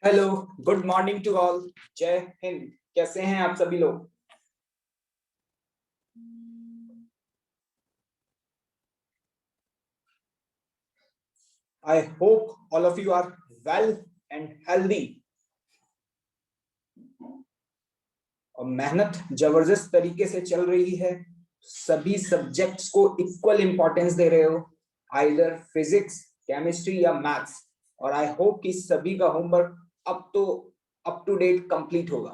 Hello, good morning to all. जय हिंद। कैसे हैं आप सभी लोग? I hope all of you are well and healthy. और मेहनत जबरदस्त तरीके से चल रही है। सभी सब्जेक्ट्स को इक्वल इंपॉर्टेंस दे रहे हो, आइदर फिजिक्स, केमिस्ट्री या मैथ्स। और आई होप कि सभी का होमवर्क अब तो अप टू डेट कंप्लीट होगा।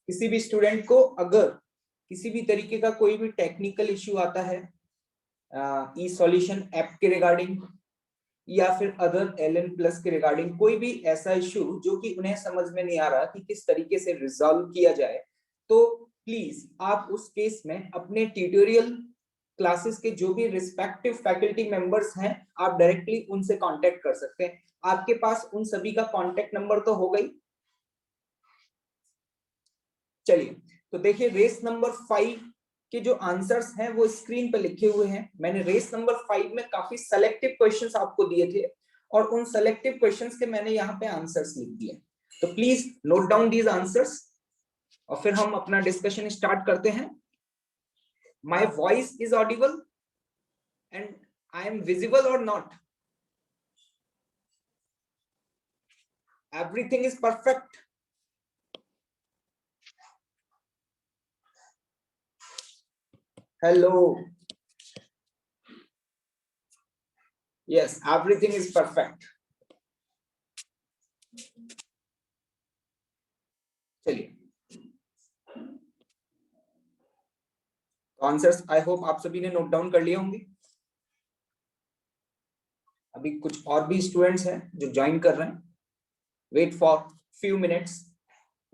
किसी भी स्टूडेंट को अगर किसी भी तरीके का कोई भी टेक्निकल इश्यू आता है ई सॉल्यूशन ऐप के रिगार्डिंग या फिर अदर एलएन प्लस के रिगार्डिंग, कोई भी ऐसा इश्यू जो कि उन्हें समझ में नहीं आ रहा कि किस तरीके से रिजॉल्व किया जाए, तो प्लीज आप उस केस में अपने ट्यूटोरियल क्लासेस के जो भी रिस्पेक्टिव फैकल्टी मेंबर्स हैं, आप डायरेक्टली उनसे कांटेक्ट कर सकते हैं। आपके पास उन सभी का कांटेक्ट नंबर तो होगा ही। चलिए, तो देखिए रेस नंबर 5 के जो आंसर्स हैं वो स्क्रीन पे लिखे हुए हैं। मैंने रेस नंबर 5 में काफी सेलेक्टिव क्वेश्चंस आपको दिए थे और उन सेलेक्टिव क्वेश्चंस के मैंने यहाँ पे आंसर्स लिख दिए। तो please note down these answers और फिर हम अपना डिस्कशन स्टार्ट करते हैं। My voice is audible and I am visible or not? Everything is perfect? Hello, yes, everything is perfect. चलिए, आंसर्स आई होप आप सभी ने नोट डाउन कर लिए होंगे। अभी कुछ और भी स्टूडेंट्स हैं जो ज्वाइन कर रहे हैं। वेट फॉर फ्यू मिनट्स,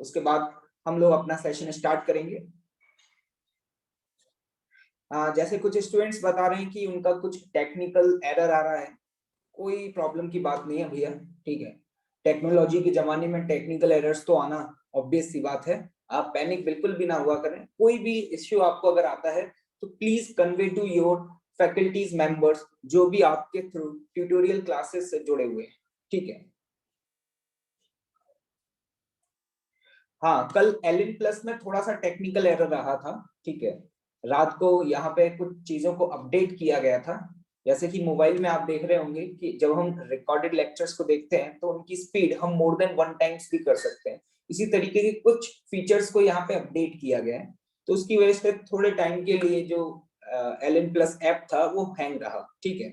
उसके बाद हम लोग अपना सेशन स्टार्ट करेंगे। जैसे कुछ स्टूडेंट्स बता रहे हैं कि उनका कुछ टेक्निकल एरर आ रहा है। कोई प्रॉब्लम की बात नहीं है भैया, ठीक है। टेक्नोलॉजी के जमाने में टेक्निकल एरर्स तो आना ऑब्वियस सी बात है। आप पैनिक बिल्कुल भी ना हुआ करें। कोई भी इश्यू आपको अगर आता है तो please convey to your faculties members जो भी आपके थ्रू ट्यूटोरियल क्लासेस से जुड़े हुए हैं, ठीक है। हाँ, कल एलिन प्लस में थोड़ा सा टेक्निकल एरर रहा था, ठीक है। रात को यहाँ पे कुछ चीजों को अपडेट किया गया था। जैसे कि मोबाइल में आप देख रहे होंगे कि जब हम रिकॉर्डेड लेक्चर्स को देखते हैं तो उनकी स्पीड हम मोर देन 1 टाइम्स भी कर सकते हैं। इसी तरीके के कुछ फीचर्स को यहाँ पे अपडेट किया गया है, तो उसकी वजह से थोड़े टाइम के लिए जो एलिन प्लस ऐप था वो हैंग रहा, ठीक है।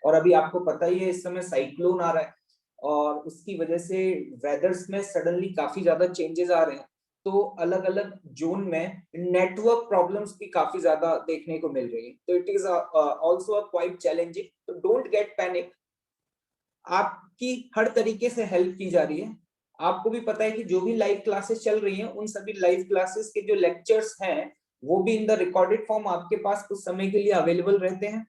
और अभी आपको पता ही है इस समय साइक्लोन आ रहा है और उसकी वजह से वेदर्स में सडनली काफी ज्यादा चेंजेस आ रहे हैं। तो अलग अलग जोन में नेटवर्क प्रॉब्लम्स भी काफी ज्यादा देखने को मिल रही है। तो it is also quite challenging, तो डोंट गेट पैनिक। आपकी हर तरीके से हेल्प की जा रही है। आपको भी पता है कि जो भी लाइव क्लासेस चल रही हैं उन सभी लाइव क्लासेस के जो लेक्चर्स हैं वो भी इन द रिकॉर्डेड फॉर्म आपके पास कुछ समय के लिए अवेलेबल रहते हैं।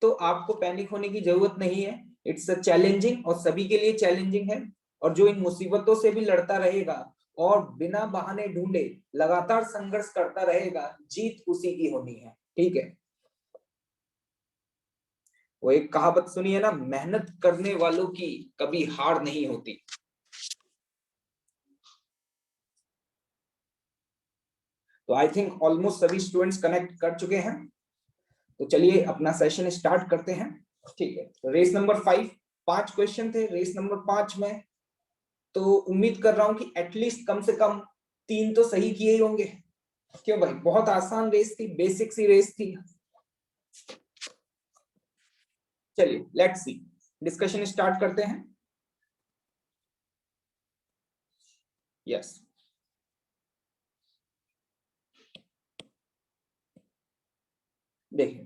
तो आपको पैनिक होने की जरूरत नहीं है। इट्स अ चैलेंजिंग और सभी के लिए चैलेंजिंग है। और जो इन मुसीबतों से भी लड़ता रहेगा और बिना बहाने ढूंढे लगातार संघर्ष करता रहेगा, जीत उसी की होनी है, ठीक है। वो एक कहावत सुनी है ना, मेहनत करने वालों की कभी हार नहीं होती। तो आई थिंक ऑलमोस्ट सभी स्टूडेंट्स कनेक्ट कर चुके हैं। तो चलिए अपना सेशन स्टार्ट करते हैं, ठीक है। रेस नंबर 5, 5 क्वेश्चन थे रेस नंबर 5 में। तो उम्मीद कर रहा हूं कि एटलीस्ट कम से कम 3 तो सही किए ही होंगे। क्यों भाई, बहुत आसान रेस थी, बेसिक सी रेस थी। चलिए लेट्स सी, डिस्कशन स्टार्ट करते हैं। यस, देखिए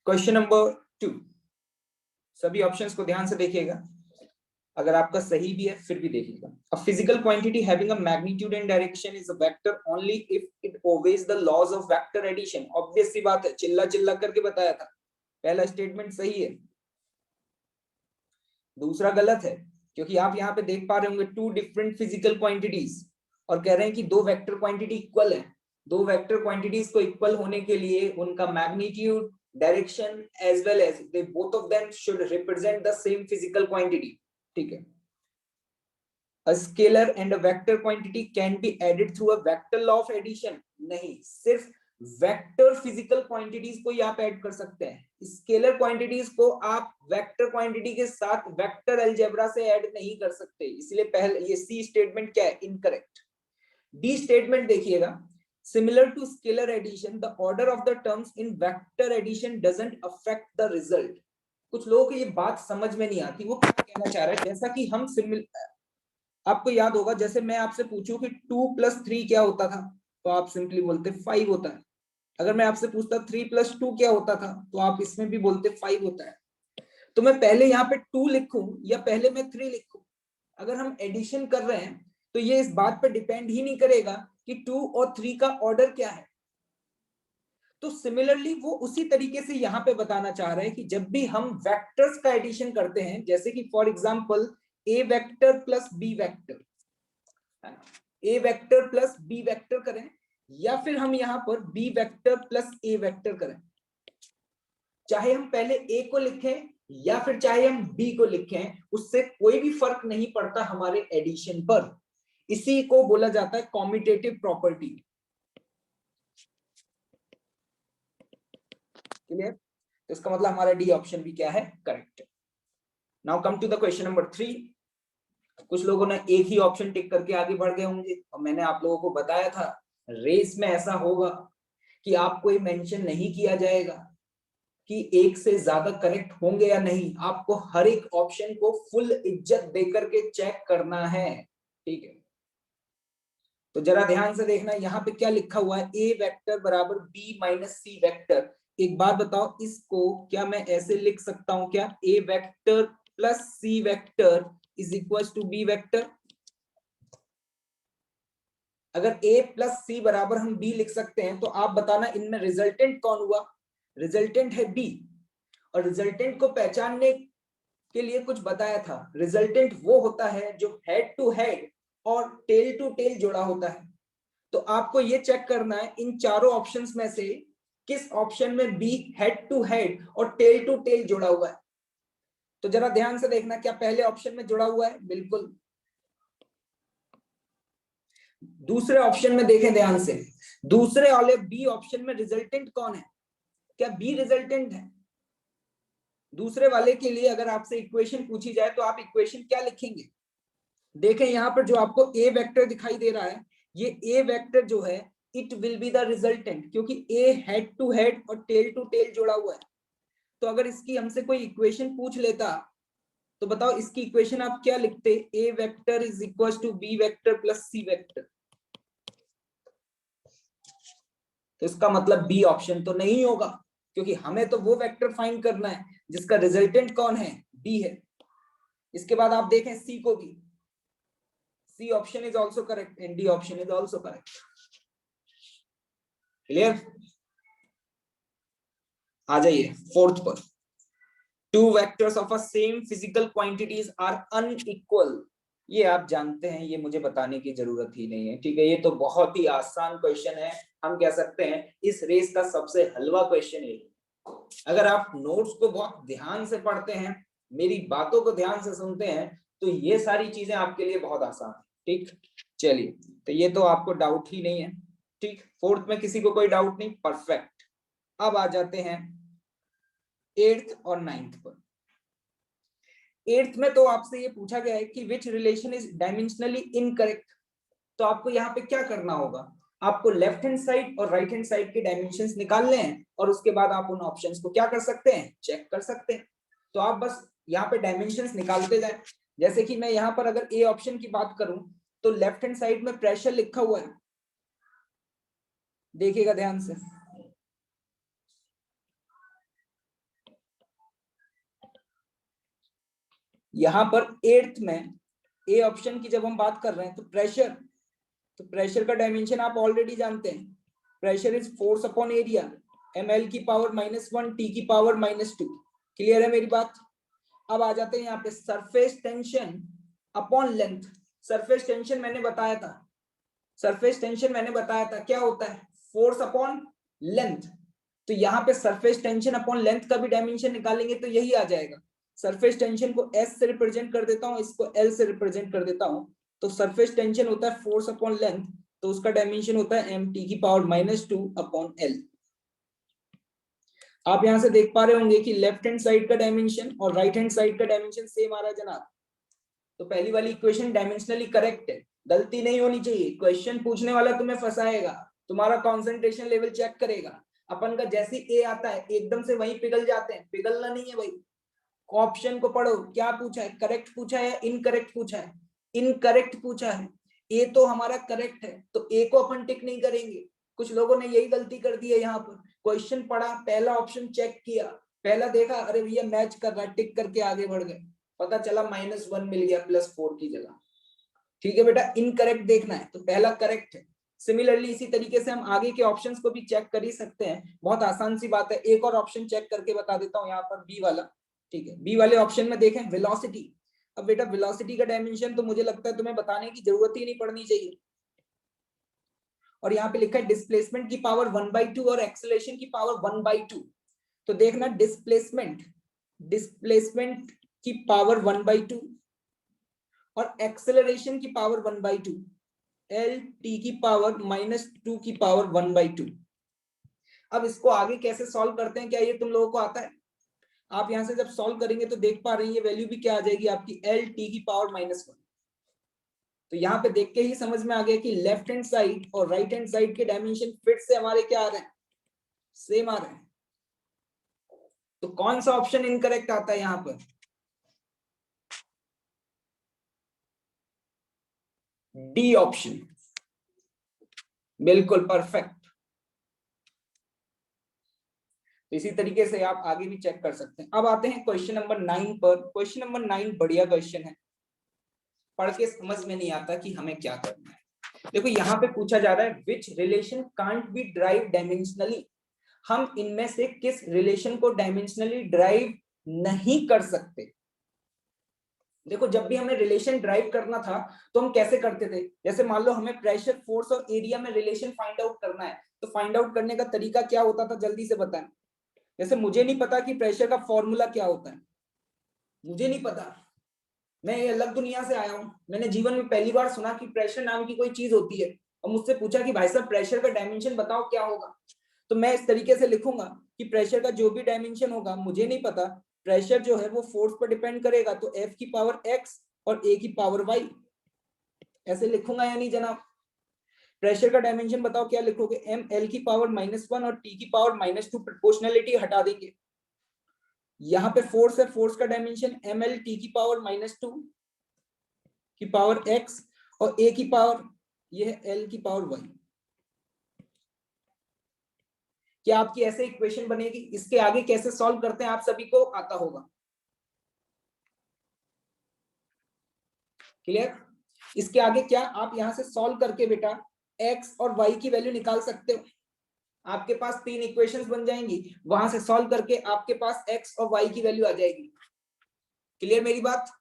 क्वेश्चन नंबर 2, सभी ऑप्शंस को ध्यान से देखिएगा। अगर आपका सही भी है फिर भी देखिएगा। A physical quantity having a magnitude and direction is a vector only if it obeys the laws of vector addition. Obvious सी बात है, चिल्ला चिल्ला करके बताया था। पहला स्टेटमेंट सही है, दूसरा गलत है। क्योंकि आप यहाँ पे देख पा रहे होंगे 2 डिफरेंट फिजिकल क्वांटिटीज और कह रहे हैं कि 2 वेक्टर क्वांटिटी इक्वल है। 2 वेक्टर क्वांटिटीज को इक्वल होने के लिए उनका magnitude, direction as well as they both of them should represent the same physical quantity. ठीक है, a scalar and a vector quantity can be added through a vector law of addition. नहीं, सिर्फ vector physical quantities को ही आप add कर सकते हैं, scalar quantities को आप वेक्टर क्वांटिटी के साथ वेक्टर अलजेब्रा से ऐड नहीं कर सकते, इसलिए पहले ये सी स्टेटमेंट क्या है, इनकरेक्ट। डी स्टेटमेंट देखिएगा, similar to scalar addition the order of the terms in vector addition doesn't affect the result. कुछ लोगों को ये बात समझ में नहीं आती, वो क्या कहना चाह रहा है, जैसा कि हम आपको याद होगा, जैसे मैं आपसे पूछूं कि 2 + 3 क्या होता था, तो आप सिंपली बोलते 5 होता है। अगर मैं आपसे पूछता 3 + 2 क्या होता था, तो आप इसमें भी बोलते 5 होता है। तो मैं पहले यहाँ पे 2 लिखूं या पहले मैं 3 लिखूं, अगर हम एडिशन कर रहे हैं तो ये इस बात पर डिपेंड ही नहीं करेगा कि 2 और 3 का ऑर्डर क्या है। तो सिमिलरली वो उसी तरीके से यहाँ पे बताना चाह रहे हैं कि जब भी हम वेक्टर्स का एडिशन करते हैं, जैसे कि for example A vector plus B vector, A vector plus B vector करें, या फिर हम यहाँ पर B vector plus A vector करें, चाहे हम पहले ए को लिखें या फिर चाहे हम बी को लिखें, उससे कोई भी फर्क नहीं पड़ता हमारे एडिशन पर। इसी को बोला जाता है कॉम्यूटेटिव प्रॉपर्टी। क्लियर? तो इसका मतलब हमारा डी ऑप्शन भी क्या है, correct. Now come to the question number 3। कुछ लोगों ने एक ही ऑप्शन टिक करके आगे बढ़ गए होंगे, और मैंने आप लोगों को बताया था रेस में ऐसा होगा कि आपको ये मेंशन नहीं किया जाएगा कि एक से ज्यादा करेक्ट होंगे या नहीं, आपको हर एक ऑप्शन को फुल इज्जत देकर के चेक करना है, ठीक है। तो जरा ध्यान से देखना, यहाँ पे क्या लिखा हुआ है, ए वेक्टर बराबर बी माइनस सी वेक्टर। एक बात बताओ, इसको क्या मैं ऐसे लिख सकता हूं क्या, A vector plus C vector is equal to B vector? अगर a प्लस सी बराबर हम b लिख सकते हैं, तो आप बताना इनमें रिजल्टेंट कौन हुआ, रिजल्टेंट है b। और रिजल्टेंट को पहचानने के लिए कुछ बताया था, रिजल्टेंट वो होता है जो हेड टू हेड और टेल टू टेल जुड़ा होता है। तो आपको ये चेक करना है इन चारों ऑप्शंस में से किस ऑप्शन में बी हेड टू हेड और टेल टू टेल जुड़ा हुआ है। तो जरा ध्यान से देखना, क्या पहले ऑप्शन में जुड़ा हुआ है? बिल्कुल। दूसरे ऑप्शन में देखें ध्यान से, दूसरे वाले बी ऑप्शन में रिजल्टेंट कौन है, क्या बी रिजल्टेंट है? दूसरे वाले के लिए अगर आपसे इक्वेशन पूछी जाए तो आप इक्वेशन क्या लिखेंगे? देखें यहाँ पर जो आपको ए वेक्टर दिखाई दे रहा है, ये ए वेक्टर जो है it will be the resultant, क्योंकि ए हेड टू हेड और टेल टू टेल जुड़ा हुआ है। तो अगर इसकी हमसे कोई इक्वेशन पूछ लेता, तो बताओ इसकी इक्वेशन आप क्या लिखते, A vector is equal to B vector plus C vector. तो इसका मतलब बी ऑप्शन तो नहीं होगा, क्योंकि हमें तो वो वेक्टर फाइंड करना है जिसका रिजल्टेंट कौन है, बी है। इसके बाद आप देखें सी को भी, C option is also correct and D option is also correct. Clear? आ जाइए फोर्थ पर, two vectors of a same physical quantities are unequal. ये आप जानते हैं, ये मुझे बताने की जरूरत ही नहीं है, ठीक है। ये तो बहुत ही आसान क्वेश्चन है, हम कह सकते हैं इस रेस का सबसे हलवा क्वेश्चन है। अगर आप नोट्स को बहुत ध्यान से पढ़ते हैं, मेरी बातों को ध्यान से सुनते हैं, तो ये सारी चीजें आपके लिए बहुत आसान है, ठीक। चलिए, तो ये तो आपको डाउट ही नहीं है, ठीक। फोर्थ में किसी को कोई डाउट नहीं, परफेक्ट। अब आ जाते हैं 8th और 9th पर। 8th में तो आपसे ये पूछा गया है कि विच रिलेशन इज डायमेंशनली इनकरेक्ट। तो आपको यहाँ पे क्या करना होगा, आपको लेफ्ट हैंड साइड और राइट हैंड साइड के डायमेंशंस निकालने हैं, और उसके बाद आप उन ऑप्शंस को क्या कर सकते हैं, चेक कर सकते हैं। तो आप बस यहाँ पे डायमेंशंस निकालते जाएं। जैसे कि मैं यहाँ पर अगर ए ऑप्शन की बात करूं, तो लेफ्ट हैंड साइड में प्रेशर लिखा हुआ है, देखिएगा ध्यान से। यहाँ पर 8th में ए ऑप्शन की जब हम बात कर रहे हैं, तो प्रेशर का डायमेंशन आप ऑलरेडी जानते हैं, pressure is force upon area, ml की पावर -1 t की पावर -2। क्लियर है मेरी बात? अब आ जाते हैं यहाँ पे surface tension upon length. Surface tension मैंने बताया था, क्या होता है, फोर्स अपॉन लेंथ। तो यहाँ पे सरफेस टेंशन अपॉन लेंथ का भी डायमेंशन निकालेंगे तो यही आ जाएगा। सरफेस टेंशन को एस से रिप्रेजेंट कर देता हूँ, इसको एल से रिप्रेजेंट कर देता हूँ। तो सरफेस टेंशन होता है फोर्स अपॉन लेंथ, तो उसका डायमेंशन होता है एम टी की पावर -2 अपॉन एल। आप यहां से देख पा रहे होंगे कि लेफ्ट हैंड साइड का डायमेंशन और राइट हैंड साइड का डायमेंशन सेम आ रहा है जनाब। तो पहली वाली इक्वेशन डायमेंशनली करेक्ट है, गलती नहीं होनी चाहिए। क्वेश्चन पूछने वाला तुम्हें फंसाएगा, तुम्हारा कंसंट्रेशन लेवल चेक करेगा। अपन का जैसे ए आता है एकदम से वहीं पिघल जाते हैं, पिघलना नहीं है भाई। ऑप्शन को पढ़ो, क्या पूछा है, करेक्ट पूछा है या इनकरेक्ट पूछा है? इनकरेक्ट पूछा है। ए तो हमारा करेक्ट है, तो ए को अपन टिक नहीं करेंगे। कुछ लोगों ने यही गलती कर दी है। यहाँ पर क्वेश्चन पढ़ा, पहला ऑप्शन चेक किया, पहला देखा, अरे भैया मैच कर रहा, टिक करके आगे बढ़ गए, पता चला -1 मिल गया +4 की जगह। ठीक है बेटा, इनकरेक्ट देखना है तो पहला करेक्ट है। सिमिलरली इसी तरीके से हम आगे के ऑप्शंस को भी चेक कर ही सकते हैं, बहुत आसान सी बात है। एक और ऑप्शन चेक करके बता देता हूँ यहाँ पर, बी वाला। ठीक है, बी वाले ऑप्शन में देखें वेलोसिटी। अब बेटा वेलोसिटी का डायमेंशन तो मुझे लगता है तुम्हें बताने की जरूरत ही नहीं पड़नी चाहिए। और यहाँ पे लिखा है डिस्प्लेसमेंट की पावर 1/2 और एक्सेलरेशन की पावर 1/2। तो देखना डिस्प्लेसमेंट की पावर 1/2 और एक्सेलरेशन की पावर 1/2, एल टी की पावर -2 की पावर 1/2। अब इसको आगे कैसे सॉल्व करते हैं, क्या ये तुम लोगों को आता है? आप यहां से जब सॉल्व करेंगे तो देख पा रहे हैं ये वैल्यू भी क्या आ जाएगी आपकी, एल टी की पावर -1। तो यहाँ पे देख के ही समझ में आ गया कि लेफ्ट हैंड साइड और राइट हैंड साइड के डायमेंशन फिर से हमारे क्या आ रहे हैं, सेम आ रहे हैं। तो कौन सा ऑप्शन इनकरेक्ट आता है यहाँ पर? डी ऑप्शन, बिल्कुल परफेक्ट। तो इसी तरीके से आप आगे भी चेक कर सकते हैं। अब आते हैं क्वेश्चन नंबर 9 पर। क्वेश्चन नंबर 9 बढ़िया क्वेश्चन है, पढ़ के समझ में नहीं आता कि हमें क्या करना है। देखो यहाँ पे पूछा जा रहा है which relation can't be derive dimensionally. हम इनमें से किस रिलेशन को डायमेंशनली ड्राइव नहीं कर सकते। देखो जब भी हमें रिलेशन ड्राइव करना था तो हम कैसे करते थे, जैसे मान लो हमें प्रेशर, फोर्स और एरिया में रिलेशन फाइंड आउट करना है, तो फाइंड आउट करने का तरीका क्या होता था, जल्दी से बताएं। जैसे मुझे नहीं पता कि प्रेशर का फॉर्मूला क्या होता है, मुझे नहीं पता, मैं ये अलग दुनिया से आया हूं, मैंने जीवन में पहली बार सुना कि प्रेशर नाम की कोई चीज होती है, और मुझसे पूछा कि भाई साहब प्रेशर का डायमेंशन बताओ क्या होगा। तो मैं इस तरीके से लिखूंगा कि प्रेशर का जो भी डायमेंशन होगा मुझे नहीं पता, प्रेशर जो है वो फोर्स पर डिपेंड करेगा, तो F की पावर x और A की पावर y, ऐसे लिखूंगा या नहीं जनाब? प्रेशर का डायमेंशन बताओ क्या लिखोगे, m l की पावर -1 और t की पावर -2, प्रोपोर्शनलिटी हटा देंगे। यहाँ पे फोर्स है, फोर्स का डायमेंशन ml t की पावर -2 की पावर x और A की पावर ये है l की पावर y। क्या आपकी ऐसे इक्वेशन बनेगी? इसके आगे कैसे सॉल्व करते हैं आप सभी को आता होगा, क्लियर? इसके आगे क्या आप यहां से सॉल्व करके बेटा x और y की वैल्यू निकाल सकते हो। आपके पास 3 इक्वेशंस बन जाएंगी, वहां से सॉल्व करके आपके पास x और y की वैल्यू आ जाएगी। क्लियर मेरी बात?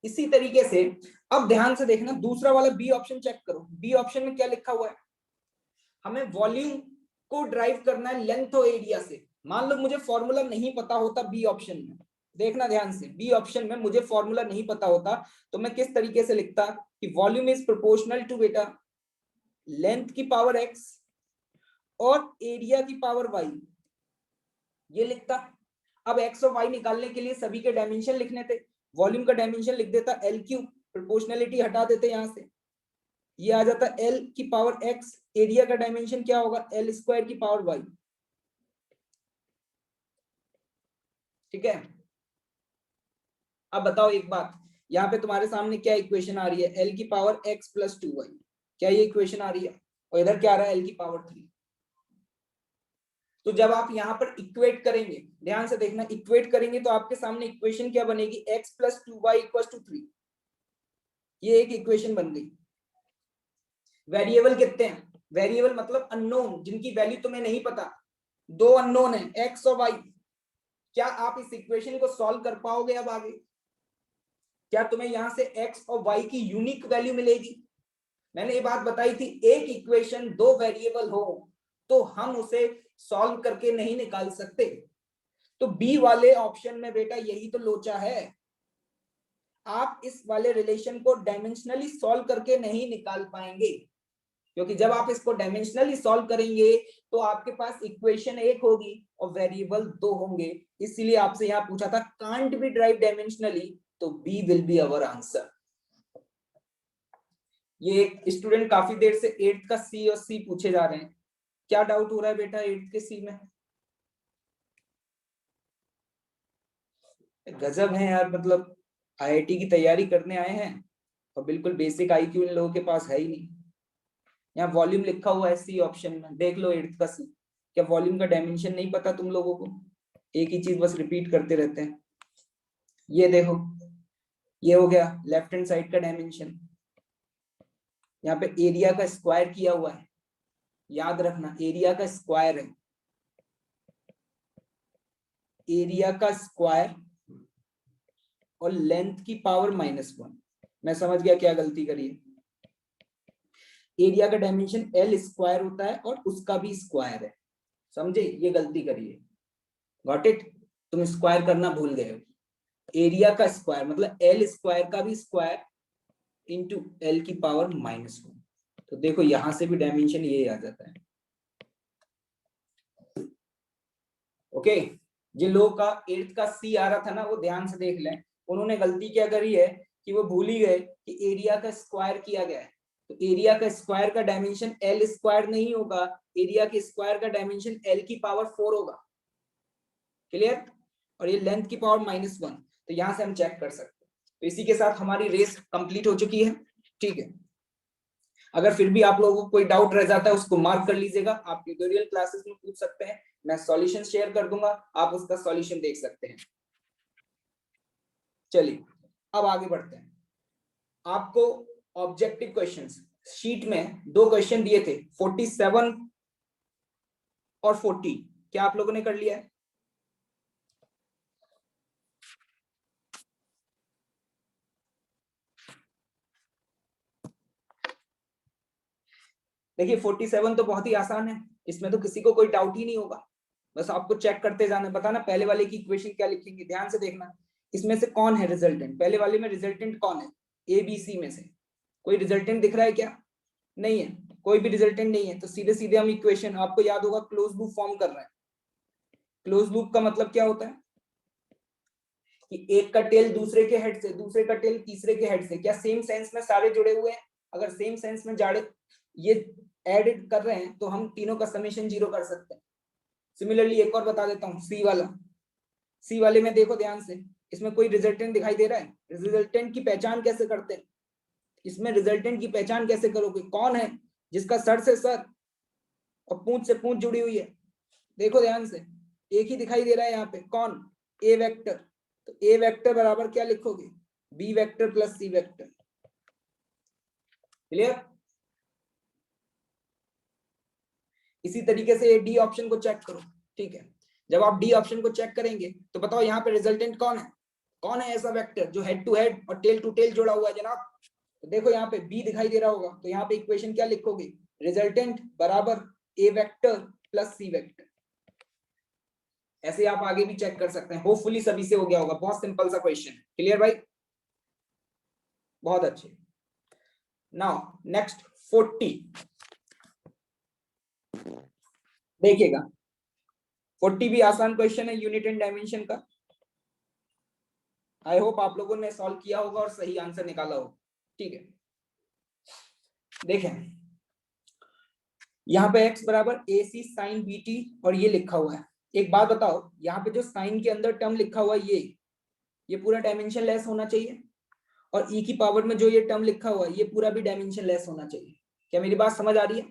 इसी तरीके से अब ध्यान से देखना, दूसरा वाला बी ऑप्शन चेक करो। बी ऑप्शन में क्या लिखा हुआ है, हमें वॉल्यूम को ड्राइव करना है लेंथ और एरिया से। मान लो मुझे फॉर्मूला नहीं पता होता बी ऑप्शन में, देखना ध्यान से, बी ऑप्शन में मुझे फॉर्मूला नहीं पता होता तो मैं किस तरीके से लिखता कि वॉल्यूम इज प्रोपोर्शनल टू बेटा लेंथ की पावर x और एरिया की पावर y, ये लिखता। अब x और y निकालने के लिए सभी के डायमेंशन लिखने थे, वॉल्यूम का डायमेंशन लिख देता L3, प्रोपोर्शनलिटी हटा देते यहां से, ये आ जाता L की पावर x, एरिया का डायमेंशन क्या होगा L² की पावर y। ठीक है, अब बताओ एक बात, यहाँ पे तुम्हारे सामने क्या इक्वेशन आ रही है, L की पावर x + 2y, क्या ये इक्वेशन आ रही है? और इधर क्या आ रहा है, L की पावर 3। तो जब आप यहाँ पर इक्वेट करेंगे, ध्यान से देखना, इक्वेट करेंगे तो आपके सामने इक्वेशन क्या बनेगी, x + 2y = 3। ये एक इक्वेशन बन गई। वेरिएबल कितने हैं, वेरिएबल मतलब अननोन, जिनकी वैल्यू तुम्हें नहीं पता, 2 अननोन है x और y। क्या आप इस इक्वेशन को सॉल्व कर पाओगे? अब आगे क्या तुम्हें यहां से x और y की यूनिक वैल्यू मिलेगी? मैंने ये बात बताई थी, एक इक्वेशन दो वेरिएबल हो तो हम उसे सॉल्व करके नहीं निकाल सकते। तो बी वाले ऑप्शन में बेटा यही तो लोचा है, आप इस वाले रिलेशन को डायमेंशनली सॉल्व करके नहीं निकाल पाएंगे, क्योंकि जब आप इसको डायमेंशनली सॉल्व करेंगे तो आपके पास इक्वेशन एक होगी और वेरिएबल दो होंगे। इसीलिए आपसे यहां पूछा था कांट बी ड्राइव डायमेंशनली, तो B will be our answer. ये स्टूडेंट काफी देर से 8th का सी और सी पूछे जा रहे हैं, क्या डाउट हो रहा है बेटा 8th के सी में? गजब है यार, मतलब आईआईटी की तैयारी करने आए हैं और बिल्कुल बेसिक आईक्यू इन लोगों के पास है ही नहीं। यहाँ वॉल्यूम लिखा हुआ है सी ऑप्शन में, देख लो 8th का सी। क्या वॉल्यूम का डायमेंशन नहीं पता तुम लोगों को? एक ही चीज बस रिपीट करते रहते हैं। ये देखो, ये हो गया लेफ्ट हैंड साइड का डायमेंशन। यहाँ पे एरिया का स्क्वायर किया हुआ है, याद रखना एरिया का स्क्वायर है, एरिया का स्क्वायर और लेंथ की पावर -1। मैं समझ गया क्या गलती करी है। एरिया का डायमेंशन एल स्क्वायर होता है और उसका भी स्क्वायर है, समझे? ये गलती करी है, गॉट इट? तुम स्क्वायर करना भूल गए हो। एरिया का स्क्वायर मतलब एल स्क्वायर का भी स्क्वायर इंटू एल की पावर -1। तो देखो यहां से भी डायमेंशन ये आ जाता है। ओके, जिन लोगों का 8th का सी आ रहा था ना वो ध्यान से देख लें। उन्होंने गलती क्या करी है कि वो भूल ही गए कि एरिया का स्क्वायर किया गया है। तो एरिया का स्क्वायर का डायमेंशन एल स्क्वायर नहीं होगा, एरिया के स्क्वायर का डायमेंशन एल की पावर 4 होगा। क्लियर? और ये लेंथ की पावर -1, तो यहां से हम चेक कर सकते हैं। तो इसी के साथ हमारी रेस कंप्लीट हो चुकी है, ठीक है। अगर फिर भी आप लोगों को कोई डाउट रह जाता है उसको मार्क कर लीजिएगा, आप ट्यूटोरियल क्लासेस में पूछ सकते हैं, मैं सॉल्यूशन शेयर कर दूंगा, आप उसका सॉल्यूशन देख सकते हैं। चलिए अब आगे बढ़ते हैं। आपको ऑब्जेक्टिव क्वेश्चंस शीट में दो क्वेश्चन दिए थे, 47 और 40, क्या आप लोगों ने कर लिया है? देखिए 47 तो बहुत ही आसान है, इसमें तो किसी को कोई डाउट ही नहीं होगा, बस आपको चेक करते जाना। बताना पहले वाले की इक्वेशन क्या लिखेंगे, ध्यान से देखना। इसमें से कौन है रिजल्टेंट? पहले वाले में रिजल्टेंट कौन है? ए बी सी में से कोई रिजल्टेंट दिख रहा है क्या? नहीं है, कोई भी रिजल्टेंट नहीं है। तो सीधे सीधे हम इक्वेशन, आपको याद होगा क्लोज लूप फॉर्म कर रहे हैं। क्लोज लूप का मतलब क्या होता है कि एक का टेल दूसरे के हेड से, दूसरे का टेल तीसरे के हेड से, क्या सेम सेंस में सारे जुड़े हुए हैं? अगर सेम सेंस में जाड़े ये ऐड कर रहे हैं तो हम तीनों का समेशन 0 कर सकते हैं। सिमिलरली एक और बता देता हूँ, सी वाला, सी वाले में देखो ध्यान से, इसमें कोई रिजल्टेंट दिखाई दे रहा है? रिजल्टेंट की पहचान कैसे करते हैं? इसमें रिजल्टेंट की पहचान कैसे करोगे? कौन है जिसका सर से सर और पूंछ से पूंछ जुड़ी हुई है? देखो ध्यान से, एक ही दिखाई दे रहा है यहाँ पे, कौन? ए वेक्टर। तो ए वेक्टर बराबर क्या लिखोगे? B vector plus C vector. Clear? इसी तरीके से डी ऑप्शन को चेक करो, ठीक है। जब आप डी ऑप्शन को चेक करेंगे तो बताओ यहाँ पे रिजल्टेंट कौन है? कौन है ऐसा वेक्टर जो हेड टू हेड और टेल टू टेल जुड़ा हुआ है जनाब? तो देखो यहाँ पे बी दिखाई दे रहा होगा, तो यहाँ पे इक्वेशन क्या लिखोगे? रिजल्टेंट बराबर ए वेक्टर प्लस सी वेक्टर। ऐसे आप आगे भी चेक कर सकते हैं। होपफुली सभी से हो गया होगा, बहुत सिंपल सा क्वेश्चन है। क्लियर भाई? बहुत अच्छे। नाउ नेक्स्ट 40 देखिएगा, 40 भी आसान क्वेश्चन है यूनिट एंड डायमेंशन का। आई होप आप लोगों ने सॉल्व किया होगा और सही आंसर निकाला होगा, ठीक है। देखें यहाँ पे x बराबर ए सी साइन बी टी और ये लिखा हुआ है। एक बात बताओ, यहाँ पे जो साइन के अंदर टर्म लिखा हुआ है ये पूरा डायमेंशन लेस होना चाहिए, और e की पावर में जो ये टर्म लिखा हुआ है ये पूरा भी डायमेंशन लेस होना चाहिए। क्या मेरी बात समझ आ रही है?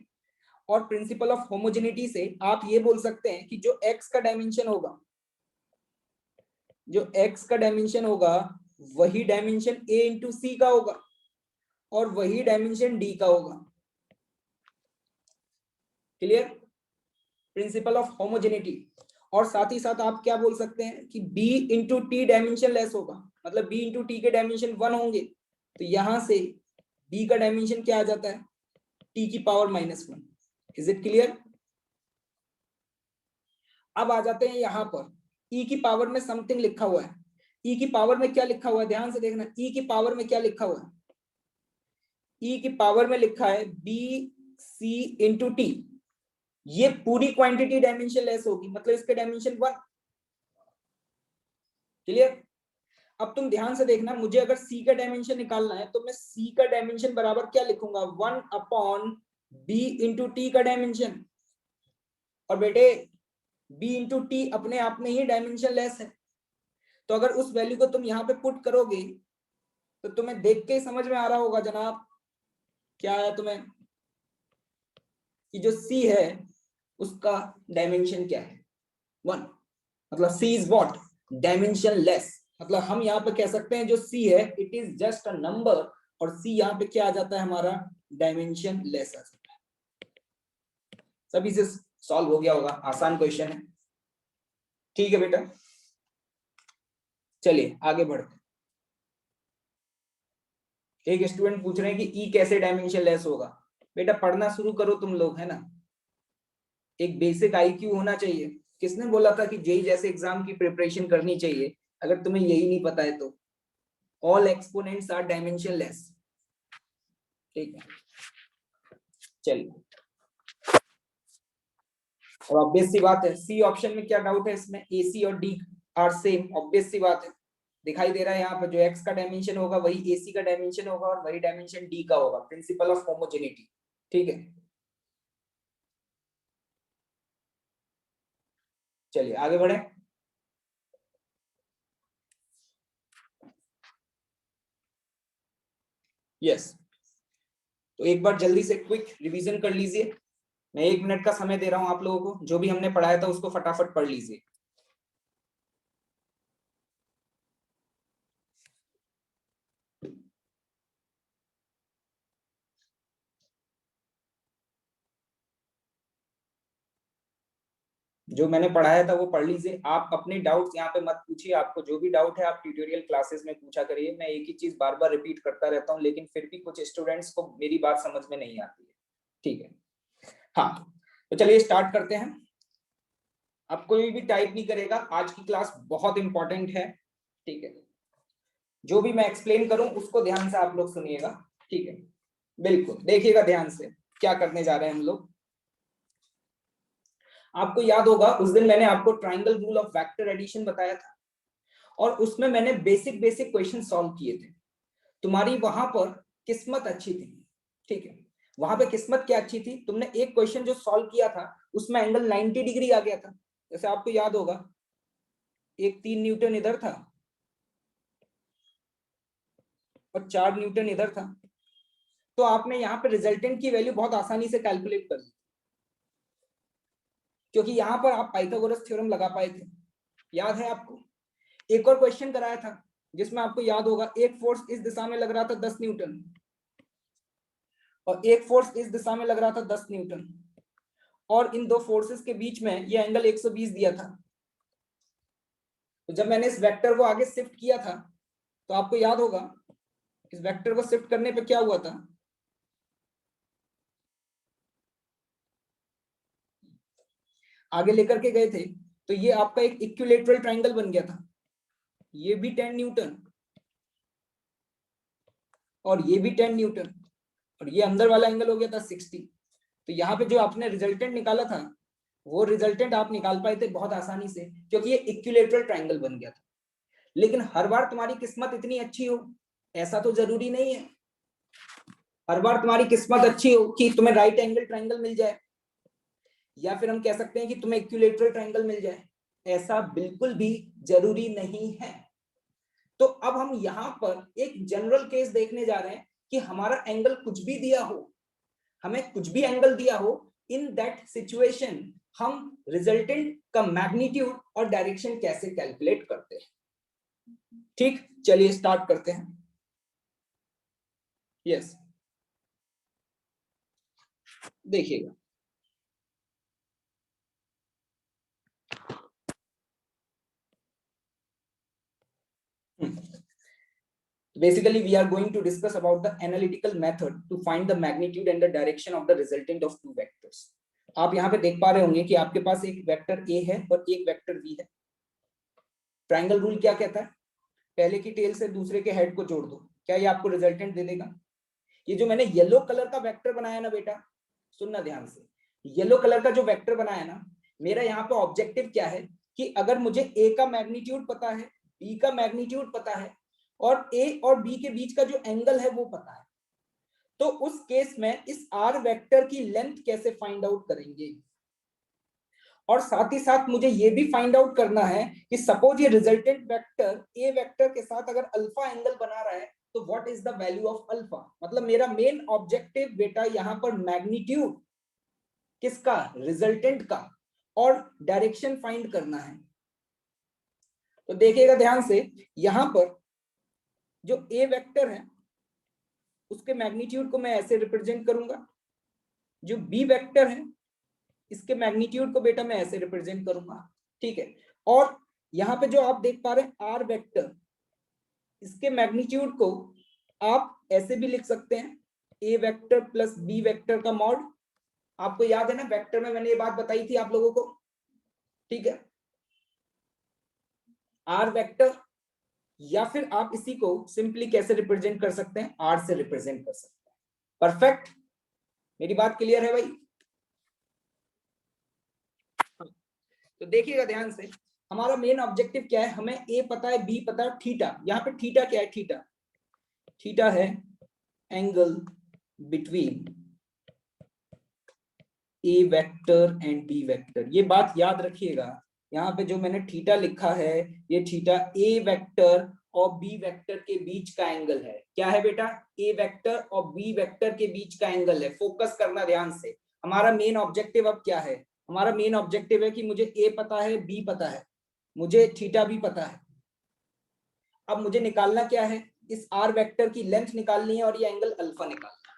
और प्रिंसिपल ऑफ होमोजेनिटी से आप ये बोल सकते हैं कि जो x का डायमेंशन होगा, जो x का डायमेंशन होगा वही डायमेंशन a इंटू सी का होगा और वही डायमेंशन d का होगा। क्लियर? Principle of homogeneity. और साथ ही साथ आप क्या बोल सकते हैं कि b into T dimension less होगा, मतलब b इंटू टी के डायमेंशन 1 होंगे, तो यहां से b का डायमेंशन क्या आ जाता है? t की पावर -1। Is it clear? अब आ जाते हैं यहां पर, e की पावर में समथिंग लिखा हुआ है। e की पावर में क्या लिखा हुआ है, ध्यान से देखना। e की पावर में क्या लिखा हुआ है? e की पावर में लिखा है बी सी इंटू टी। ये पूरी क्वांटिटी डायमेंशन लेस होगी, मतलब इसके डायमेंशन 1। क्लियर? अब तुम ध्यान से देखना, मुझे अगर c का डायमेंशन निकालना है तो मैं c का डायमेंशन बराबर क्या लिखूंगा, 1/b इंटू टी का डायमेंशन। और बेटे b इंटू टी अपने आप में ही डायमेंशन लेस है, तो अगर उस वैल्यू को तुम यहाँ पे पुट करोगे तो तुम्हें देख के समझ में आ रहा होगा जनाब क्या है तुम्हें, कि जो c है उसका डायमेंशन क्या है, 1। मतलब c is what, dimension less. मतलब हम यहाँ पे कह सकते हैं जो c है it is just a number, और c यहाँ पे क्या आ जाता है हमारा, डायमेंशन लेस आ जाता है। सभी से सॉल्व हो गया होगा, आसान क्वेश्चन है। ठीक है बेटा, चलिए आगे बढ़ते हैं। एक स्टूडेंट पूछ रहे हैं कि ई कैसे डायमेंशन लेस होगा। बेटा पढ़ना शुरू करो तुम लोग, है ना, एक बेसिक आईक्यू होना चाहिए। किसने बोला था कि जेई जैसे एग्जाम की प्रिपरेशन करनी चाहिए, अगर तुम्हें यही नहीं पता है तो। All exponents are dimensionless. ठीक है, चलिए। और ऑब्वियस सी बात है, सी ऑप्शन में क्या डाउट है इसमें, ए सी और डी आर सेम, ऑब्वियस सी बात है। दिखाई दे रहा है यहाँ पर जो एक्स का डायमेंशन होगा वही ए सी का डायमेंशन होगा और वही डायमेंशन डी का होगा, प्रिंसिपल ऑफ होमोजेनिटी। ठीक है, चलिए आगे बढ़े। यस, तो एक बार जल्दी से क्विक रिवीजन कर लीजिए। मैं 1 मिनट का समय दे रहा हूं आप लोगों को, जो भी हमने पढ़ाया था उसको फटाफट पढ़ लीजिए। जो मैंने पढ़ाया था वो पढ़ लीजिए। आप अपने डाउट्स यहाँ पे मत पूछिए, आपको जो भी डाउट है आप ट्यूटोरियल क्लासेस में पूछा करिए। मैं एक ही चीज बार बार रिपीट करता रहता हूँ, लेकिन फिर भी कुछ स्टूडेंट्स को मेरी बात समझ में नहीं आती है। ठीक है, हाँ, तो चलिए स्टार्ट करते हैं। अब कोई भी टाइप नहीं करेगा, आज की क्लास बहुत इंपॉर्टेंट है। ठीक है, जो भी मैं एक्सप्लेन करूं उसको ध्यान से आप लोग सुनिएगा। ठीक है, बिल्कुल देखिएगा ध्यान से क्या करने जा रहे हैं हम लोग। आपको याद होगा उस दिन मैंने आपको triangle rule of vector addition बताया था, और उसमें मैंने बेसिक बेसिक क्वेश्चन सॉल्व किए थे। तुम्हारी वहां पर किस्मत अच्छी थी। ठीक है, वहां पे किस्मत क्या अच्छी थी, तुमने एक क्वेश्चन जो सॉल्व किया था उसमें एंगल 90 डिग्री आ गया था। जैसे आपको याद होगा, एक 3 न्यूटन इधर था और 4 न्यूटन इधर था, तो आपने यहाँ पे रिजल्टेंट की वैल्यू बहुत आसानी से कैलकुलेट कर ली, क्योंकि यहाँ पर आप पाइथागोरस थ्योरम लगा पाए थे। याद है आपको? एक और क्वेश्चन कराया था जिसमें आपको याद होगा, एक फोर्स इस दिशा में लग रहा था 10 न्यूटन और एक फोर्स इस दिशा में लग रहा था 10 न्यूटन, और इन दो फोर्सेस के बीच में ये एंगल 120 दिया था। तो जब मैंने इस वेक्टर को आगे शिफ्ट किया था तो आपको याद होगा इस वेक्टर को शिफ्ट करने पे क्या हुआ था, आगे लेकर के गए थे तो ये आपका एक इक्विलेटरल ट्रायंगल बन गया था। ये भी 10 न्यूटन और ये भी 10 न्यूटन, और ये अंदर वाला एंगल हो गया था 60। तो यहाँ पे जो आपने रिजल्टेंट निकाला था वो रिजल्टेंट आप निकाल पाए थे बहुत आसानी से, क्योंकि ये इक्विलेटरल ट्रायंगल बन गया था। लेकिन हर बार तुम्हारी किस्मत इतनी अच्छी हो ऐसा तो जरूरी नहीं है। हर बार तुम्हारी किस्मत अच्छी हो कि तुम्हें राइट एंगल ट्रायंगल मिल जाए, या फिर हम कह सकते हैं कि तुम्हें इक्विलेटरल ट्रायंगल मिल जाए, ऐसा बिल्कुल भी जरूरी नहीं है। तो अब हम यहाँ पर एक जनरल केस देखने जा रहे हैं कि हमारा एंगल कुछ भी दिया हो, हमें कुछ भी एंगल दिया हो, इन दैट सिचुएशन हम रिजल्टेंट का मैग्नीट्यूड और डायरेक्शन कैसे कैलकुलेट करते हैं। ठीक, चलिए स्टार्ट करते हैं। यस, देखिएगा, Basically we are going to discuss about the analytical method to find the magnitude and the direction of the resultant of two vectors. आप यहाँ पे देख पा रहे होंगे कि आपके पास एक वेक्टर a है और एक वेक्टर b है। ट्रायंगल रूल क्या कहता है? पहले की टेल से दूसरे के हेड को जोड़ दो, क्या ये आपको रिजल्टेंट दे देगा? ये जो मैंने येलो कलर का वेक्टर बनाया ना बेटा, सुनना ध्यान से, येलो कलर का जो वेक्टर बनाया ना, मेरा यहाँ पे ऑब्जेक्टिव क्या है कि अगर मुझे a का मैग्नीट्यूड पता है, b का मैग्नीट्यूड पता है और a और b के बीच का जो एंगल है वो पता है, तो उस केस में इस r वेक्टर की लेंथ कैसे फाइंड आउट करेंगे? और साथ ही साथ मुझे ये भी फाइंड आउट करना है कि सपोज ये रिजल्टेंट वेक्टर a वेक्टर के साथ अगर अल्फा एंगल बना रहा है तो what is the value of alpha. मतलब मेरा मेन ऑब्जेक्टिव बेटा यहाँ पर मैग्नीट्यूड किसका? रिजल्टेंट का, और डायरेक्शन फाइंड करना है। तो देखिएगा ध्यान से, यहां पर जो a वेक्टर है उसके मैग्नीट्यूड को मैं ऐसे रिप्रेजेंट करूंगा, जो b वेक्टर है इसके मैग्नीट्यूड को बेटा मैं ऐसे रिप्रेजेंट करूंगा, ठीक है। और यहाँ पे जो आप देख पा रहे हैं r वेक्टर, इसके मैग्नीट्यूड को आप ऐसे भी लिख सकते हैं, a vector plus b vector का मॉड। आपको याद है ना वेक्टर में मैंने ये बात बताई थी आप लोगों को, ठीक है। r वेक्टर, या फिर आप इसी को सिंपली कैसे रिप्रेजेंट कर सकते हैं? r से रिप्रेजेंट कर सकते हैं। परफेक्ट, मेरी बात क्लियर है भाई? तो देखिएगा ध्यान से, हमारा मेन ऑब्जेक्टिव क्या है? हमें a पता है, b पता है, थीटा। यहाँ पे थीटा क्या है? थीटा, थीटा है angle between a vector and b vector. ये बात याद रखिएगा, यहाँ पे जो मैंने थीटा लिखा है ये थीटा a वेक्टर और b वेक्टर के बीच का एंगल है। क्या है बेटा? a वेक्टर और b वेक्टर के बीच का एंगल है। फोकस करना ध्यान से। हमारा मेन ऑब्जेक्टिव अब क्या है? हमारा मेन ऑब्जेक्टिव है कि मुझे a पता है, b पता है, मुझे थीटा भी पता है। अब मुझे निकालना क्या है? इस r वेक्टर की लेंथ निकालनी है और ये एंगल अल्फा निकालना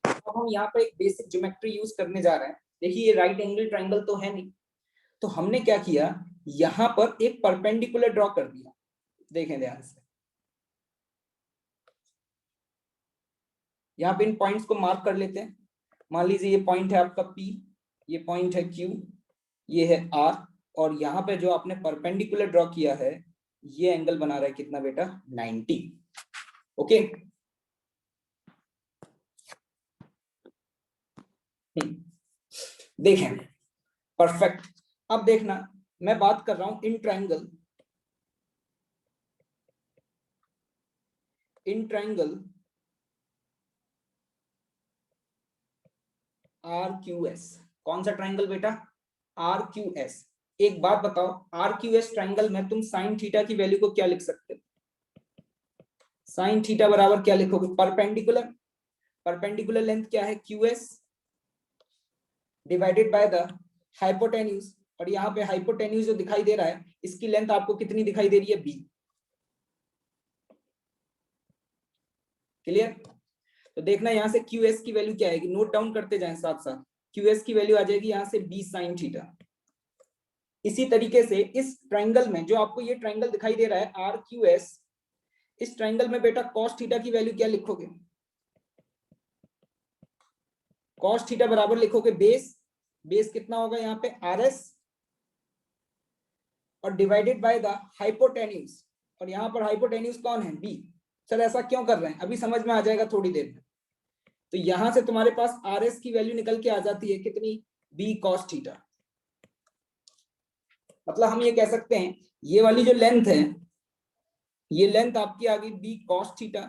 है। अब हम यहाँ पे एक बेसिक ज्योमेट्री यूज करने जा रहे हैं। देखिए ये राइट एंगल ट्रायंगल तो है नहीं, तो हमने क्या किया, यहां पर एक परपेंडिकुलर ड्रॉ कर दिया। देखें ध्यान से, यहाँ पे इन पॉइंट्स को मार्क कर लेते हैं। मान लीजिए ये पॉइंट है आपका P, ये पॉइंट है Q, ये है R, और यहाँ पे जो आपने परपेंडिकुलर ड्रॉ किया है ये एंगल बना रहा है कितना बेटा? 90। ओके, देखें परफेक्ट। अब देखना, मैं बात कर रहा हूं in triangle, in triangle RQS। कौन सा ट्रायंगल बेटा? RQS। एक बात बताओ, RQS ट्रायंगल में तुम साइन थीटा की वैल्यू को क्या लिख सकते हो? साइन थीटा बराबर क्या लिखोगे? परपेंडिकुलर, परपेंडिकुलर लेंथ क्या है? QS divided by the hypotenuse. और यहाँ पे हाइपोटेन्यूज जो दिखाई दे रहा है इसकी लेंथ आपको कितनी दिखाई दे रही है? B। क्लियर? तो देखना यहाँ से QS की वैल्यू क्या आएगी, नोट डाउन करते जाएं साथ साथ। QS की वैल्यू आ जाएगी यहाँ से B साइन थीटा। इसी तरीके से इस ट्रायंगल में जो आपको ये ट्रायंगल दिखाई दे रहा है RQS, इस ट्रायंगल में बेटा cos थीटा की वैल्यू क्या लिखोगे? cos थीटा बराबर लिखोगे बेस, बेस कितना होगा यहाँ पे? RS, और डिवाइडेड बाय द हाइपोटेन्यूज। और यहाँ पर हाइपोटेन्यूज कौन है? B। सर ऐसा क्यों कर रहे हैं? अभी समझ में आ जाएगा थोड़ी देर में। तो यहां से तुम्हारे पास RS की वैल्यू निकल के आ जाती है कितनी? B cos theta. मतलब हम ये कह सकते हैं ये वाली जो लेंथ है, ये लेंथ आपकी आ गई B cos थीटा,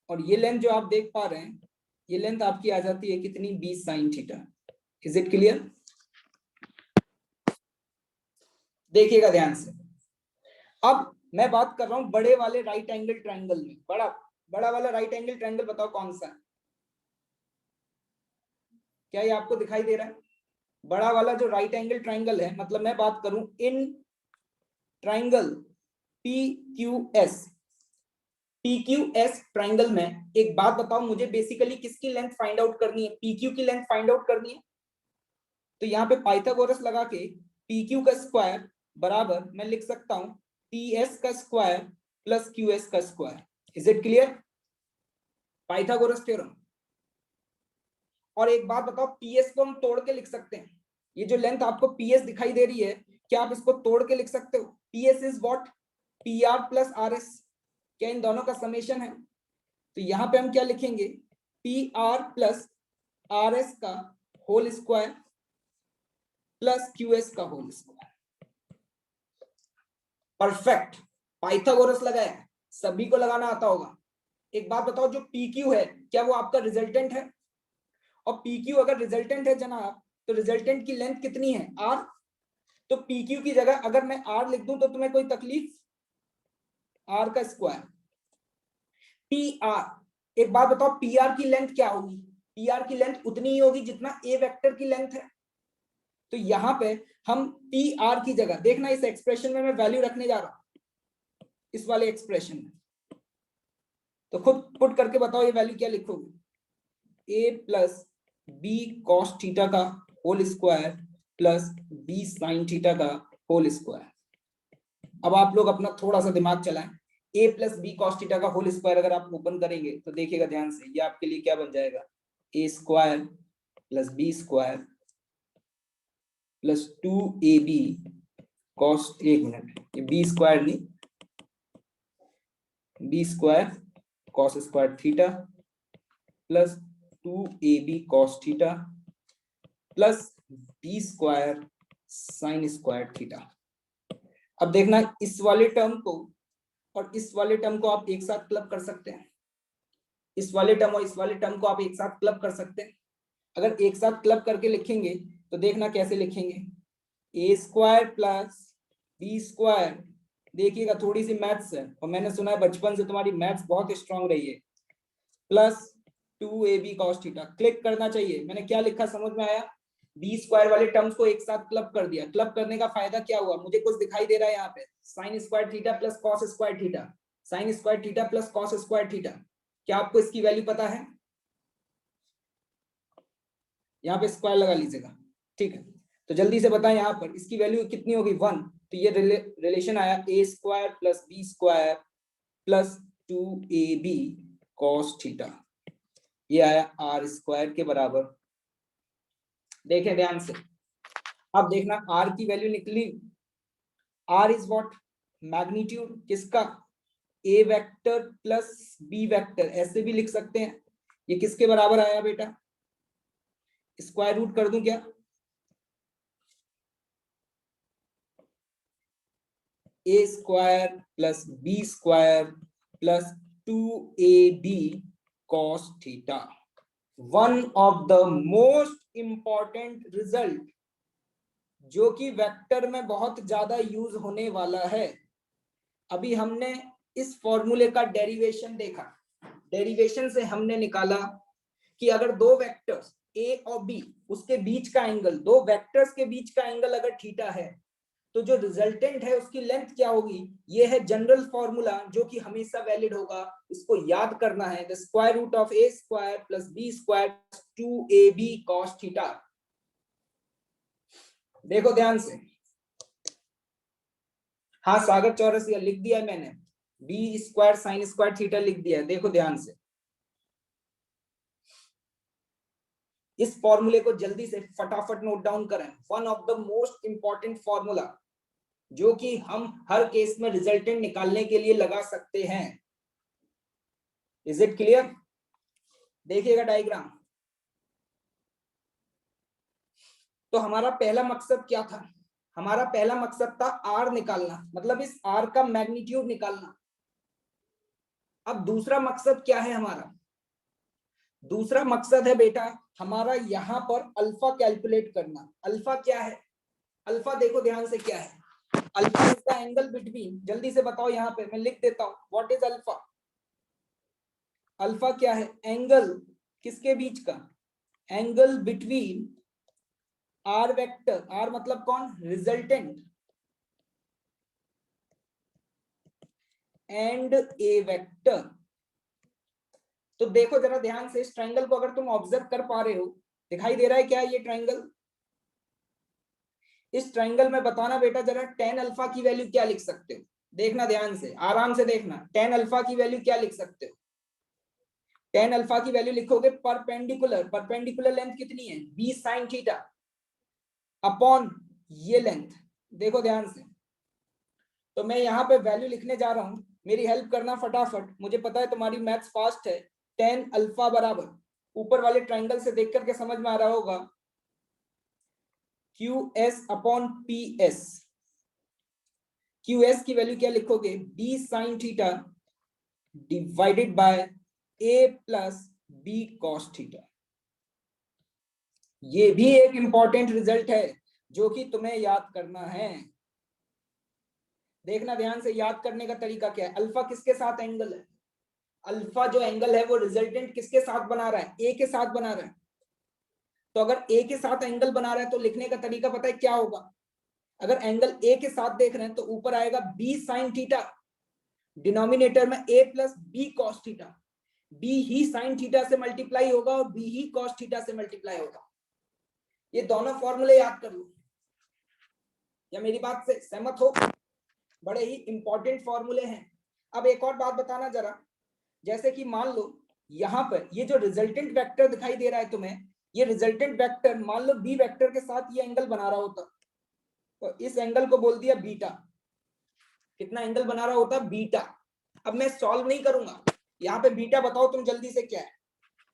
और ये लेंथ जो आप देख पा रहे हैं ये लेंथ आपकी आ जाती है कितनी? B sin theta. Is it clear? देखिएगा ध्यान से, अब मैं बात कर रहा हूं बड़े वाले राइट एंगल ट्रायंगल में। बड़ा बड़ा वाला राइट एंगल ट्रायंगल बताओ कौन सा है? क्या ये आपको दिखाई दे रहा है? बड़ा वाला जो राइट एंगल ट्रायंगल है, मतलब मैं बात करूं in triangle PQS, PQS triangle में एक बात बताओ, मुझे बेसिकली किसकी लेंथ फाइंड आउट करनी है? PQ की लेंथ फाइंड आउट करनी है। तो यहाँ पे पाइथागोरस लगा के PQ का स्क्वायर बराबर मैं लिख सकता हूं TS का स्क्वायर प्लस QS का square. Is it clear? Pythagoras theorem. और एक बात बताओ, पीएस को हम तोड़ के लिख सकते हैं। ये जो लेंथ आपको पीएस दिखाई दे रही है, क्या आप इसको तोड़ के लिख सकते हो? PS is what? PR plus RS. क्या इन दोनों का समेशन है? तो यहां पे हम क्या लिखेंगे? पीआर प्लस आरएस का होल स्क्वायर प्लस क्यूएस का होल स्क्वायर। परफेक्ट, पाइथागोरस लगाया, सभी को लगाना आता होगा। एक बात बताओ, जो पीक्यू है क्या वो आपका रिजल्टेंट है? और पीक्यू अगर रिजल्टेंट है जनाब, तो रिजल्टेंट की लेंथ कितनी है? आर। तो पीक्यू की जगह अगर मैं आर लिख दूं तो तुम्हें कोई तकलीफ? आर का स्क्वायर। पी आर, एक बात बताओ, पी आर की लेंथ क्या होगी? पी आर की लेंथ उतनी ही होगी जितना ए वेक्टर की लेंथ है। तो यहां पे हम पी आर की जगह, देखना इस एक्सप्रेशन में मैं वैल्यू रखने जा रहा हूं, इस वाले एक्सप्रेशन में। तो खुद पुट करके बताओ ये वैल्यू क्या लिखोगे? A plus B cos theta का whole square plus B sine theta का होल स्क्वायर। अब आप लोग अपना थोड़ा सा दिमाग चलाएं। A plus B cos theta का होल स्क्वायर अगर आप ओपन करेंगे तो देखिएगा ध्यान से, ये आपके लिए क्या बन जाएगा? A square plus B square plus 2ab cos, एक मिनट, ये बी स्क्वायर नहीं, B square cos square theta plus 2ab cos theta plus B square sine square theta. अब देखना, इस वाले टर्म को और इस वाले टर्म को आप एक साथ क्लब कर सकते हैं। इस वाले टर्म और इस वाले टर्म को आप एक साथ क्लब कर सकते हैं। अगर एक साथ क्लब करके लिखेंगे तो देखना कैसे लिखेंगे? ए स्क्वायर प्लस बी स्क्वायर, देखिएगा थोड़ी सी मैथ्स है और मैंने सुना है बचपन से तुम्हारी मैथ्स बहुत स्ट्रांग रही है, plus 2ab cos theta. Click करना चाहिए। मैंने क्या लिखा समझ में आया? बी स्क्वायर वाले टर्म्स को एक साथ क्लब कर दिया। क्लब करने का फायदा क्या हुआ? मुझे कुछ दिखाई दे रहा है यहाँ पे, sign square theta plus cos square theta, sign square theta plus cos square theta. क्या आपको इसकी वैल्यू पता है? यहाँ पे स्क्वायर लगा लीजिएगा, ठीक है। तो जल्दी से बताएं यहाँ पर इसकी वैल्यू कितनी होगी? 1। तो ये रिलेशन आया A square plus B square plus 2ab cos theta, ये आया आर स्क्वायर के बराबर। देखें ध्यान से, अब देखना आर की वैल्यू निकली। Are is what? मैग्नीट्यूड किसका? ए वेक्टर प्लस बी वेक्टर, ऐसे भी लिख सकते हैं। ये किसके बराबर आया बेटा? स्क्वायर रूट कर दूं क्या? A square plus B square plus 2ab cos theta. One of the most important result जो कि वेक्टर में बहुत ज्यादा यूज होने वाला है। अभी हमने इस फॉर्मूले का डेरिवेशन देखा। डेरिवेशन से हमने निकाला कि अगर दो वेक्टर्स ए और बी, उसके बीच का एंगल, दो वेक्टर्स के बीच का एंगल अगर थीटा है, तो जो रिजल्टेंट है उसकी लेंथ क्या होगी? ये है जनरल फॉर्मूला जो कि हमेशा वैलिड होगा। इसको याद करना है, the square root of A square plus B square 2ab cos theta. देखो ध्यान से, हाँ सागर चौरसिया लिख दिया मैंने, B square sine square theta लिख दिया। देखो ध्यान से, इस फॉर्मूले को जल्दी से फटाफट नोट डाउन करें। One of the most important formula जो कि हम हर केस में रिजल्टेंट निकालने के लिए लगा सकते हैं। Is it clear? देखिएगा डायग्राम। तो हमारा पहला मकसद क्या था? हमारा पहला मकसद था आर निकालना, मतलब इस आर का मैग्नीट्यूड निकालना। अब दूसरा मकसद क्या है हमारा? दूसरा मकसद है बेटा हमारा यहाँ पर अल्फा कैलकुलेट करना। अल्फा क्या है? अल्फा देखो ध्यान से क्या है? Alpha is the angle between, जल्दी से बताओ यहाँ पे, मैं लिख देता हूं। What is alpha? अल्फा क्या है? एंगल किसके बीच का? Angle between R vector, R मतलब कौन? Resultant, and A vector. तो देखो जरा ध्यान से, इस ट्रायंगल को अगर तुम ऑब्जर्व कर पा रहे हो, दिखाई दे रहा है क्या ये ट्रायंगल? इस ट्रायंगल में बताना बेटा जरा tan अल्फा की वैल्यू क्या लिख सकते हो? देखना ध्यान से, आराम से देखना। tan अल्फा की वैल्यू क्या लिख सकते हो? tan अल्फा की वैल्यू लिखोगे परपेंडिकुलर लेंथ कितनी है? b sin थीटा अपॉन ये लेंथ। देखो ध्यान से, तो मैं यहाँ पे वैल्यू लिखने जा रहा हूं, मेरी हेल्प करना फटाफट, मुझे पता है तुम्हारी मैथ्स फास्ट है। tan अल्फा बराबर, ऊपर वाले ट्राइंगल से देख करके समझ में आ रहा होगा, QS अपॉन PS। QS की वैल्यू क्या लिखोगे? b sin theta divided by a plus b cos theta. ये भी एक इंपॉर्टेंट रिजल्ट है जो कि तुम्हें याद करना है। देखना ध्यान से, याद करने का तरीका क्या है? अल्फा किसके साथ एंगल है? अल्फा जो एंगल है वो रिजल्टेंट किसके साथ बना रहा है? ए के साथ बना रहा है। तो अगर ए के साथ एंगल बना रहा है तो लिखने का तरीका पता है क्या होगा? अगर एंगल ए के साथ देख रहे हैं तो ऊपर आएगा b sin थीटा, डिनोमिनेटर में a plus b cos theta. b he sin theta से मल्टीप्लाई होगा और b ही cos थीटा से मल्टीप्लाई होगा। ये दोनों फॉर्मूले याद कर लो। या मेरी बात से सहमत हो? बड़े ही इंपॉर्टेंट फॉर्मूले हैं। अब एक और बात बताना जरा, जैसे कि मान लो यहाँ पर ये जो रिजल्टेंट वेक्टर दिखाई दे रहा है तुम्हें, ये रिजल्टेंट वेक्टर मान लो बी वेक्टर के साथ ये एंगल बना रहा होता, तो इस एंगल को बोल दिया बीटा। कितना एंगल बना रहा होता? बीटा। अब मैं सॉल्व नहीं करूंगा, यहाँ पे बीटा बताओ तुम जल्दी से क्या है।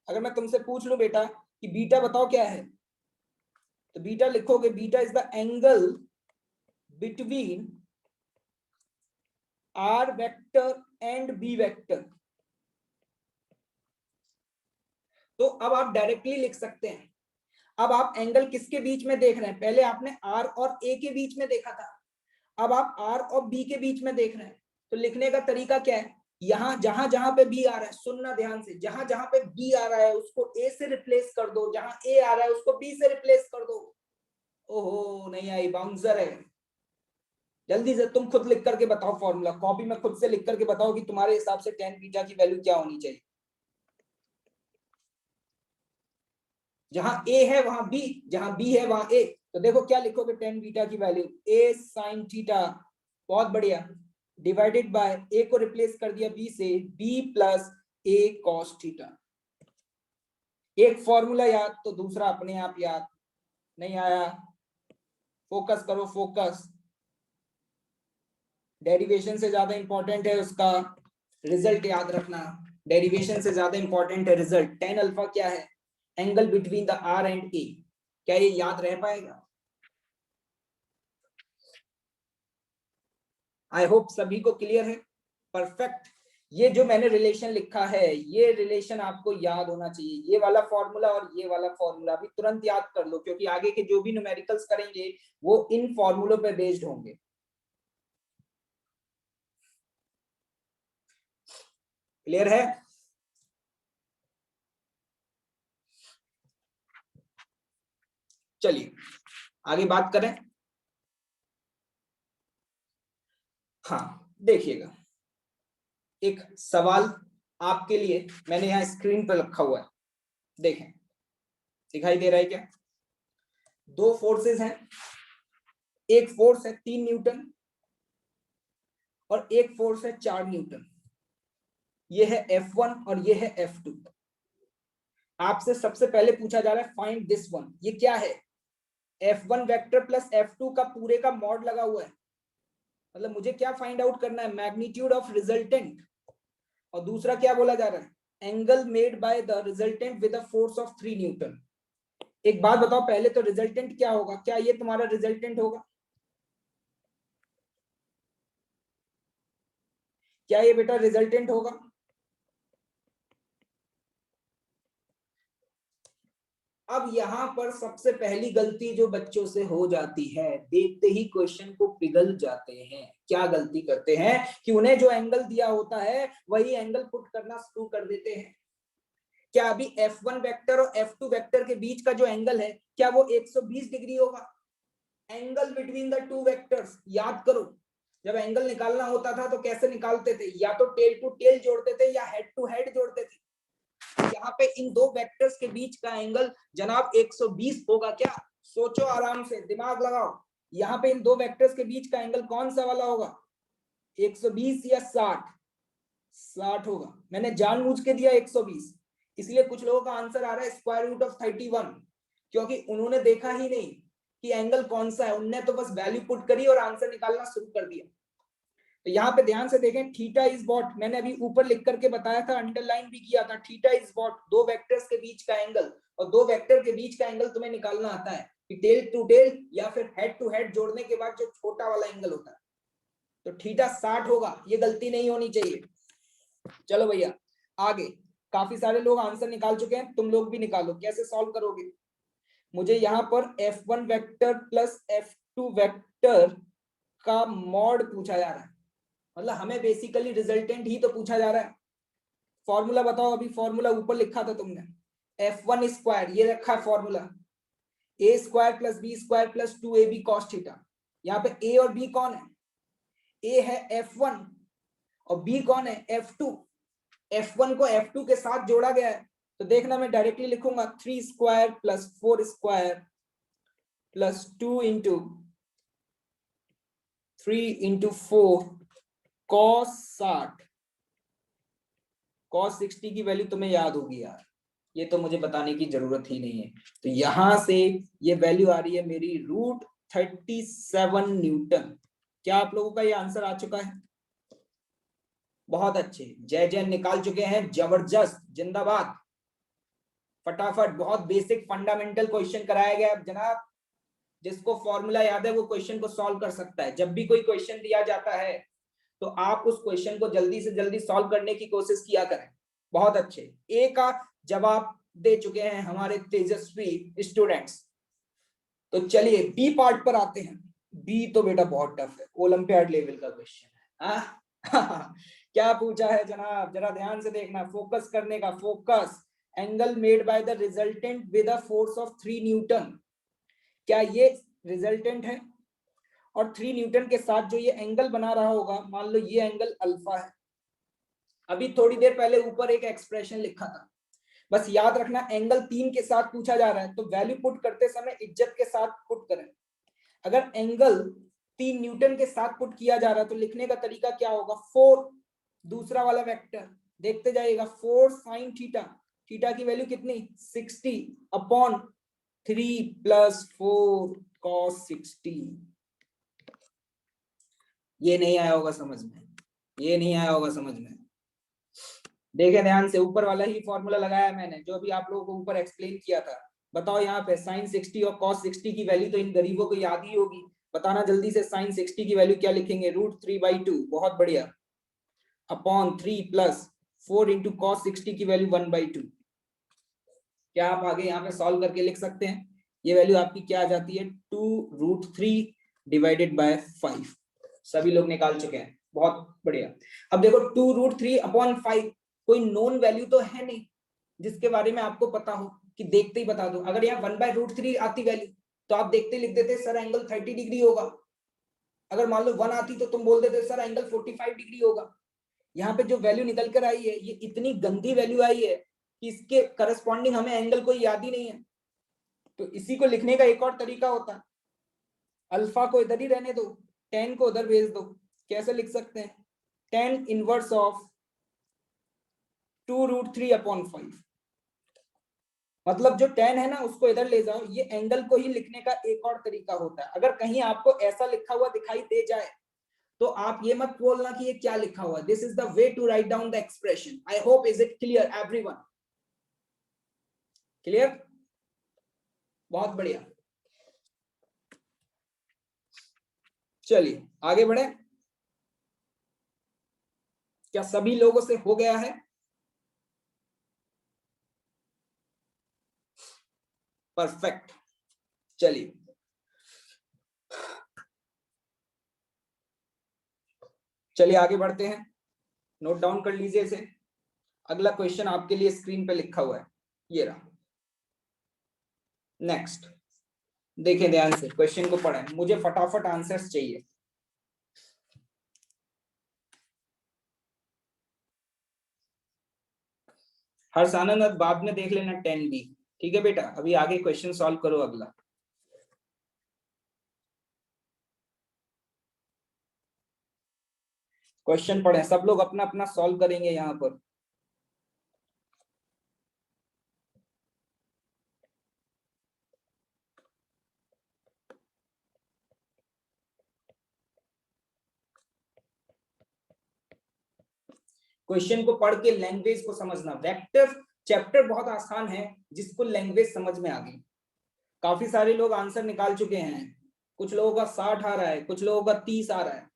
अगर मैं तुमसे पूछ लूं बेटा कि बीटा बताओ क्या है, तो बीटा लिखोगे, beta is the angle between R vector and B vector. तो अब आप डायरेक्टली लिख सकते हैं। अब आप एंगल किसके बीच में देख रहे हैं? पहले आपने आर और ए के बीच में देखा था, अब आप आर और बी के बीच में देख रहे हैं। तो लिखने का तरीका क्या है? यहां जहां जहां पे बी आ रहा है, सुनना ध्यान से, जहां जहां पे बी आ रहा है उसको ए से रिप्लेस कर दो, जहां ए आ रहा है उसको बी से रिप्लेस कर दो। ओहो नहीं आई, बाउंसर है। जल्दी से तुम खुद लिख करके बताओ फॉर्मूला, कॉपी में खुद से लिख करके बताओ कि तुम्हारे हिसाब से tan बीटा की वैल्यू क्या होनी चाहिए। जहां ए है वहां बी, जहां बी है वहां ए। तो देखो क्या लिखोगे tan बीटा की वैल्यू? a sin थीटा, बहुत बढ़िया, डिवाइडेड बाय ए को रिप्लेस कर दिया बी से, b plus a cos theta. एक फॉर्मूला याद तो दूसरा अपने आप याद। नहीं आया? फोकस करो, फोकस। डेरिवेशन से ज्यादा इंपॉर्टेंट है उसका रिजल्ट, याद रखना। डेरिवेशन से ज्यादा इंपॉर्टेंट है रिजल्ट। tan अल्फा क्या है? Angle between the R and A. क्या ये याद रह पाएगा? आई होप सभी को क्लियर है। परफेक्ट। ये जो मैंने रिलेशन लिखा है, ये रिलेशन आपको याद होना चाहिए। ये वाला फॉर्मूला और ये वाला फॉर्मूला भी तुरंत याद कर लो, क्योंकि आगे के जो भी न्यूमेरिकल्स करेंगे वो इन फॉर्मूलों पे बेस्ड होंगे। क्लियर है? चलिए आगे बात करें। हाँ देखिएगा, एक सवाल आपके लिए मैंने यहाँ स्क्रीन पर रखा हुआ है, देखें दिखाई दे रहा है क्या? दो फोर्सेस हैं, एक फोर्स है 3 न्यूटन और एक फोर्स है 4 न्यूटन। ये है F1 और ये है F2। आपसे सबसे पहले पूछा जा रहा है फाइंड दिस वन। ये क्या है? F1 वेक्टर प्लस F2 का पूरे का मॉड लगा हुआ है। मतलब मुझे क्या फाइंड आउट करना है? Magnitude of resultant. और दूसरा क्या बोला जा रहा है? Angle made by the resultant with a force of 3 Newton. एक बात बताओ, पहले तो रिजल्टेंट क्या होगा? क्या ये तुम्हारा रिजल्टेंट होगा? क्या ये बेटा रिजल्टेंट होगा? अब यहाँ पर सबसे पहली गलती जो बच्चों से हो जाती है, देखते ही क्वेश्चन को पिघल जाते हैं। क्या गलती करते हैं कि उन्हें जो एंगल दिया होता है वही एंगल पुट करना शुरू कर देते हैं। क्या अभी F1 वेक्टर और F2 वेक्टर के बीच का जो एंगल है, क्या वो 120 डिग्री होगा? Angle between the two vectors, याद करो, जब एंगल निकालना होता था तो कैसे निकालते थे? या तो टेल टू टेल जोड़ते थे या हेड टू हेड जोड़ते थे। यहाँ पे इन दो वेक्टर्स के बीच का एंगल जनाब 120 होगा क्या? सोचो आराम से, दिमाग लगाओ। यहाँ पे इन दो वेक्टर्स के बीच का एंगल कौन सा वाला होगा? 120 या 60? 60 होगा। मैंने जानबूझ के दिया 120, इसलिए कुछ लोगों का आंसर आ रहा है स्क्वायर रूट ऑफ 31, क्योंकि उन्होंने देखा ही नहीं कि एंगल कौन सा है, उनने तो बस वैल्यू पुट करी और आंसर निकालना शुरू कर दिया। तो यहाँ पे ध्यान से देखें, थीटा इज व्हाट, मैंने अभी ऊपर लिख करके बताया था, अंडरलाइन भी किया था, थीटा इज व्हाट, दो वेक्टर्स के बीच का एंगल, और दो वेक्टर के बीच का एंगल तुम्हें निकालना आता है कि टेल टू टेल या फिर हेड टू हेड जोड़ने के बाद जो छोटा वाला एंगल होता है। तो थीटा 60 होगा, ये गलती नहीं होनी चाहिए। चलो भैया आगे, काफी सारे लोग आंसर निकाल चुके हैं, तुम लोग भी निकालो। कैसे सॉल्व करोगे? मुझे यहाँ पर f1 vector plus f2 vector का मॉड पूछा जा रहा है, मतलब हमें बेसिकली रिजल्टेंट ही तो पूछा जा रहा है। फॉर्मूला बताओ, अभी फॉर्मूला ऊपर लिखा था तुमने, f1 स्क्वायर, ये रखा है formula, a square plus b square plus 2ab cos theta. यहाँ पे a और b कौन है? a है f1 और b कौन है? f2। f1 को f2 के साथ जोड़ा गया है, तो देखना मैं डायरेक्टली लिखूंगा 3 square plus 4 square plus 2 into 3 into 4 cos 60। cos 60 की वैल्यू तुम्हें याद होगी यार, ये तो मुझे बताने की जरूरत ही नहीं है। तो यहां से ये वैल्यू आ रही है मेरी √37 न्यूटन। क्या आप लोगों का ये आंसर आ चुका है? बहुत अच्छे, जय जय निकाल चुके हैं, जबरदस्त, जिंदाबाद। फटाफट, बहुत बेसिक फंडामेंटल क्वेश्चन कराया गया है जनाब। जिसको फॉर्मूला याद है वो क्वेश्चन को सॉल्व कर सकता है। जब भी कोई क्वेश्चन दिया जाता है तो आप उस क्वेश्चन को जल्दी से जल्दी सॉल्व करने की कोशिश किया करें। बहुत अच्छे, ए का जवाब दे चुके हैं हमारे तेजस्वी स्टूडेंट्स। तो चलिए बी पार्ट पर आते हैं। बी तो बेटा बहुत टफ है, ओलंपियाड लेवल का क्वेश्चन है। क्या पूछा है जनाब, जरा ध्यान से देखना, फोकस करने का, focus. Angle made by the resultant with a force of 3 Newton. क्या ये रिजल्टेंट है? और 3 न्यूटन के साथ जो ये एंगल बना रहा होगा, मान लो ये एंगल अल्फा है। अभी थोड़ी देर पहले ऊपर एक एक्सप्रेशन लिखा था, बस याद रखना एंगल 3 के साथ पूछा जा रहा है, तो वैल्यू पुट करते समय इज्जत के साथ पुट करें। अगर एंगल 3 न्यूटन के साथ पुट किया जा रहा है तो लिखने का तरीका क्या होगा? 4, दूसरा वाला वेक्टर देखते जाइएगा, 4 साइन थीटा, थीटा की वैल्यू कितनी? 60 अपॉन 3 प्लस 4 कॉस 60। ये नहीं आया होगा समझ में, ये नहीं आया होगा समझ में। देखे ध्यान से, ऊपर वाला ही फॉर्मूला लगाया मैंने जो भी आप लोगों को ऊपर एक्सप्लेन किया था। बताओ यहाँ पे साइन 60 और कॉस 60 की वैल्यू तो इन गरीबों को याद ही होगी। बताना जल्दी से, साइन 60 की वैल्यू क्या लिखेंगे? √3/2, बहुत बढ़िया, अपॉन 3 प्लस 4 इंटू कॉस 60 की वैल्यू 1/2। क्या आप आगे यहाँ पे सॉल्व करके लिख सकते हैं? ये वैल्यू आपकी क्या आ जाती है? 2√3 डिवाइडेड बाय 5। सभी लोग निकाल चुके हैं, बहुत बढ़िया। अब देखो 2√3/5, कोई नोन वैल्यू तो है नहीं जिसके बारे में आपको पता हो कि देखते ही बता दो। अगर यहाँ 1/√3 आती वैल्यू तो आप देखते लिख देते सर एंगल 30 डिग्री होगा। अगर मान लो 1 आती तो तुम बोल देते सर एंगल 45 डिग्री होगा। यहाँ पे जो वैल्यू निकल कर आई है ये इतनी गंदी वैल्यू आई है कि इसके करस्पॉन्डिंग हमें एंगल कोई याद ही नहीं है। तो इसी को लिखने का एक और तरीका होता है, अल्फा को इधर ही रहने दो, tan को उधर भेज दो। कैसे लिख सकते हैं? tan इनवर्स ऑफ 2√3/5, मतलब जो tan है ना उसको इधर ले जाओ। ये एंगल को ही लिखने का एक और तरीका होता है। अगर कहीं आपको ऐसा लिखा हुआ दिखाई दे जाए तो आप ये मत बोलना कि ये क्या लिखा हुआ है। This is the way to write down the expression. I hope is it clear everyone? Clear, बहुत बढ़िया। चलिए आगे बढ़े। क्या सभी लोगों से हो गया है? परफेक्ट। चलिए चलिए आगे बढ़ते हैं, नोट डाउन कर लीजिए इसे। अगला क्वेश्चन आपके लिए स्क्रीन पे लिखा हुआ है, ये रहा। नेक्स्ट देखें ध्यान से, क्वेश्चन को पढ़ें, मुझे फटाफट आंसर्स चाहिए। हर्षानंद अब बाद में देख लेना 10B, ठीक है बेटा? अभी आगे क्वेश्चन सॉल्व करो अगला। क्वेश्चन पढ़े, सब लोग अपना अपना सॉल्व करेंगे यहाँ पर। क्वेश्चन को पढ़ के लैंग्वेज को समझना। वेक्टर चैप्टर बहुत आसान है जिसको लैंग्वेज समझ में आ गई। काफी सारे लोग आंसर निकाल चुके हैं, कुछ लोगों का 60 आ रहा है, कुछ लोगों का 30 आ रहा है।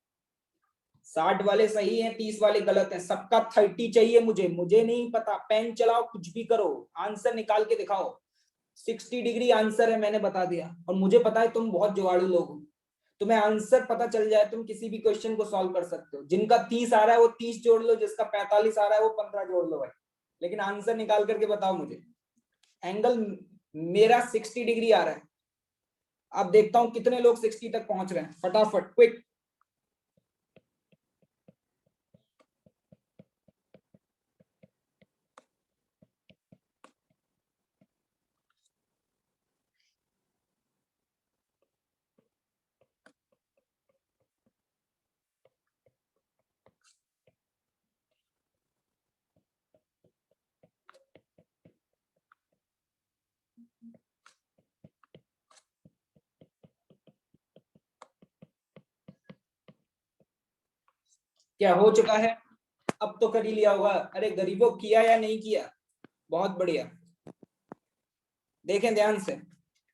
60 वाले सही हैं, 30 वाले गलत हैं, सबका 30 चाहिए मुझे नहीं पता। पेन चलाओ, कुछ भी करो, आंसर निकाल के दिखाओ। 60 डिग्री आंसर है, मैंने बता दिया। और मुझे पता है तुम बहुत जुगाड़ू लोग हो, तुम्हें आंसर पता चल जाए तुम किसी भी क्वेश्चन को सॉल्व कर सकते हो। जिनका 30 आ रहा है वो 30 जोड़ लो, जिसका 45 आ रहा है वो 15 जोड़ लो भाई, लेकिन आंसर निकाल करके बताओ मुझे। एंगल मेरा 60 डिग्री आ रहा है, अब देखता हूं कितने लोग 60 तक पहुंच रहे हैं। फटाफट क्विक। क्या हो चुका है? अब तो कर ही लिया होगा। अरे गरीबों, किया या नहीं किया? बहुत बढ़िया। देखें ध्यान से,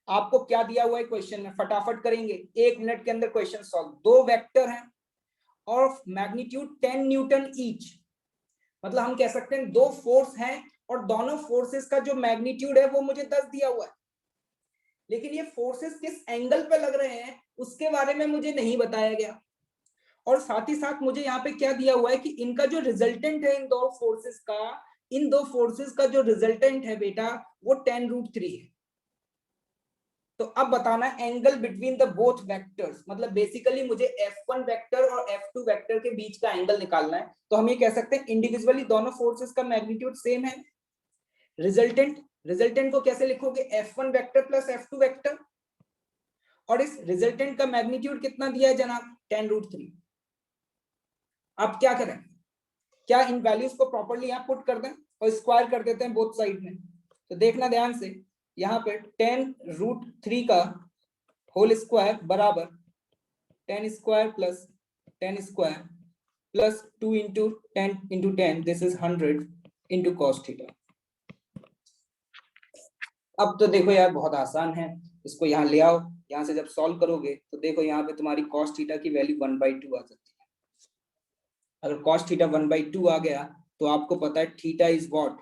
आपको क्या दिया हुआ है क्वेश्चन में, फटाफट करेंगे 1 मिनट के अंदर क्वेश्चन सॉल्व। 2 वेक्टर हैं और मैग्नीट्यूड 10 न्यूटन ईच, मतलब हम कह सकते हैं 2 फोर्स हैं और दोनों फोर्सेस का जो मैग्नीट्यूड है वो मुझे 10 दिया हुआ है। लेकिन ये फोर्सेस किस एंगल पे लग रहे हैं उसके बारे में मुझे नहीं बताया गया। और साथ ही साथ मुझे यहाँ पे क्या दिया हुआ है कि इनका जो रिजल्टेंट है इन दो फोर्सेस का जो रिजल्टेंट है बेटा वो 10√3 है। तो अब बताना angle between the both vectors, मतलब बेसिकली मुझे F1 वेक्टर और F2 वेक्टर के बीच का एंगल निकालना है। तो हम ये कह सकते हैं इंडिविजुअली दोनों फोर्सेस का मैग्नीट्यूड सेम है। रिजल्टेंट को कैसे लिखोगे? F1 vector plus F2 vector, और इस रिजल्टेंट का मैग्नीट्यूड कितना दिया है जनाब? 10√3। अब क्या करें, क्या इन वैल्यूज को प्रॉपर्ली यहाँ पुट कर दें और स्क्वायर कर देते हैं बोथ साइड में? तो देखना ध्यान से, यहाँ पे 10√3 का होल स्क्वायर बराबर 10 square plus 10 square plus 2 into 10 this is 100 into cos theta. अब तो देखो यार बहुत आसान है, इसको यहाँ ले आओ। यहाँ से जब सॉल्व करोगे तो देखो यहाँ पे तुम्हारी कॉस थीटा की वैल्यू 1/2 आ सकती है। अगर कॉस थीटा 1/2 आ गया तो आपको पता है theta is what?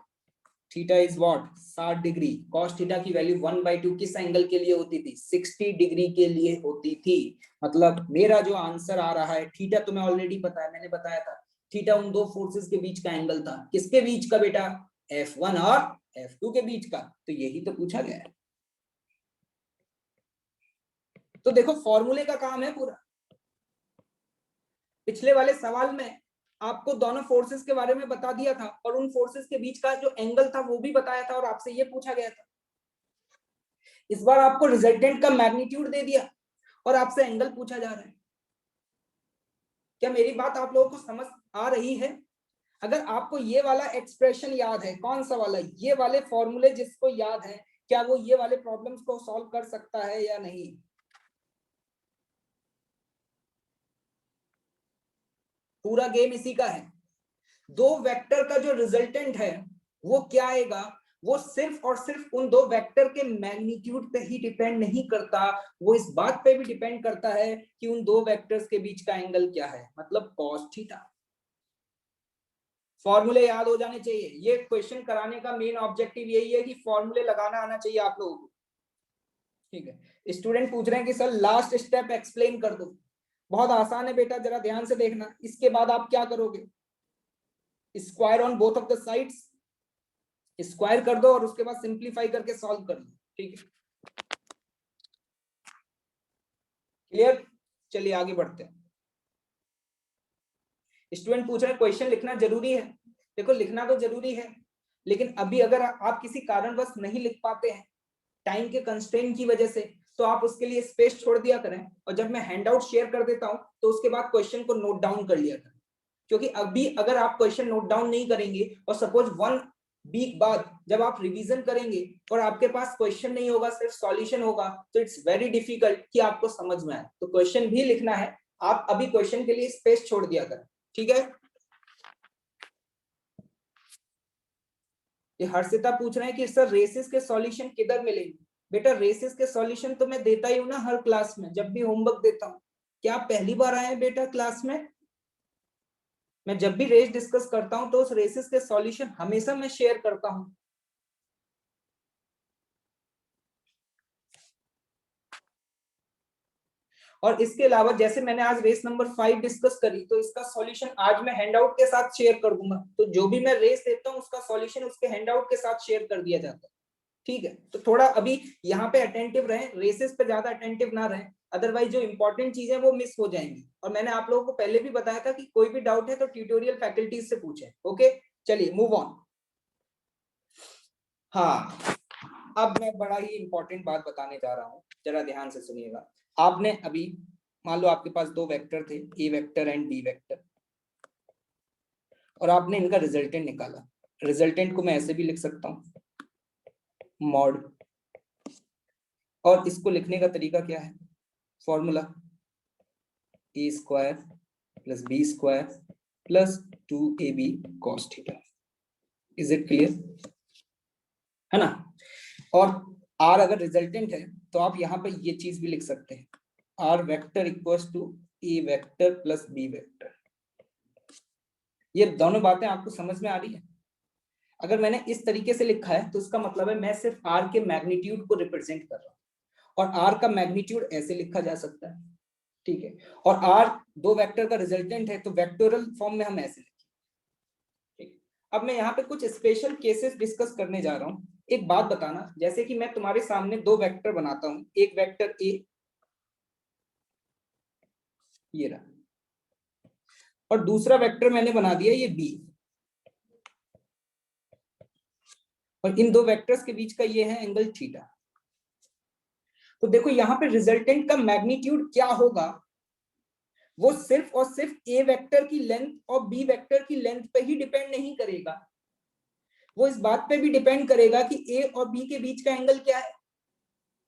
60 degree. Cos theta की वैल्यू 1/2 किस एंगल के लिए होती थी? 60 डिग्री के लिए होती थी। मतलब मेरा जो आंसर आ रहा है, थीटा तुम्हें ऑलरेडी पता है, मैंने बताया था। थीटा उन दो फोर्सेस के बीच का एंगल था। किसके बीच का बेटा? F1 और F2 के बीच का। तो यही तो पूछा गया है। तो देखो फॉर्मूले का काम है पूरा। पिछले वाले सवाल में आपको दोनों फोर्सेस के बारे में बता दिया था और उन फोर्सेस के बीच का जो एंगल था वो भी बताया था और आपसे ये पूछा गया था। इस बार आपको रिजल्टेंट का मैग्नीट्यूड दे दिया और आपसे एंगल पूछा जा रहा है। क्या मेरी बात आप लोगों को समझ आ रही है? अगर आपको ये वाला एक्सप्रेशन याद है, कौन सा वाला? ये वाले फॉर्मूले जिसको याद है, क्या वो ये वाले प्रॉब्लम्स को सॉल्व कर सकता है या नहीं? पूरा गेम इसी का है। दो वेक्टर का जो रिजल्टेंट है वो क्या आएगा, वो सिर्फ और सिर्फ उन दो वेक्टर के मैग्नीट्यूड पे ही डिपेंड नहीं करता, वो इस बात पे भी डिपेंड करता है कि उन दो वेक्टर्स के बीच का एंगल क्या है, मतलब कॉस थीटा। फॉर्मूले याद हो जाने चाहिए। ये क्वेश्चन कराने का मेन ऑब्जेक्टिव यही है कि फॉर्मूले लगाना आना चाहिए आप लोगों को। ठीक है, स्टूडेंट पूछ रहे हैं कि सर लास्ट स्टेप एक्सप्लेन कर दो। बहुत आसान है बेटा, जरा ध्यान से देखना। इसके बाद आप क्या करोगे? Square on both of the sides, square कर दो और उसके बाद सिंप्लीफाई करके सॉल्व कर लो। ठीक है, क्लियर? चलिए आगे बढ़ते हैं। स्टूडेंट पूछ रहे हैं क्वेश्चन लिखना जरूरी है। देखो लिखना तो जरूरी है, लेकिन अभी अगर आप किसी कारणवश नहीं लिख पाते हैं टाइम के कंस्ट्रेंट की वजह से, तो आप उसके लिए स्पेस छोड़ दिया करें और जब मैं हैंडआउट शेयर कर देता हूं तो उसके बाद क्वेश्चन को नोट डाउन कर लिया करें। क्योंकि अभी अगर आप क्वेश्चन नोट डाउन नहीं करेंगे और सपोज 1 वीक बाद जब आप रिवीजन करेंगे और आपके पास क्वेश्चन नहीं होगा, सिर्फ सॉल्यूशन होगा, तो इट्स वेरी डिफिकल्ट कि आपको समझ में आए। तो क्वेश्चन भी लिखना है, आप अभी क्वेश्चन के लिए स्पेस छोड़ दिया करें, ठीक है। ये हर्षिता पूछ रहे हैं कि सर रेसिस के सॉल्यूशन किधर मिलेंगे। बेटा रेसिस के सॉल्यूशन तो मैं देता ही हूं ना हर क्लास में, जब भी होमवर्क देता हूं। क्या आप पहली बार आए हैं बेटा क्लास में? मैं जब भी रेस डिस्कस करता हूं तो उस रेसिस के सॉल्यूशन हमेशा मैं शेयर करता हूं। और इसके अलावा जैसे मैंने आज रेस नंबर 5 डिस्कस करी, तो इसका सॉल्यूशन आज मैं हैंडआउट के साथ शेयर कर दूंगा। तो जो भी मैं रेस देता हूं उसका सॉल्यूशन उसके हैंडआउट के साथ शेयर कर दिया जाता है, ठीक है। तो थोड़ा अभी यहाँ पे अटेंटिव रहें, रेसेस पे ज्यादा अटेंटिव ना रहें, अदरवाइज जो इंपॉर्टेंट चीजें वो मिस हो जाएंगी। और मैंने आप लोगों को पहले भी बताया था कि कोई भी डाउट है तो ट्यूटोरियल फैकल्टीज से पूछें। ओके, चलिए मूव ऑन। हाँ, अब मैं बड़ा ही इंपॉर्टेंट बात बताने जा रहा हूं, जरा ध्यान से सुनिएगा। आपने अभी मान लो आपके पास दो वेक्टर थे, ए वेक्टर एंड बी वेक्टर, और आपने इनका रिजल्टेंट निकाला। रिजल्टेंट को मैं ऐसे भी लिख सकता हूं, मॉड, और इसको लिखने का तरीका क्या है, formula A square plus B square plus 2ab cos theta. Is it clear, है ना। और r अगर रिजल्टेंट है तो आप यहाँ पे ये चीज भी लिख सकते हैं, r vector equals to A vector plus B vector. ये दोनों बातें आपको समझ में आ रही है? अगर मैंने इस तरीके से लिखा है तो इसका मतलब है मैं सिर्फ r के मैग्नीट्यूड को रिप्रेजेंट कर रहा हूं, और r का मैग्नीट्यूड ऐसे लिखा जा सकता है, ठीक है। और r दो वेक्टर का रिजल्टेंट है तो वेक्टोरल फॉर्म में हम ऐसे लिखें, ठीक। अब मैं यहाँ पे कुछ स्पेशल केसेस डिस्कस करने जा रहा हूँ। एक बात बताना, जैसे कि मैं तुम्हारे सामने दो वेक्टर बनाता हूँ, एक वेक्टर a, ये रहा, और दूसरा वेक्टर मैंने बना दिया ये b, और इन दो वेक्टर्स के बीच का ये है एंगल थीटा। तो देखो यहाँ पे रिजल्टेंट का मैग्नीट्यूड क्या होगा, वो सिर्फ और सिर्फ ए वेक्टर की लेंथ और बी वेक्टर की लेंथ पे ही डिपेंड नहीं करेगा, वो इस बात पे भी डिपेंड करेगा कि ए और बी के बीच का एंगल क्या है।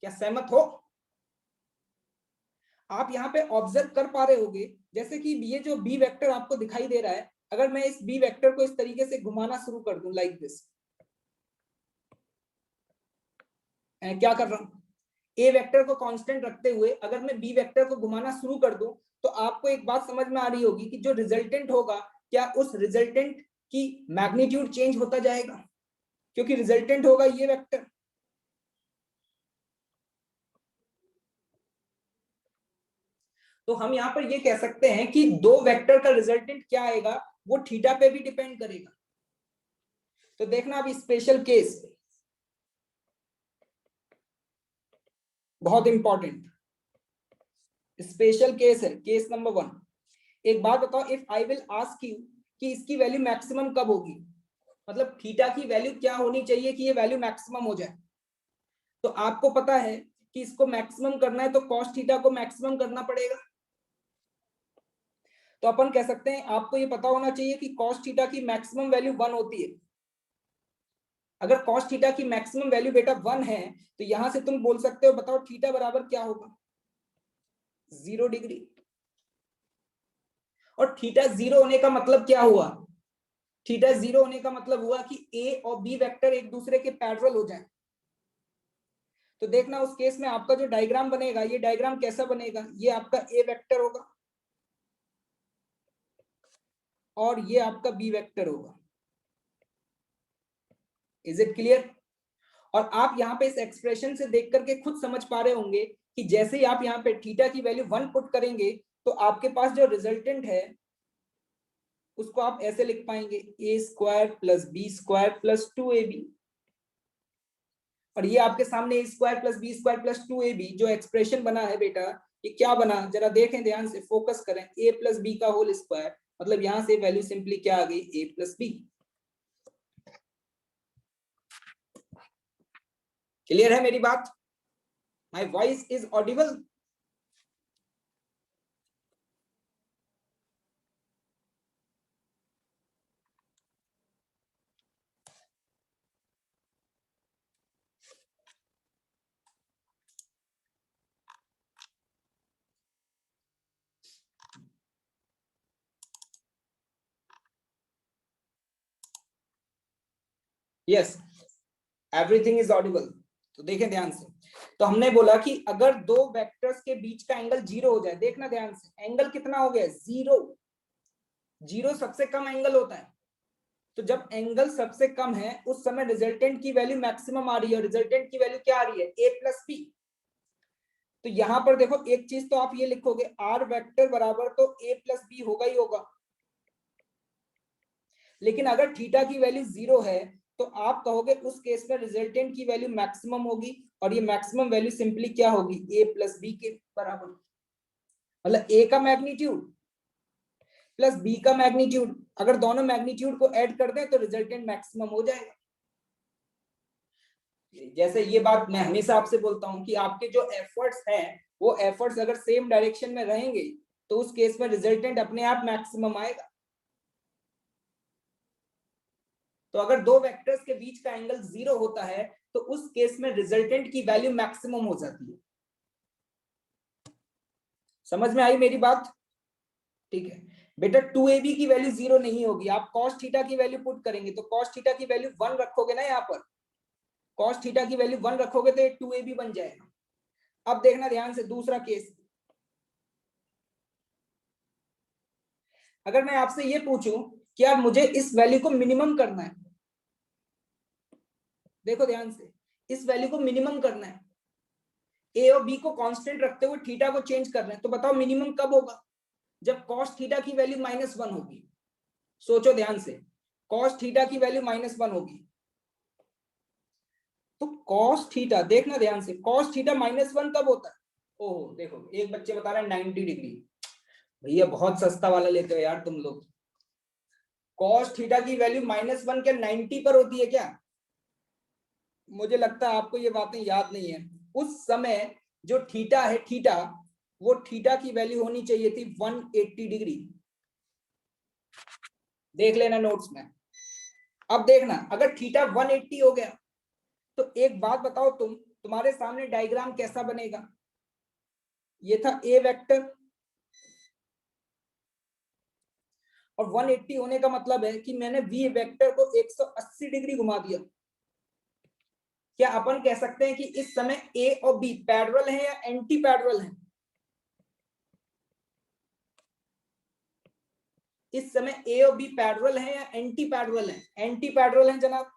क्या सहमत हो? आप यहाँ पे ऑब्जर्व कर पा रहे होगे, जैसे कि ये जो बी वेक्टर आपको दिखाई दे रहा है, अगर मैं इस बी वेक्टर को इस तरीके से घुमाना शुरू कर दूं लाइक दिस, क्या कर रहा हूं, ए वेक्टर को कांस्टेंट रखते हुए अगर मैं बी वेक्टर को घुमाना शुरू कर दूं, तो आपको एक बात समझ में आ रही होगी कि जो रिजल्टेंट होगा, क्या उस रिजल्टेंट की मैग्नीट्यूड चेंज होता जाएगा, क्योंकि रिजल्टेंट होगा ये वेक्टर। तो हम यहां पर ये कह सकते हैं कि दो वेक्टर का रिजल्टेंट क्या आएगा, वो थीटा पे भी डिपेंड करेगा। तो देखना अभी स्पेशल केस, बहुत इंपॉर्टेंट स्पेशल केस है, केस नंबर 1। एक बात बताओ, if I will ask you कि इसकी वैल्यू मैक्सिमम कब होगी, मतलब थीटा की वैल्यू क्या होनी चाहिए कि ये वैल्यू मैक्सिमम हो जाए, तो आपको पता है कि इसको मैक्सिमम करना है तो कॉस थीटा को मैक्सिमम करना पड़ेगा। तो अपन कह सकते हैं, आपको ये पता होना चाहिए कि कॉस थीटा की मैक्सिमम वैल्यू 1 होती है। अगर कॉस थीटा की मैक्सिमम वैल्यू बेटा 1 है, तो यहां से तुम बोल सकते हो, बताओ थीटा बराबर क्या होगा, 0 डिग्री। और थीटा 0 होने का मतलब क्या हुआ, थीटा 0 होने का मतलब हुआ कि ए और बी वेक्टर एक दूसरे के पैरेलल हो जाए। तो देखना उस केस में आपका जो डायग्राम बनेगा, ये डायग्राम कैसा बनेगा, ये आपका ए वेक्टर होगा और ये आपका बी वेक्टर होगा। Is it clear? और आप यहाँ पे इस एक्सप्रेशन से देख करके खुद समझ पा रहे होंगे कि जैसे ही आप यहाँ पे थीटा की वैल्यू 1 पुट करेंगे, तो आपके पास जो रिजल्टेंट है उसको आप ऐसे लिख पाएंगे, A square plus B square plus 2ab। और ये आपके सामने A square plus B square plus 2ab जो एक्सप्रेशन बना है बेटा, ये क्या बना, जरा देखें ध्यान से, फोकस करें, a प्लस बी का होल स्क्वायर, मतलब यहां से वैल्यू सिंपली क्या आ गई, a प्लस बी। क्लियर है मेरी बात? My voice is Audible? Yes, everything is Audible. तो देखें ध्यान से, तो हमने बोला कि अगर दो वेक्टर्स के बीच का एंगल 0 हो जाए, देखना ध्यान से, एंगल कितना हो गया? 0। 0 सबसे कम एंगल होता है। तो जब एंगल सबसे कम है उस समय रिजल्टेंट की वैल्यू मैक्सिमम आ रही है, और रिजल्टेंट की वैल्यू क्या आ रही है? a plus B. तो यहां पर देखो, एक चीज तो आप ये लिखोगे, आर वेक्टर बराबर तो a प्लस बी होगा ही होगा। लेकिन अगर थीटा की वैल्यू 0 है तो आप कहोगे उस केस में रिजल्टेंट की वैल्यू मैक्सिमम होगी, और ये मैक्सिमम वैल्यू सिंपली क्या होगी? a प्लस बी के बराबर। मतलब a का मैग्नीट्यूड प्लस b का मैग्नीट्यूड, अगर दोनों मैग्नीट्यूड को ऐड कर दें तो रिजल्टेंट मैक्सिमम हो जाएगा। जैसे ये बात मैं हमेशा आपसे बोलता हूं कि आपके जो एफर्ट्स हैं वो एफर्ट्स अगर सेम डायरेक्शन में रहेंगे तो उस केस में रिजल्टेंट अपने आप मैक्सिमम आएगा। तो अगर दो वेक्टर्स के बीच का एंगल 0 होता है तो उस केस में रिजल्टेंट की वैल्यू मैक्सिमम हो जाती है। समझ में आई मेरी बात? ठीक है बेटा, 2ab की वैल्यू 0 नहीं होगी। आप cos थीटा की वैल्यू पुट करेंगे तो cos थीटा की वैल्यू 1 रखोगे ना, यहाँ पर cos थीटा की वैल्यू 1 रखोगे तो ये 2ab बन जाएगा। अब देखना ध्यान से दूसरा केस, अगर मैं आपसे ये पूछूं कि आप मुझे इस वैल्यू को मिनिमम करना है, देखो ध्यान से, इस वैल्यू को मिनिमम करना है, ए और बी को कांस्टेंट रखते हुए थीटा को चेंज कर रहे हैं, तो बताओ मिनिमम कब होगा? जब cos थीटा की वैल्यू -1 होगी। सोचो ध्यान से, cos थीटा की वैल्यू -1 होगी, तो cos थीटा, देखना ध्यान से, cos थीटा -1 कब होता है? ओहो देखो, एक बच्चे बता रहे हैं 90 डिग्री। भैया बहुत सस्ता वाला लेते हो यार तुम लोग। cos थीटा की वैल्यू -1 क्या 90 पर होती है क्या? मुझे लगता है आपको ये बातें याद नहीं है। उस समय जो थीटा है, थीटा, वो थीटा की वैल्यू होनी चाहिए थी 180 डिग्री। देख लेना नोट्स में। अब देखना, अगर थीटा 180 हो गया तो एक बात बताओ, तुम्हारे सामने डायग्राम कैसा बनेगा? ये था ए वेक्टर, और 180 होने का मतलब है कि मैंने वी वेक्टर को 180 डिग्री घुमा दिया। क्या अपन कह सकते हैं कि इस समय ए और बी पैरेलल हैं या एंटी पैरेलल हैं? इस समय ए और बी पैरेलल हैं या एंटी पैरेलल हैं? एंटी पैरेलल हैं जनाब।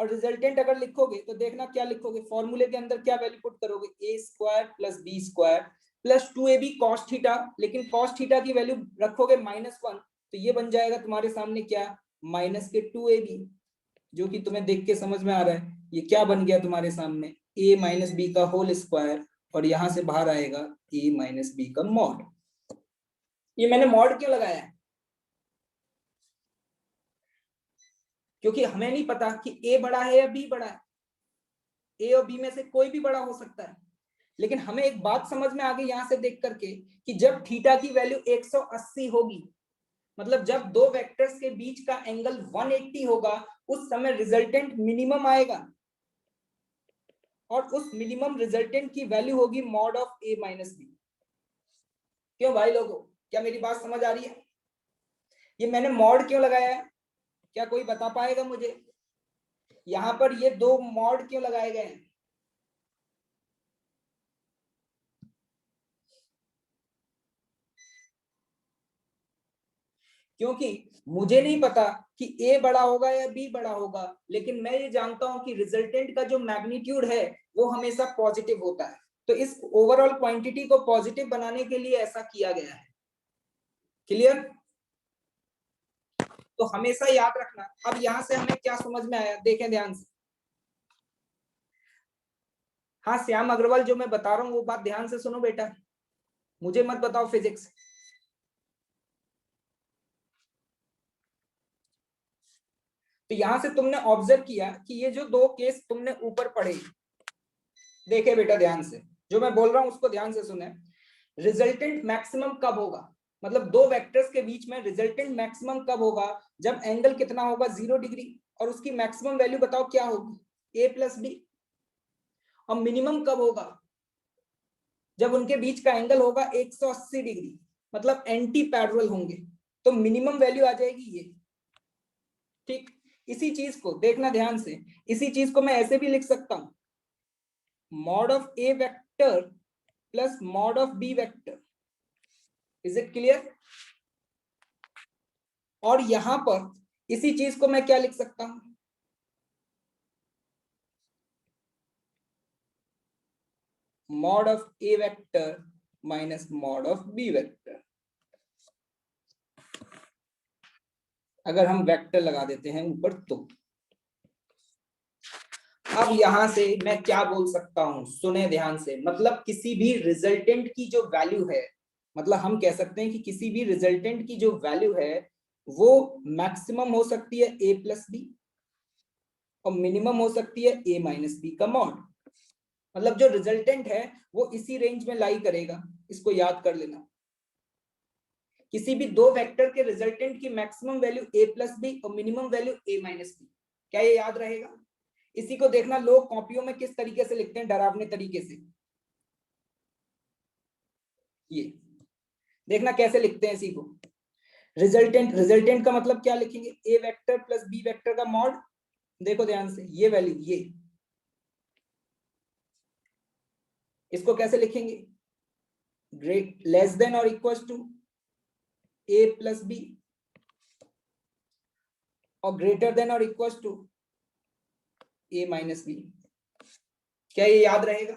और रिजल्टेंट अगर लिखोगे तो देखना क्या लिखोगे, फॉर्मूले के अंदर क्या वैल्यू पुट करोगे? A square plus B square plus 2ab cos theta, लेकिन cos थीटा की वैल्यू रखोगे -1, तो ये बन जाएगा तुम्हारे सामने क्या? -2ab, जो कि तुम्हें देख के समझ में आ रहा है ये क्या बन गया तुम्हारे सामने? a माइनस बी का होल स्क्वायर, और यहां से बाहर आएगा a माइनस बी का मॉड। ये मैंने मॉड क्यों लगाया है? क्योंकि हमें नहीं पता कि a बड़ा है या b बड़ा है। ए और बी में से कोई भी बड़ा हो सकता है, लेकिन हमें एक बात समझ में आ गई यहां से देख करके कि जब थीटा की वैल्यू 180 होगी, मतलब जब दो वेक्टर्स के बीच का एंगल 180 होगा, उस समय रिजल्टेंट मिनिमम आएगा, और उस मिनिमम रिजल्टेंट की वैल्यू होगी mod of A minus B. क्यों भाई लोगों, क्या मेरी बात समझ आ रही है? ये मैंने मॉड क्यों लगाया है, क्या कोई बता पाएगा मुझे? यहां पर ये दो मॉड क्यों लगाए गए हैं? क्योंकि मुझे नहीं पता कि ए बड़ा होगा या बी बड़ा होगा, लेकिन मैं ये जानता हूं कि रिजल्टेंट का जो मैग्नीट्यूड है वो हमेशा पॉजिटिव होता है। तो इस ओवरऑल क्वांटिटी को पॉजिटिव बनाने के लिए ऐसा किया गया है। क्लियर? तो हमेशा याद रखना। अब यहां से हमें क्या समझ में आया, देखें ध्यान से। हाँ श्याम अग्रवाल, जो मैं बता रहा हूँ वो बात ध्यान से सुनो बेटा, मुझे मत बताओ फिजिक्स। तो यहां से तुमने ऑब्जर्व किया कि ये जो दो केस तुमने ऊपर पढ़े, देखे बेटा ध्यान से, जो मैं बोल रहा हूं उसको ध्यान से सुने। रिजल्टेंट मैक्सिमम कब होगा, मतलब दो वेक्टर्स के बीच में रिजल्टेंट मैक्सिमम कब होगा? जब एंगल कितना होगा? 0 डिग्री, और उसकी मैक्सिमम वैल्यू बताओ क्या होगी? a plus B. और मिनिमम कब होगा? जब उनके बीच का एंगल होगा 180 डिग्री, मतलब एंटी पैरेलल होंगे, तो मिनिमम वैल्यू आ जाएगी ये। ठीक, इसी चीज को देखना ध्यान से, इसी चीज को मैं ऐसे भी लिख सकता हूं, mod of A vector plus mod of B vector. Is it clear? और यहां पर इसी चीज को मैं क्या लिख सकता हूं, mod of A vector minus mod of B vector. अगर हम वेक्टर लगा देते हैं ऊपर तो अब यहां से मैं क्या बोल सकता हूं, सुने ध्यान से, मतलब किसी भी रिजल्टेंट की जो वैल्यू है, मतलब हम कह सकते हैं कि किसी भी रिजल्टेंट की जो वैल्यू है वो मैक्सिमम हो सकती है a प्लस बी और मिनिमम हो सकती है a माइनस बी का मॉड। मतलब जो रिजल्टेंट है वो इसी रेंज में लाई करेगा, इसको याद कर लेना। किसी भी दो वेक्टर के रिजल्टेंट की maximum value a plus B और minimum value a minus B. क्या ये याद रहेगा? इसी को देखना लोग कॉपियों में किस तरीके से लिखते हैं, डरावने तरीके से। ये देखना कैसे लिखते हैं इसी को, रिजल्टेंट का मतलब क्या लिखेंगे, A vector plus B vector का मॉड। देखो ध्यान से, ये वैल्यू, ये इसको कैसे लिखेंगे, ग्रेट लेस देन और equal to A plus B और ग्रेटर देन और equal to A minus B. क्या ये याद रहेगा?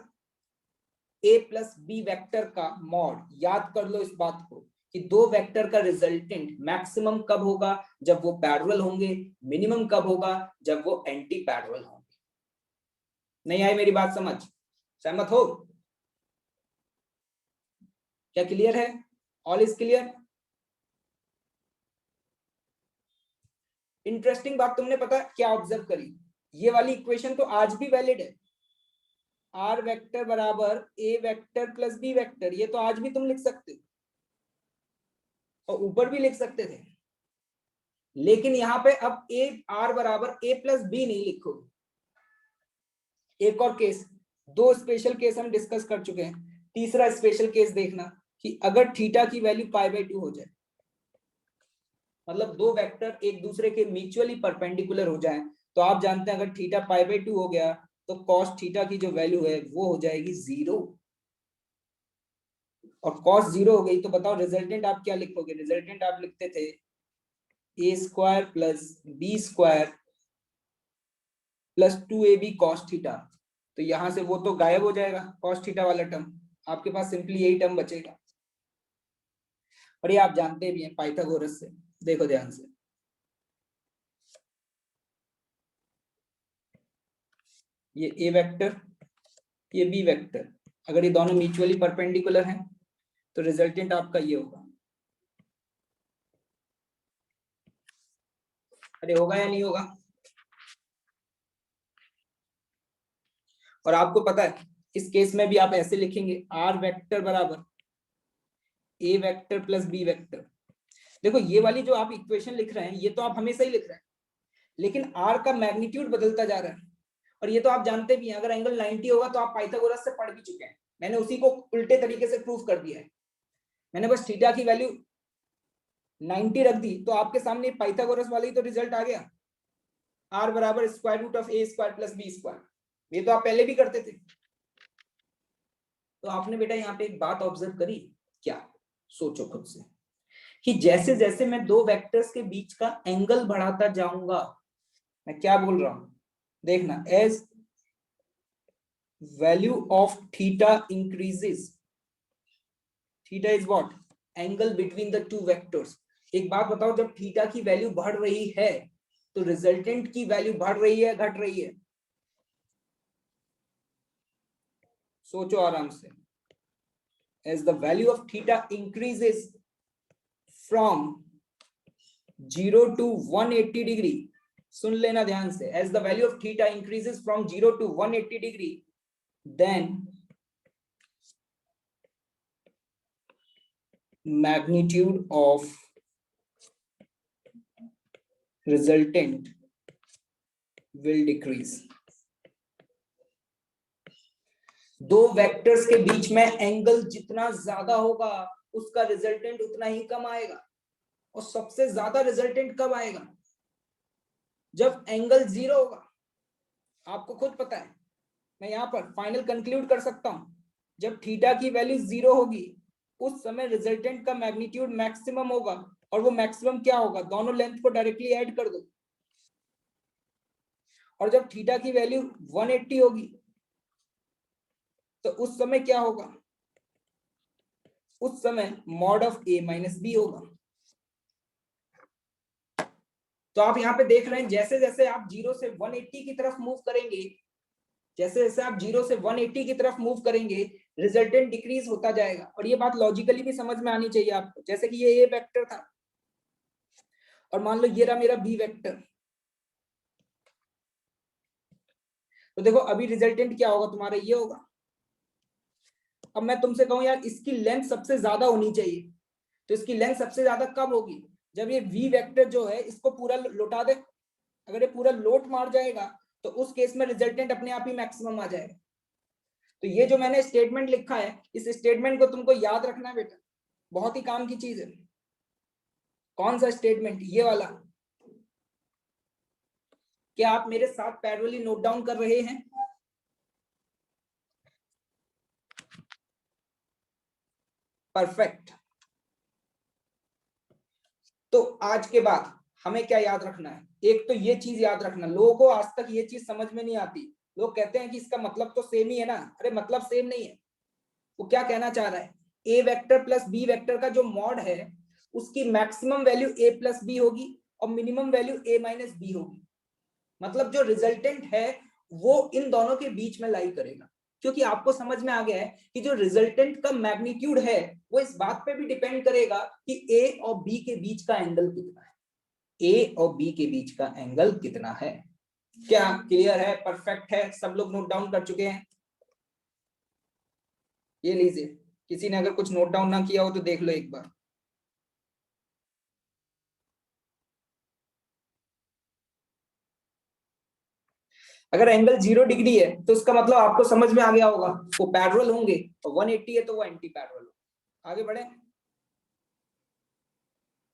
ए प्लस बी वेक्टर का मॉड, याद कर लो इस बात को कि दो वेक्टर का रिजल्टेंट मैक्सिमम कब होगा, जब वो पैरेलल होंगे, मिनिमम कब होगा, जब वो एंटी पैरेलल होंगे। नहीं आई मेरी बात समझ? सहमत हो? क्या क्लियर है? All is clear? इंटरेस्टिंग बात तुमने पता क्या ऑब्जर्व करी, ये वाली इक्वेशन तो आज भी वैलिड है, आर वेक्टर बराबर ए वेक्टर प्लस बी वेक्टर, ये तो आज भी तुम लिख सकते हो और ऊपर भी लिख सकते थे। लेकिन यहां पे अब ए आर बराबर ए प्लस बी नहीं लिखोगे। एक और केस, दो स्पेशल केस हम डिस्कस कर चुके हैं, तीसरा स्पेशल केस देखना कि अगर थीटा की वैल्यू पाई बाय 2 हो जाए, मतलब दो वेक्टर एक दूसरे के म्यूचुअली परपेंडिकुलर हो जाए, तो आप जानते हैं अगर थीटा पाई बाय 2 हो गया तो कॉस थीटा की जो वैल्यू है वो हो जाएगी 0, और कॉस 0 हो गई तो बताओ रिजल्टेंट आप क्या लिखोगे, रिजल्टेंट आप लिखते थे A square plus B square plus 2ab cos theta. तो यहां से वो तो गायब हो जाएगा कॉस थीटा वाला टर्म, आपके पास सिंपली यही टर्म बचेगा। और ये आप जानते भी हैं पाइथागोरस से, देखो ध्यान से, ये ए वेक्टर ये बी वेक्टर, अगर ये दोनों म्यूचुअली परपेंडिकुलर हैं तो रिजल्टेंट आपका ये होगा। अरे होगा या नहीं होगा? और आपको पता है इस केस में भी आप ऐसे लिखेंगे, आर वेक्टर बराबर ए वेक्टर प्लस बी वेक्टर। देखो ये वाली जो आप इक्वेशन लिख रहे हैं ये तो आप हमेशा ही लिख रहे हैं, लेकिन आर का मैग्नीट्यूड बदलता जा रहा है। और ये तो आप जानते भी हैं, अगर एंगल 90 होगा तो आप पाइथागोरस से पढ़ भी चुके हैं, मैंने उसी को उल्टे तरीके से प्रूव कर दिया है। मैंने बस थीटा की वैल्यू 90 रख दी तो आपके सामने पाइथागोरस वाला ही तो रिजल्ट आ गया, आर बराबर square root of A square plus B square. ये तो आप पहले भी करते थे। तो आपने बेटा यहाँ पे एक बात ऑब्जर्व करी क्या, सोचो खुद से, कि जैसे जैसे मैं दो वेक्टर्स के बीच का एंगल बढ़ाता जाऊंगा, मैं क्या बोल रहा हूं, देखना, as value of theta increases, theta is what, angle between the two vectors. एक बात बताओ, जब थीटा की वैल्यू बढ़ रही है तो रिजल्टेंट की वैल्यू बढ़ रही है घट रही है? सोचो आराम से, as the value of theta increases from 0 to 180 degree, सुन लेना ध्यान से, as the value of theta increases from 0 to 180 degree, then magnitude of resultant will decrease. दो वेक्टर्स के बीच में एंगल जितना ज्यादा होगा उसका रिजल्टेंट उतना ही कम आएगा। और सबसे ज्यादा रिजल्टेंट कब आएगा, जब एंगल 0 होगा, आपको खुद पता है, मैं यहाँ पर फाइनल कंक्लूड कर सकता हूं, जब थीटा की वैल्यू 0 होगी उस समय रिजल्टेंट का मैग्नीट्यूड मैक्सिमम होगा। और वो मैक्सिमम क्या होगा, दोनों लेंथ को डायरेक्टली ऐड कर दो। और जब थीटा की वैल्यू 180 होगी तो उस समय क्या होगा, उस समय mod of a minus B होगा। तो आप यहाँ पे देख रहे हैं, जैसे जैसे आप 0 से 180 की तरफ मूव करेंगे, जैसे जैसे आप 0 से 180 की तरफ मूव करेंगे, रिजल्टेंट डिक्रीज होता जाएगा। और ये बात लॉजिकली भी समझ में आनी चाहिए आपको। जैसे कि ये a वेक्टर था और मान लो ये रहा मेरा b वेक्टर, तो देखो अभी रिजल्टेंट क्या होगा तुम्हारा, ये होगा। अब मैं तुमसे कहूं यार इसकी लेंथ सबसे ज्यादा होनी चाहिए, तो इसकी लेंथ सबसे ज्यादा कब होगी, जब ये v वेक्टर जो है इसको पूरा लौटा दे। अगर ये पूरा लोट मार जाएगा तो उस केस में रिजल्टेंट अपने आप ही मैक्सिमम आ जाएगा। तो ये जो मैंने स्टेटमेंट लिखा है, इस स्टेटमेंट को तुमको याद रखना है बेटा, बहुत ही काम की चीज है। कौन सा स्टेटमेंट, ये वाला। क्या आप मेरे साथ पैरेलली नोट डाउन कर रहे हैं? परफेक्ट। तो आज के बाद हमें क्या याद रखना है, एक तो ये चीज याद रखना, लोगों को आज तक ये चीज समझ में नहीं आती। लोग कहते हैं कि इसका मतलब तो सेम ही है ना, अरे मतलब सेम नहीं है। वो क्या कहना चाह रहा है, ए वेक्टर प्लस बी वेक्टर का जो मॉड है उसकी मैक्सिमम वैल्यू ए प्लस बी होगी और मिनिमम वैल्यू ए माइनस बी होगी। मतलब जो रिजल्टेंट है वो इन दोनों के बीच में लाई करेगा। क्योंकि आपको समझ में आ गया है कि जो रिजल्टेंट का मैग्नीट्यूड है वो इस बात पे भी डिपेंड करेगा कि ए और बी के बीच का एंगल कितना है, ए और बी के बीच का एंगल कितना है। क्या क्लियर है, परफेक्ट है, सब लोग नोट डाउन कर चुके हैं? ये लीजिए, किसी ने अगर कुछ नोट डाउन ना किया हो तो देख लो एक बार। अगर एंगल 0 डिग्री है तो उसका मतलब आपको समझ में आ गया होगा वो पैरेलल होंगे, और 180 है तो वो एंटी पैरेलल। आगे बढ़े,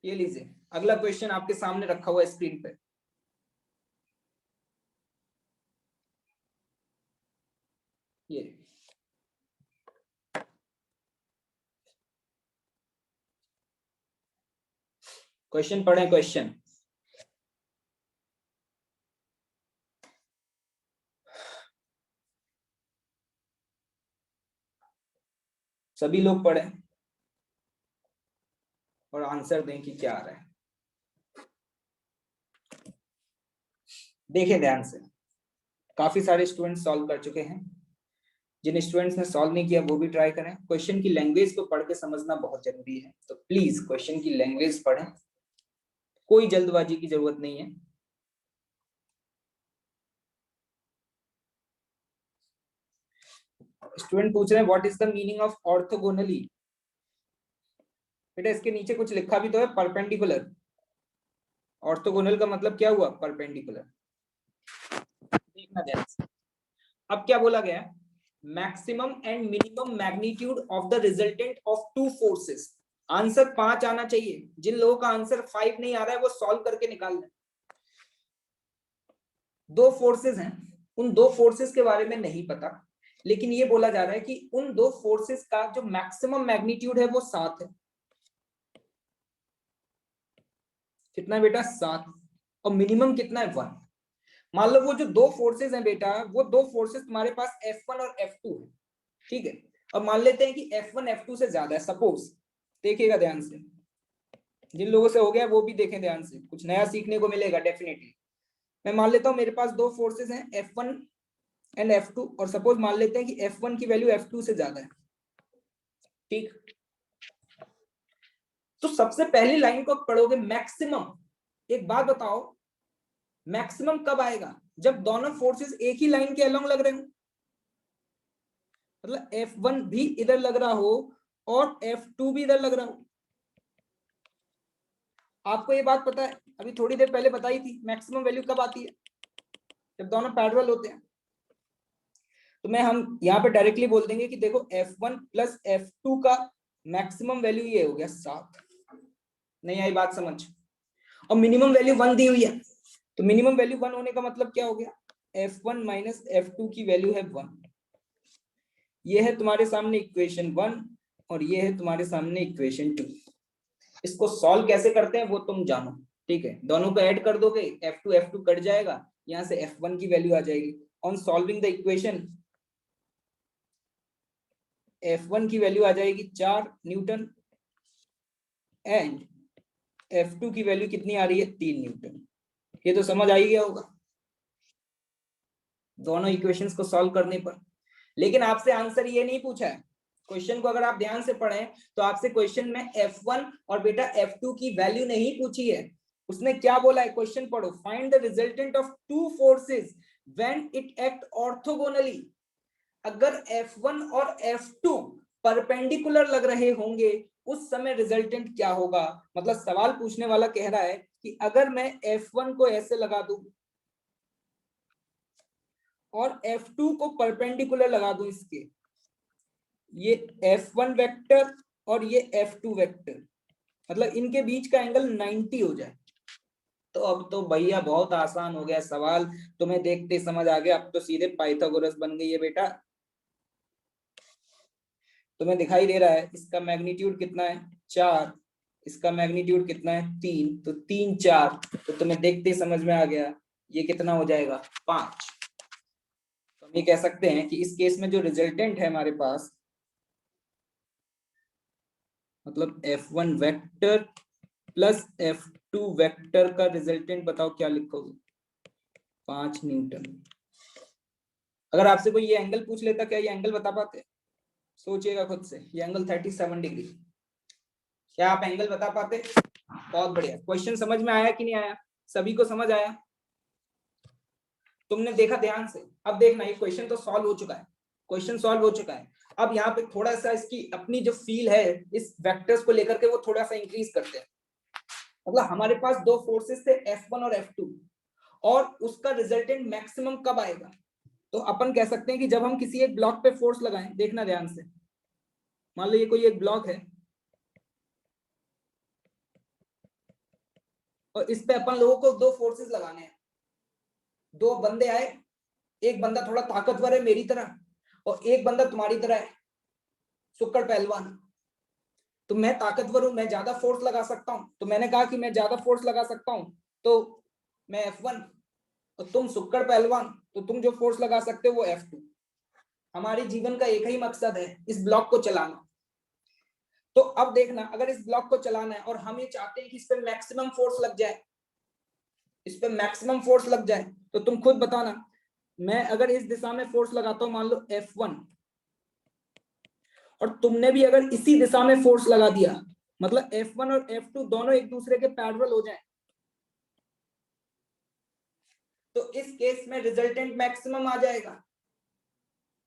ये लीजिए अगला क्वेश्चन आपके सामने रखा हुआ है स्क्रीन पे। ये क्वेश्चन पढ़े, क्वेश्चन। सभी लोग पढ़े और आंसर दें कि क्या आ रहा है। देखें ध्यान से, काफी सारे स्टूडेंट्स सॉल्व कर चुके हैं, जिन स्टूडेंट्स ने सॉल्व नहीं किया वो भी ट्राई करें। क्वेश्चन की लैंग्वेज को पढ़ के समझना बहुत जरूरी है, तो प्लीज क्वेश्चन की लैंग्वेज पढ़ें, कोई जल्दबाजी की जरूरत नहीं है। स्टूडेंट पूछ रहे हैं what is the meaning of orthogonally. बेटा इसके नीचे कुछ लिखा भी तो है, परपेंडिकुलर। ऑर्थोगोनल का मतलब क्या हुआ, परपेंडिकुलर। देखना ध्यान से, अब क्या बोला गया, maximum and minimum magnitude of the resultant of two forces. Answer 5 आना चाहिए, जिन लोगों का आंसर 5 नहीं आ रहा है वो सॉल्व करके निकाल लें। दो फोर्सेस हैं, उन दो फोर्सेस के बारे में नहीं पता, लेकिन ये बोला जा रहा है कि उन दो फोर्सेस का जो मैक्सिमम मैग्नीट्यूड है वो 7 है। कितना है बेटा, 7। और मिनिमम कितना है, 1। मान लो वो जो दो फोर्सेस हैं बेटा, वो दो फोर्सेस तुम्हारे पास F1 और F2 है, ठीक है। और मान लेते हैं कि F1 F2 से ज्यादा है, सपोज। देखिएगा ध्यान से, जिन लोगों से हो गया वो भी देखें ध्यान से, कुछ नया सीखने को मिलेगा डेफिनेटली। मैं मान लेता हूं मेरे पास दो फोर्सेस हैं F1 एंड F2, और सपोज मान लेते हैं कि F1 की वैल्यू F2 से ज्यादा है, ठीक। तो सबसे पहली लाइन को पढ़ोगे मैक्सिमम। एक बात बताओ, मैक्सिमम कब आएगा, जब दोनों फोर्सेस एक ही लाइन के अलोंग लग रहे हो, मतलब F1 भी इधर लग रहा हो और F2 भी इधर लग रहा हो। आपको ये बात पता है, अभी थोड़ी देर पहले बताई थी, मैक्सिमम वैल्यू कब आती है, जब दोनों पैरेलल होते हैं। तो मैं हम यहाँ पे डायरेक्टली बोल देंगे कि देखो F1 प्लस F2 का मैक्सिमम वैल्यू ये हो गया 7। नहीं आई बात समझ? और मिनिमम वैल्यू 1 दी हुई है, तो मिनिमम वैल्यू 1 होने का मतलब क्या हो गया, F1 माइनस F2 की वैल्यू है 1। ये है तुम्हारे सामने इक्वेशन 1 और ये है तुम्हारे सामने इक्वेशन 2। इसको सॉल्व कैसे करते हैं वो तुम जानो, ठीक है। दोनों को ऐड कर दोगे, F2 कट जाएगा, यहां से F1 की वैल्यू आ जाएगी। On solving the equation F1 की वैल्यू आ जाएगी 4 न्यूटन एंड F2 की वैल्यू कितनी आ रही है, 3 न्यूटन। ये तो समझ आ ही गया होगा दोनों इक्वेशंस को सॉल्व करने पर। लेकिन आपसे आंसर ये नहीं पूछा है। क्वेश्चन को अगर आप ध्यान से पढ़ें तो आपसे क्वेश्चन में F1 और बेटा F2 की वैल्यू नहीं पूछी है। उसने क्या बोला है, क्वेश्चन पढ़ो, find the resultant of two forces when it act orthogonally. अगर F1 और F2 परपेंडिकुलर लग रहे होंगे उस समय रिजल्टेंट क्या होगा। मतलब सवाल पूछने वाला कह रहा है कि अगर मैं F1 को ऐसे लगा दूं और F2 को परपेंडिकुलर लगा दूं इसके, ये F1 वेक्टर और ये F2 वेक्टर, मतलब इनके बीच का एंगल 90 हो जाए, तो अब तो भैया बहुत आसान हो गया सवाल, तुम्हें देखते समझ आ गया। अब तो सीधे पाइथागोरस बन गई है बेटा। तुम्हें दिखाई दे रहा है इसका मैग्नीट्यूड कितना है 4, इसका मैग्नीट्यूड कितना है 3, तो 3 4, तो तुम्हें देखते समझ में आ गया ये कितना हो जाएगा 5। तो हम ये कह सकते हैं कि इस केस में जो रिजल्टेंट है हमारे पास, मतलब F1 vector plus F2 vector का रिजल्टेंट बताओ क्या लिखोगे, 5 न्यूटन। अगर आपसे कोई ये एंगल पूछ लेता, क्या ये एंगल बता पाते, सोचिएगा खुद से, ये एंगल 37 डिग्री, क्या आप एंगल बता पाते। बहुत बढ़िया, क्वेश्चन समझ में आया कि नहीं आया, सभी को समझ आया, तुमने देखा ध्यान से। अब देखना ये क्वेश्चन तो सॉल्व हो चुका है, क्वेश्चन सॉल्व हो चुका है। अब यहाँ पे थोड़ा सा इसकी अपनी जो फील है इस वेक्टर्स को लेकर के वो थोड़ा सा इंक्रीज करते हैं। मतलब हमारे पास दो फोर्सेस थे F1 और F2, और उसका रिजल्टेंट मैक्सिमम कब आएगा, तो अपन कह सकते हैं कि जब हम किसी एक ब्लॉक पे फोर्स लगाएं। देखना ध्यान से, मान लो ये कोई एक ब्लॉक है और इस पे अपन लोगों को दो फोर्सेस लगाने हैं। दो बंदे आए, एक बंदा थोड़ा ताकतवर है मेरी तरह और एक बंदा तुम्हारी तरह है, सुक्कड़ पहलवान। तो मैं ताकतवर हूं, मैं ज्यादा फोर्स लगा सकता हूं, तो मैंने कहा कि मैं ज्यादा फोर्स लगा सकता हूं, तो मैं F1, और तुम सुक्कड़ पहलवान, तो तुम जो फोर्स लगा सकते हो वो F2। हमारे जीवन का एक ही मकसद है, इस ब्लॉक को चलाना। तो अब देखना, अगर इस ब्लॉक को चलाना है और हम ये चाहते हैं कि इस पे मैक्सिमम फोर्स लग जाए, इस पे मैक्सिमम फोर्स लग जाए, तो तुम खुद बताना, मैं अगर इस दिशा में फोर्स लगाता हूं, मान लो F1, और तुमने भी अगर इसी दिशा में फोर्स लगा दिया, मतलब F1 और F2 दोनों एक दूसरे के पैरेलल हो जाएं, तो इस केस में रिजल्टेंट मैक्सिमम आ जाएगा।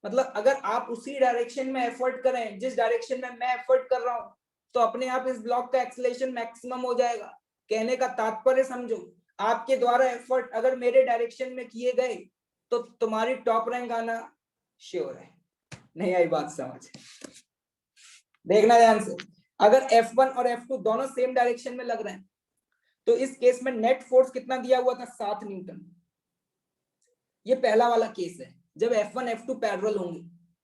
मतलब अगर आप उसी डायरेक्शन में एफर्ट करें जिस डायरेक्शन में मैं एफर्ट कर रहा हूं, तो अपने आप इस ब्लॉक का एक्सेलरेशन मैक्सिमम हो जाएगा। कहने का तात्पर्य समझो, आपके द्वारा एफर्ट अगर मेरे डायरेक्शन में किए गए तो तुम्हारी टॉप रैंक आना श्योर है। नहीं आई बात समझ, देखना ध्यान से। अगर F1 और F2 दोनों सेम डायरेक्शन में लग रहे हैं तो इस केस में नेट फोर्स कितना दिया हुआ था, 7 न्यूटन। ये पहला वाला केस है जब F1 F2 पैरेलल होंगे,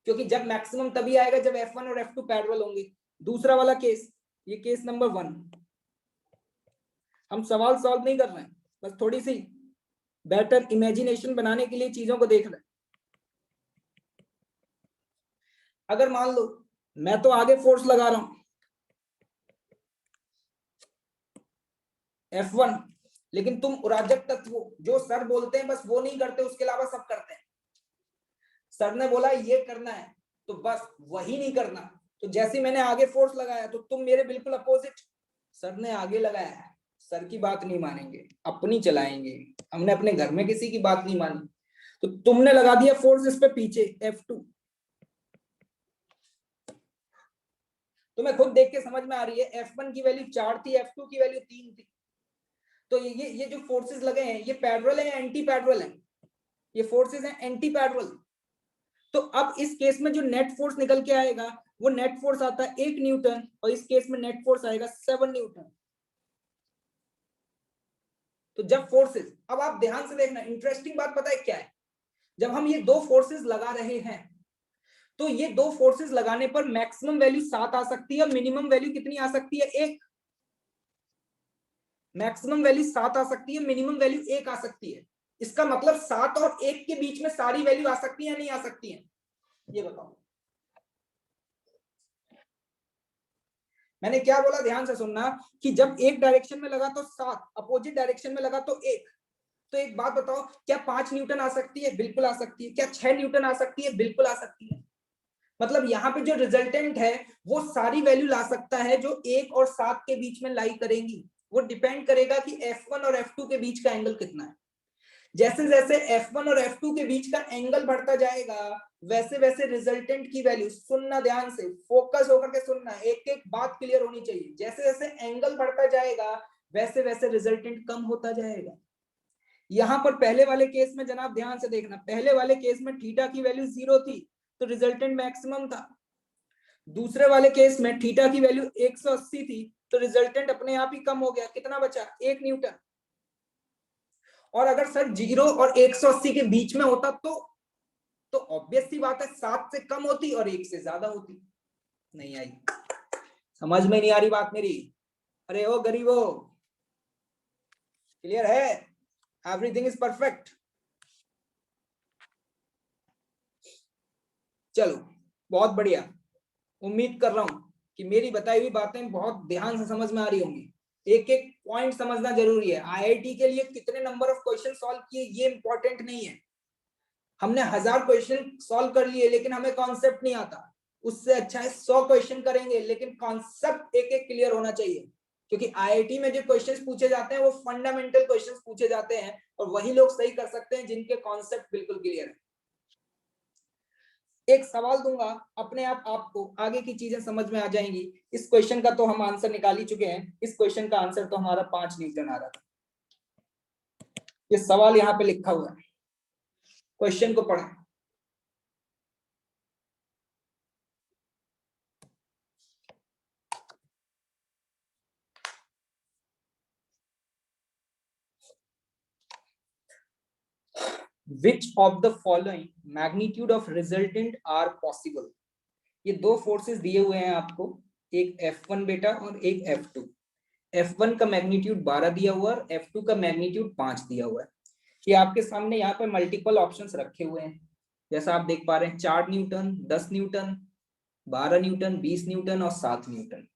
क्योंकि जब मैक्सिमम तभी आएगा जब F1 और F2 पैरेलल होंगे। दूसरा वाला केस, ये केस नंबर 1। हम सवाल सॉल्व नहीं कर रहे हैं, बस थोड़ी सी बेटर इमेजिनेशन बनाने के लिए चीजों को देख रहे हैं। अगर मान लो मैं तो आगे फोर्स लगा रहा हूं F1, लेकिन तुम उराजक तत्व हो, जो सर बोलते हैं बस वो नहीं करते, उसके अलावा सब करते हैं। सर ने बोला ये करना है तो बस वही नहीं करना, तो जैसे मैंने आगे फोर्स लगाया तो तुम मेरे बिल्कुल अपोजिट, सर ने आगे लगाया है, सर की बात नहीं मानेंगे, अपनी चलाएंगे। हमने अपने घर में किसी की बात नहीं मानी, तो तुमने लगा दिया फोर्स इस पे पीछे F2। तुम्हें खुद देख के समझ में आ रही है, F1 की वैल्यू 4 थी, F2 की वैल्यू 3 थी। तो ये जो फोर्सेस लगे हैं ये पैरेलल है या एंटी पैरेलल है, ये फोर्सेस हैं एंटी पैरेलल। तो अब इस केस में जो नेट फोर्स निकल के आएगा वो नेट फोर्स आता है 1 न्यूटन, और इस केस में नेट फोर्स आएगा 7 न्यूटन। तो जब फोर्सेस, अब आप ध्यान से देखना, इंटरेस्टिंग बात पता है क्या है, जब हम ये दो फोर्सेस लगा रहे हैं तो ये दो फोर्सेस लगाने पर मैक्सिमम वैल्यू 7 आ सकती है, मिनिमम वैल्यू कितनी आ सकती है, 1। मैक्सिमम वैल्यू 7 आ सकती है, मिनिमम वैल्यू 1 आ सकती है। इसका मतलब 7 और 1 के बीच में सारी वैल्यू आ सकती है या नहीं आ सकती है, ये बताओ। मैंने क्या बोला, ध्यान से सुनना, कि जब एक डायरेक्शन में लगा तो 7, अपोजिट डायरेक्शन में लगा तो 1। तो एक बात बताओ, क्या 5 न्यूटन आ सकती है, बिल्कुल आ सकती है। क्या 6 न्यूटन आ सकती है, बिल्कुल आ सकती है। मतलब यहाँ पे जो रिजल्टेंट है वो सारी वैल्यू ला सकता है जो 1 और 7 के बीच में लाई करेंगी। वो डिपेंड करेगा कि F1 और F2 के बीच का एंगल कितना है। जैसे जैसे F1 और F2 के बीच का एंगल बढ़ता जाएगा वैसे वैसे रिजल्टेंट की वैल्यू, सुनना ध्यान से, फोकस होकर के सुनना, एक एक बात क्लियर होनी चाहिए। जैसे जैसे एंगल बढ़ता जाएगा वैसे वैसे रिजल्टेंट कम होता जाएगा। यहां पर पहले वाले केस में जनाब ध्यान से देखना, पहले वाले केस में थीटा की वैल्यू 0 थी तो रिजल्टेंट मैक्सिमम था। दूसरे वाले केस में थीटा की वैल्यू 180 थी तो रिजल्टेंट अपने आप ही कम हो गया, कितना बचा, 1 न्यूटन। और अगर सर 0 और 180 के बीच में होता तो ऑब्वियस सी बात है 7 से कम होती और 1 से ज्यादा होती। नहीं आई, समझ में नहीं आ रही बात मेरी? अरे ओ गरीबो, क्लियर है? Everything is perfect? चलो बहुत बढ़िया, उम्मीद कर रहा हूं कि मेरी बताई हुई बातें बहुत ध्यान से समझ में आ रही होंगी। एक एक पॉइंट समझना जरूरी है। आईआईटी के लिए कितने नंबर ऑफ क्वेश्चन सॉल्व किए ये इंपॉर्टेंट नहीं है। हमने 1000 क्वेश्चन सॉल्व कर लिए लेकिन हमें कॉन्सेप्ट नहीं आता, उससे अच्छा है 100 क्वेश्चन करेंगे लेकिन कॉन्सेप्ट एक एक क्लियर होना चाहिए। क्योंकि आईआईटी में जो क्वेश्चंस पूछे जाते हैं वो फंडामेंटल क्वेश्चंस पूछे जाते हैं और वही लोग सही कर सकते हैं जिनके कॉन्सेप्ट बिल्कुल क्लियर है। एक सवाल दूंगा, अपने आप आपको आगे की चीजें समझ में आ जाएंगी। इस क्वेश्चन का तो हम आंसर निकाल ही चुके हैं। इस क्वेश्चन का आंसर तो हमारा 5 न्यूटन आ रहा था। ये सवाल यहाँ पे लिखा हुआ है, क्वेश्चन को पढ़ें। Which of the following magnitude of resultant are possible? ये दो फोर्सेस दिए हुए हैं आपको, एक F1 बेटा और एक F2। F1 का मैग्नीट्यूड 12 दिया हुआ है और F2 का मैग्नीट्यूड 5 दिया हुआ है। ये आपके सामने यहाँ पे मल्टीपल ऑप्शंस रखे हुए हैं, जैसा आप देख पा रहे हैं, 4 न्यूटन, 10 न्यूटन, 12 न्यूटन, 20 न्यूटन और 7 न्यूटन।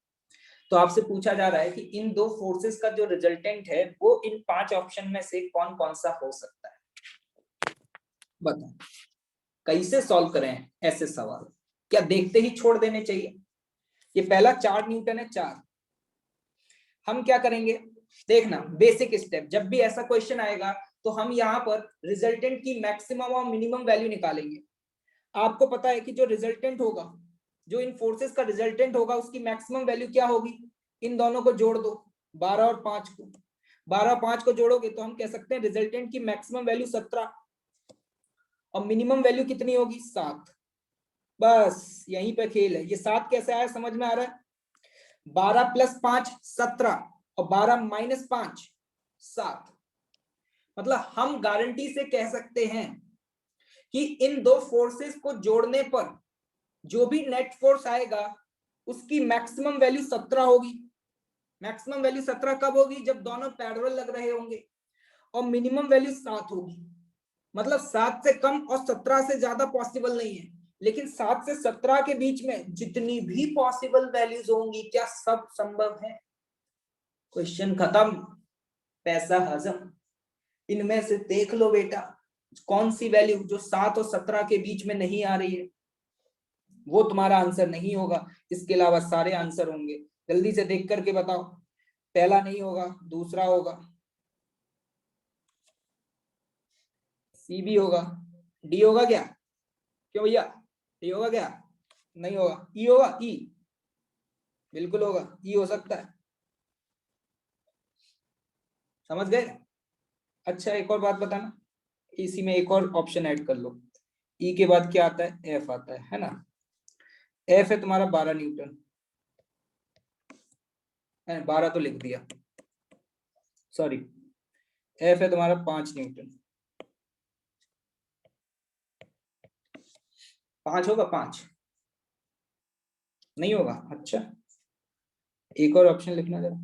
तो आपसे पूछा जा रहा है कि इन दो फोर्सेस का जो रिजल्टेंट है वो इन 5 ऑप्शन में से कौन कौन सा हो सकता है, बताओ। कैसे सॉल्व करें ऐसे सवाल, क्या देखते ही छोड़ देने चाहिए? ये पहला 4 न्यूटन है, 4। हम क्या करेंगे, देखना बेसिक स्टेप, जब भी ऐसा क्वेश्चन आएगा तो हम यहाँ पर रिजल्टेंट की मैक्सिमम और मिनिमम वैल्यू निकालेंगे। आपको पता है कि जो रिजल्टेंट होगा, जो इन फोर्सेस का रिजल्टेंट होगा उसकी मैक्सिमम वैल्यू क्या होगी, इन दोनों को जोड़ दो, 12 और 5 को, 12 और 5 को जोड़ोगे तो हम कह सकते हैं रिजल्टेंट की मैक्सिमम वैल्यू 17 और मिनिमम वैल्यू कितनी होगी, 7। बस यहीं पे खेल है। ये 7 कैसे आया समझ में आ रहा है? 12 + 5 17 और 12 - 5 7। मतलब हम गारंटी से कह सकते हैं कि इन दो फोर्सेस को जोड़ने पर जो भी नेट फोर्स आएगा उसकी मैक्सिमम वैल्यू 17 होगी। मैक्सिमम वैल्यू 17 कब होगी, जब दोनों पैरेलल लग रहे होंगे। और मिनिमम वैल्यू 7 होगी। मतलब 7 से कम और 17 से ज्यादा पॉसिबल नहीं है, लेकिन 7 से 17 के बीच में जितनी भी पॉसिबल वैल्यूज होंगी क्या सब संभव है? क्वेश्चन खत्म, पैसा हजम। इनमें से देख लो बेटा कौन सी वैल्यू जो 7 और 17 के बीच में नहीं आ रही है, वो तुम्हारा आंसर नहीं होगा। इसके अलावा सारे आंसर होंगे। जल्दी से देख करके बताओ, पहला नहीं होगा, दूसरा होगा, सी भी होगा, डी होगा क्या? क्यों भैया, डी होगा क्या? नहीं होगा। ई होगा, ई बिल्कुल होगा, ई हो सकता है। समझ गए? अच्छा एक और बात बताना, इसी में एक और ऑप्शन ऐड कर लो। ई के बाद क्या आता है, एफ आता है ना? एफ है तुम्हारा 12 न्यूटन, 12 तो लिख दिया, सॉरी, एफ है तुम्हारा 5 न्यूटन। 5 होगा? 5 नहीं होगा? अच्छा, एक और ऑप्शन लिखना जरा।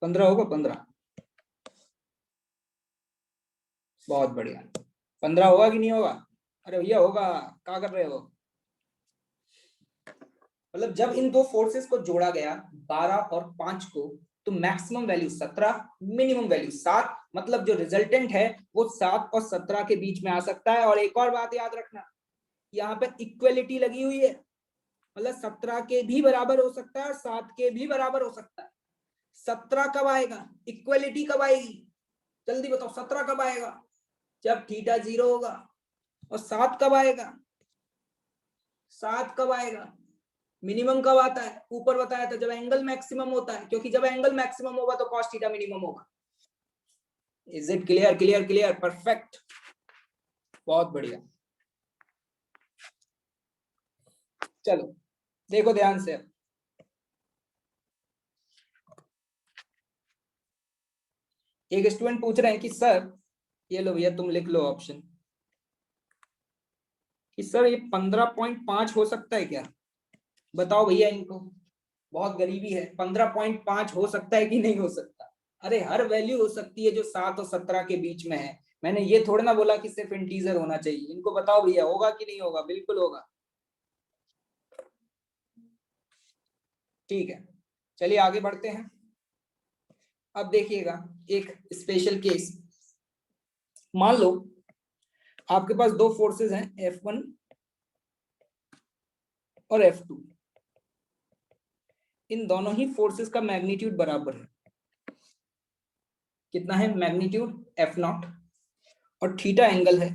15 होगा? 15, बहुत बढ़िया। 15 होगा कि नहीं होगा? अरे भैया होगा, क्या कर रहे हो? मतलब जब इन दो फोर्सेस को जोड़ा गया 12 और 5 को, तो मैक्सिमम वैल्यू 17, मिनिमम वैल्यू 7, मतलब जो रिजल्टेंट है वो 7 और 17 के बीच में आ सकता है। और एक और बात याद रखना, यहाँ पे इक्वलिटी लगी हुई है, मतलब 17 के भी बराबर हो सकता है और 7 के भी बराबर हो सकता है। 17 कब आएगा? इक्वलिटी कब आएगी? जल्दी बताओ, 17 कब आएगा? जब थीटा 0 होगा। और 7 कब आएगा? 7 कब आएगा? मिनिमम कब आता है? ऊपर बताया था, जब एंगल मैक्सिमम होता है, क्योंकि जब एंगल मैक्सिमम होगा तो कॉस थीटा मिनिमम होगा। Is it clear? Clear clear, perfect, बहुत बढ़िया। चलो देखो ध्यान से, एक स्टूडेंट पूछ रहे हैं कि सर, ये लो भैया तुम लिख लो ऑप्शन, कि सर ये 15.5 हो सकता है क्या? बताओ भैया इनको, बहुत गरीबी है, 15.5 हो सकता है कि नहीं हो सकता? अरे हर वैल्यू हो सकती है जो 7 और 17 के बीच में है। मैंने ये थोड़ा ना बोला कि सिर्फ इंटीजर होना चाहिए। इनको बताओ भैया, होगा कि नहीं होगा? बिल्कुल होगा। ठीक है, चलिए आगे बढ़ते हैं। अब देखिएगा एक स्पेशल केस। मान लो आपके पास दो फोर्सेस हैं, F1 और F2। इन दोनों ही फोर्सेस का मैग्नीट्यूड बराबर है। कितना है मैग्नीट्यूड? F0। और थीटा एंगल है,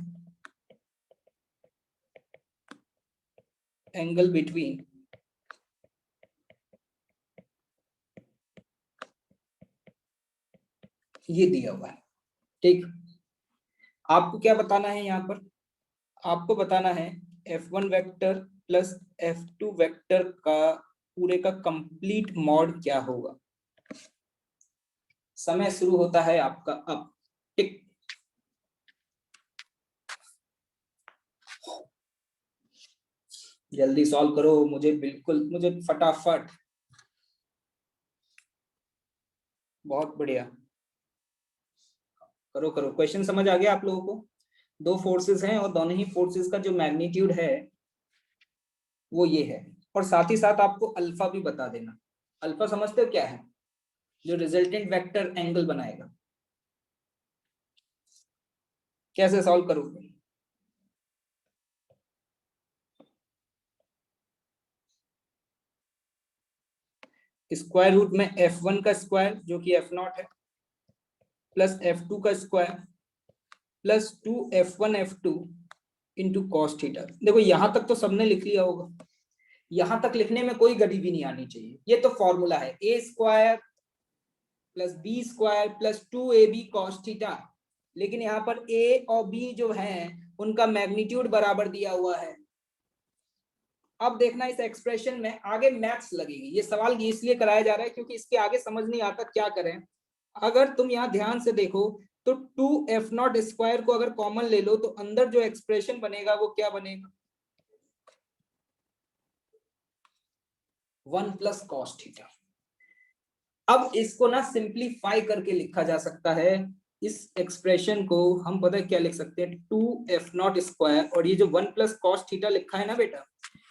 एंगल बिटवीन ये दिया हुआ है। ठीक, आपको क्या बताना है यहाँ पर? आपको बताना है F1 vector plus F2 vector का पूरे का कंप्लीट मॉड क्या होगा। समय शुरू होता है आपका अब। टिक, जल्दी सॉल्व करो, मुझे बिल्कुल, मुझे फटाफट। बहुत बढ़िया, करो करो। क्वेश्चन समझ आ गया आप लोगों को? दो फोर्सेस हैं और दोनों ही फोर्सेस का जो मैग्नीट्यूड है वो ये है। और साथ ही साथ आपको अल्फा भी बता देना। अल्फा समझते हो क्या है? जो रिजल्टेंट वेक्टर एंगल बनाएगा। कैसे सॉल्व करोगे? स्क्वायर रूट में F1 का स्क्वायर जो कि F0 है, प्लस F2 का square plus 2F1F2 into cos theta. देखो यहां तक तो सबने लिख लिया होगा, यहां तक लिखने में कोई गरीबी नहीं आनी चाहिए। ये तो फॉर्मूला है, A square plus B square plus 2AB cos theta. लेकिन यहाँ पर ए और बी जो है उनका मैग्नीट्यूड बराबर दिया हुआ है। अब देखना इस एक्सप्रेशन में आगे मैथ्स लगेगी। ये सवाल इसलिए कराया जा रहा है क्योंकि इसके आगे समझ नहीं आता क्या करें। अगर तुम यहाँ ध्यान से देखो तो 2F0 स्क्वायर को अगर कॉमन ले लो तो अंदर जो एक्सप्रेशन बनेगा वो क्या बनेगा? 1 प्लस कॉस थीटा। अब इसको ना सिंप्लीफाई करके लिखा जा सकता है। इस एक्सप्रेशन को हम पता है क्या लिख सकते हैं? 2F0 स्क्वायर, और ये जो 1 प्लस कॉस थीटा लिखा है ना बेटा,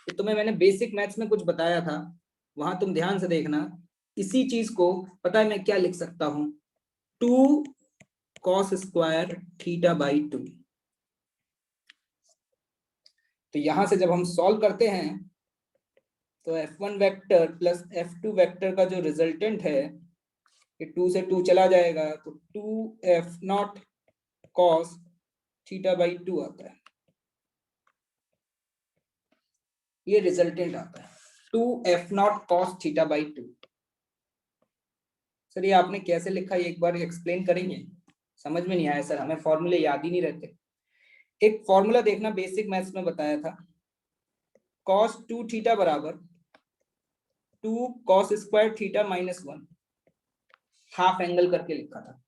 ये तुम्हें मैंने बेसिक मैथ्स में कुछ बताया था, वहां तुम ध्यान से देखना। इसी चीज को पता है मैं क्या लिख सकता हूं? 2 कॉस स्क्वायर थीटा बाई 2। तो यहां से जब हम सॉल्व करते हैं तो F1 vector plus F2 vector का जो रिजल्टेंट है, ये 2 से 2 चला जाएगा तो 2F0 कॉस थीटा बाई 2 आता है। ये रिजल्टेंट आता है 2F0 cos theta by 2। Sir ये आपने कैसे लिखा, ये एक बार एक्सप्लेन करेंगे? समझ में नहीं आया सर, हमें फॉर्मूले याद ही नहीं रहते। एक फॉर्मूला देखना, बेसिक मैथ्स में बताया था, कॉस 2 थीटा बराबर 2 cos square theta minus 1। Half angle करके लिखा था।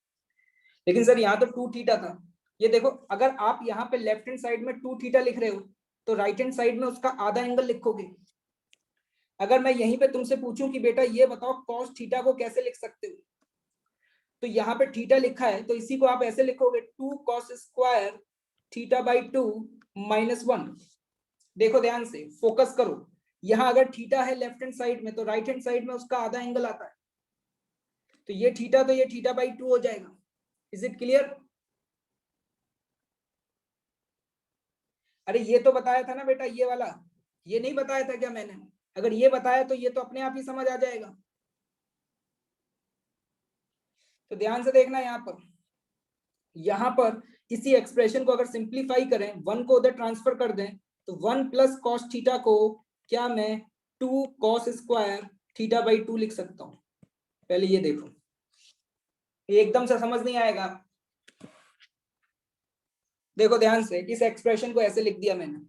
लेकिन सर यहाँ तो 2 थीटा था। ये देखो, अगर आप यहाँ पे लेफ्ट हैंड साइड में 2 थीटा लिख रहे हो तो राइट हैंड साइड में उसका आधा एंगल लिखोगे। अगर मैं यहीं पे तुमसे पूछूं कि बेटा ये बताओ कॉस थीटा को कैसे लिख सकते हो, तो यहाँ पे थीटा लिखा है तो इसी को आप ऐसे लिखोगे 2 cos स्क्वायर थीटा बाई 2 -1। देखो ध्यान से, फोकस करो, यहाँ अगर थीटा है लेफ्ट हैंड साइड में तो राइट हैंड साइड में उसका आधा एंगल आता है, तो ये थीटा बाई 2 हो जाएगा। Is it clear? अरे ये तो बताया था ना बेटा, ये वाला, ये नहीं बताया था क्या मैंने? अगर ये बताया तो ये तो अपने आप ही समझ आ जाएगा। तो ध्यान से देखना, यहाँ पर इसी एक्सप्रेशन को अगर सिंप्लीफाई करें, 1 को उधर ट्रांसफर कर दें, तो 1 प्लस कॉस थीटा को क्या मैं 2 cos स्क्वायर थीटा बाई 2 लिख सकता हूं? पहले ये देखो, ये एकदम से समझ नहीं आएगा। देखो ध्यान से, इस एक्सप्रेशन को ऐसे लिख दिया मैंने,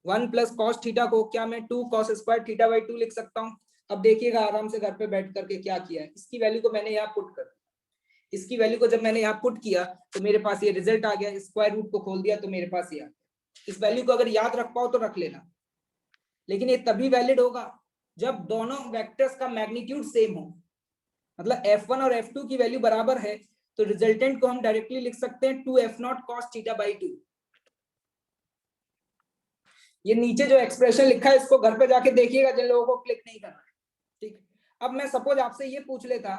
1 प्लस कॉस थीटा को क्या मैं 2 cos स्क्वायर थीटा बाई 2 लिख सकता हूँ? अब देखिएगा आराम से घर पे बैठ करके क्या किया है, इसकी वैल्यू को मैंने यहाँ पुट कर, इसकी वैल्यू को जब मैंने यहाँ पुट किया तो मेरे पास ये रिजल्ट आ गया, स्क्वायर रूट को खोल दिया तो मेरे पास ये आ गया। इस वैल्यू को अगर याद रख पाओ तो रख लेना, लेकिन ये तभी वैलिड होगा जब दोनों वेक्टर्स का मैग्नीट्यूड सेम हो, मतलब f1 और f2 की वैल्यू बराबर है, तो रिजल्टेंट को हम डायरेक्टली लिख सकते हैं 2f0 cos थीटा बाई 2। ये नीचे जो एक्सप्रेशन लिखा है इसको घर पे जाके देखिएगा जिन लोगों को क्लिक नहीं करना है, ठीक। अब मैं सपोज आपसे ये पूछ लेता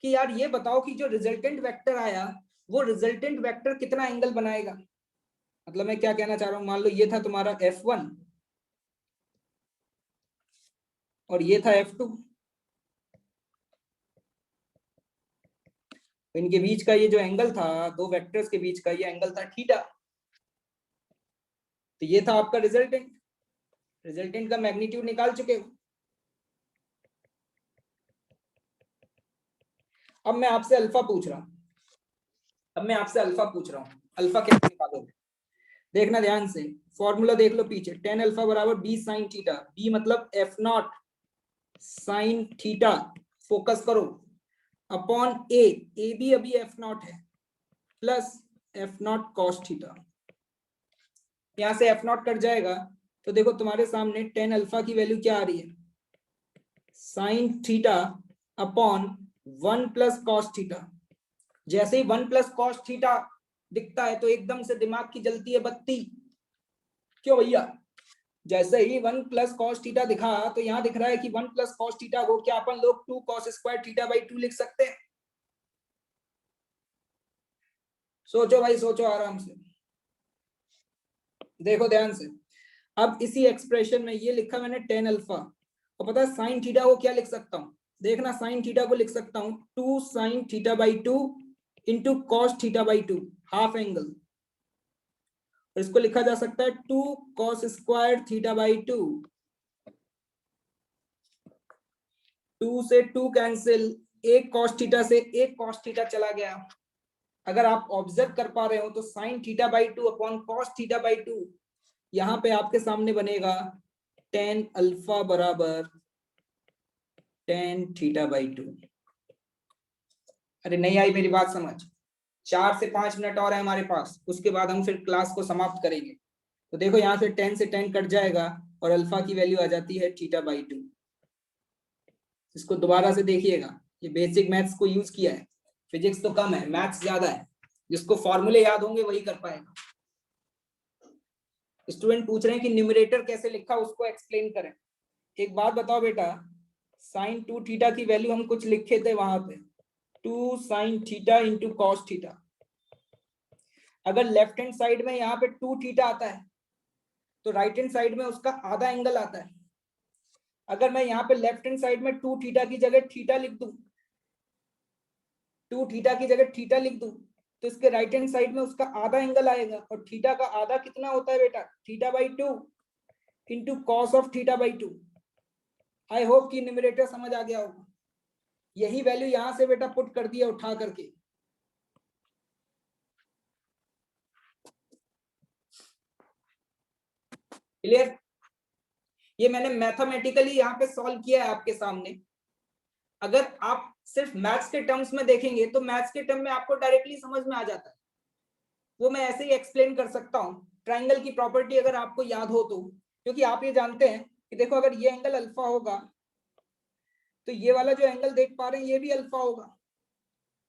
कि यार ये बताओ कि जो रिजल्टेंट वेक्टर आया वो रिजल्टेंट वेक्टर कितना एंगल बनाएगा। मतलब मैं क्या कहना चाह रहा हूं, मान लो ये था तुम्हारा f1 और ये था f2, इनके बीच का ये जो एंगल था, दो वेक्टर्स के बीच का ये एंगल था थीटा, तो ये था आपका रिजल्टेंट। रिजल्टेंट का मैग्नीट्यूड निकाल चुके हो। अब मैं आपसे अल्फा पूछ रहा हूं, अल्फा कैसे निकालोगे? देखना ध्यान से, फॉर्मूला देख लो पीछे, टेन अल्फा बराबर बी साइन थीटा, बी मतलब f0 साइन थीटा, फोकस करो, अपॉन ए भी अभी f0 है, प्लस f0 cos थीटा। यहां से f0 कट जाएगा तो देखो तुम्हारे सामने टेन अल्फा की वैल्यू क्या आ रही है, sine theta upon 1 plus cos theta. जैसे ही 1 प्लस कॉस थीटा दिखता है तो एकदम से दिमाग की जलती है बत्ती, क्यों भैया? जैसे ही 1 प्लस कॉस थीटा दिखा तो यहां दिख रहा है कि 1 प्लस कॉस थीटा को क्या अपन लोग 2 cos स्क्वायर थीटा बाई 2 लिख सकते हैं? सोचो भाई सोचो आराम से, देखो ध्यान से। अब इसी एक्सप्रेशन में ये लिखा मैंने टेन अल्फा, और पता है साइन थीटा को क्या लिख सकता हूं? देखना, साइन थीटा को लिख सकता हूं 2 sine theta by 2 into cos theta by 2, half angle. इसको लिखा जा सकता है 2 cos स्क्वायर थीटा बाई 2, 2 से 2 कैंसिल, एक cos थीटा से एक cos थीटा चला गया। अगर आप ऑब्जर्व कर पा रहे हो तो sine theta by 2 upon cos theta by 2, यहां पे आपके सामने बनेगा टेन अल्फा बराबर टेन थीटा बाई 2। अरे नहीं आई मेरी बात समझ? 4 से 5 मिनट और है हमारे पास, उसके बाद हम फिर क्लास को समाप्त करेंगे। तो देखो यहाँ से 10 से 10 कट जाएगा और अल्फा की वैल्यू आ जाती है थीटा बाई 2। इसको दोबारा से देखिएगा, ये बेसिक मैथ्स को यूज किया है, फिजिक्स तो कम है, मैथ्स ज्यादा है। जिसको फॉर्मूले याद होंगे वही कर पाएगा। स्टूडेंट पूछ रहे हैं कि न्यूमरेटर कैसे लिखा उसको एक्सप्लेन करें। एक बात बताओ बेटा, साइन 2 थीटा की वैल्यू हम कुछ लिखे थे वहां पे, 2 sine theta into cos theta. अगर लेफ्ट हैंड साइड में यहाँ पे 2 थीटा आता है तो राइट हैंड साइड में उसका आधा एंगल आता है। अगर मैं यहाँ पे लेफ्ट हैंड साइड में 2 थीटा की जगह थीटा लिख दूं, 2 थीटा की जगह थीटा लिख दूं, तो इसके राइट हैंड साइड में उसका आधा एंगल आएगा, और थीटा का आधा कितना होता है बेटा? Theta by 2 into cos of theta by 2। I hope कि न्यूमरेटर समझ आ गया होगा। यही वैल्यू यहां से बेटा पुट कर दिया उठा करके। क्लियर? ये मैंने मैथमेटिकली यहाँ पे सॉल्व किया है आपके सामने, अगर आप सिर्फ मैथ्स के टर्म्स में देखेंगे तो मैथ्स के टर्म में आपको डायरेक्टली समझ में आ जाता है, वो मैं ऐसे ही एक्सप्लेन कर सकता हूँ। ट्राइंगल की प्रॉपर्टी अगर आपको याद हो तो, क्योंकि आप ये जानते हैं कि देखो अगर ये एंगल अल्फा होगा तो ये वाला जो एंगल देख पा रहे हैं ये भी अल्फा होगा,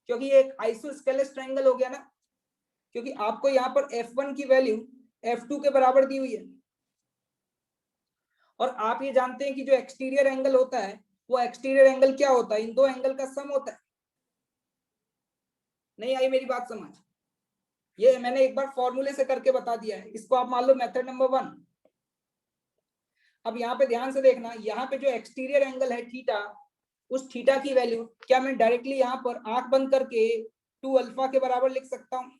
क्योंकि ये एक आइसोस्केलेस ट्राइंगल हो गया ना, क्योंकि आपको यहाँ पर F1 की वैल्यू F2 के बराबर दी हुई है। और आप ये जानते हैं कि जो एक्सटीरियर एंगल होता है वो एक्सटीरियर एंगल क्या होता है, इन दो एंगल का सम होता है। नहीं आई मेरी बात समझ? ये मैंने एक बार फॉर्मूले से करके बता दिया है, इसको आप मान लो मेथड नंबर 1। अब यहाँ पे ध्यान से देखना, यहाँ पे जो एक्सटीरियर एंगल है थीटा, उस थीटा की वैल्यू क्या मैं डायरेक्टली यहाँ पर आंख बंद करके 2 अल्फा के बराबर लिख सकता हूँ?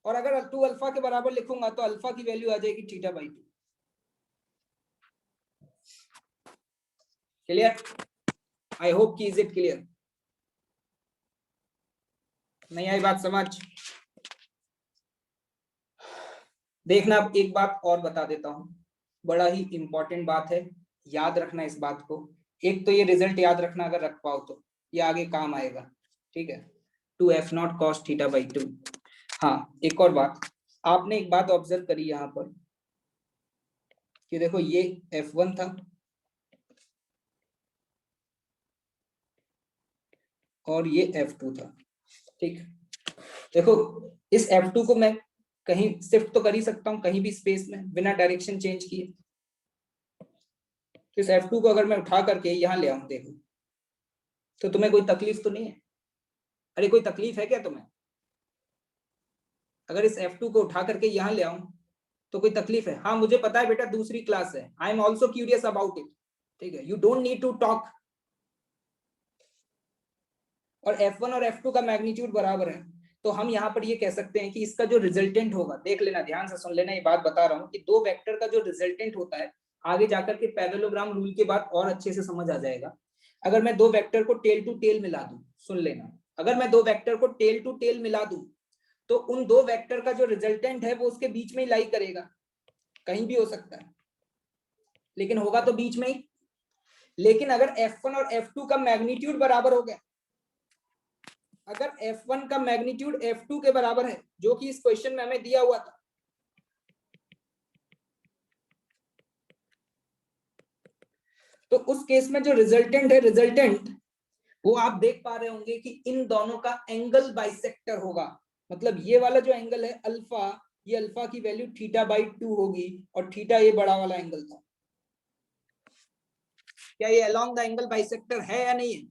और अगर 2 अल्फा के बराबर लिखूंगा तो अल्फा की वैल्यू आ जाएगी theta by 2। Clear? I hope कि इज इट क्लियर? नहीं आई बात समझ? देखना अब एक बात और बता देता हूं, बड़ा ही इंपॉर्टेंट बात है, याद रखना इस बात को। एक तो ये रिजल्ट याद रखना, अगर रख पाओ तो ये आगे काम आएगा, ठीक है? 2f0 cos theta by 2। हाँ, एक और बात, आपने एक बात ऑब्जर्व करी यहाँ पर कि देखो ये f1 था और ये f2 था, ठीक? देखो इस f2 को मैं कहीं शिफ्ट तो कर ही सकता हूं, कहीं भी स्पेस में बिना डायरेक्शन चेंज किए। तो इस f2 को अगर मैं उठा करके यहाँ ले आऊं, देखो तो तुम्हें कोई तकलीफ तो नहीं है? अरे कोई तकलीफ है क्या तुम्हें? अगर इस f2 को उठा करके यहाँ ले आऊं तो कोई तकलीफ है? हाँ मुझे पता है बेटा दूसरी क्लास है, I am also curious about it, ठीक है? You don't need to talk. और f1 और f2 का मैग्नीट्यूड बराबर है, तो हम यहाँ पर ये कह सकते हैं कि इसका जो रिजल्टेंट होगा, देख लेना ध्यान से सुन लेना, ये बात बता रहा हूँ कि दो वेक्टर का जो रिजल्टेंट होता है, आगे जाकर के पैरेललोग्राम रूल के बाद और अच्छे से समझ आ जाएगा। अगर मैं दो वेक्टर को टेल टू टेल मिला दूं, सुन लेना, अगर मैं दो वेक्टर को टेल टू टेल मिला दूं तो उन दो वेक्टर का जो रिजल्टेंट है वो उसके बीच में ही लाई करेगा, कहीं भी हो सकता है लेकिन होगा तो बीच में ही। लेकिन अगर f1 और f2 का मैग्नीट्यूड बराबर हो गया, अगर f1 का मैग्नीट्यूड f2 के बराबर है, जो कि इस क्वेश्चन में हमें दिया हुआ था, तो उस केस में जो रिजल्टेंट है, रिजल्टेंट वो आप देख पा रहे होंगे कि इन दोनों का एंगल बाइसेक्टर होगा। मतलब ये वाला जो एंगल है अल्फा, ये अल्फा की वैल्यू थीटा बाई 2 होगी और थीटा ये बड़ा वाला एंगल था। क्या ये अलोंग द एंगल बाइसेक्टर है या नहीं है?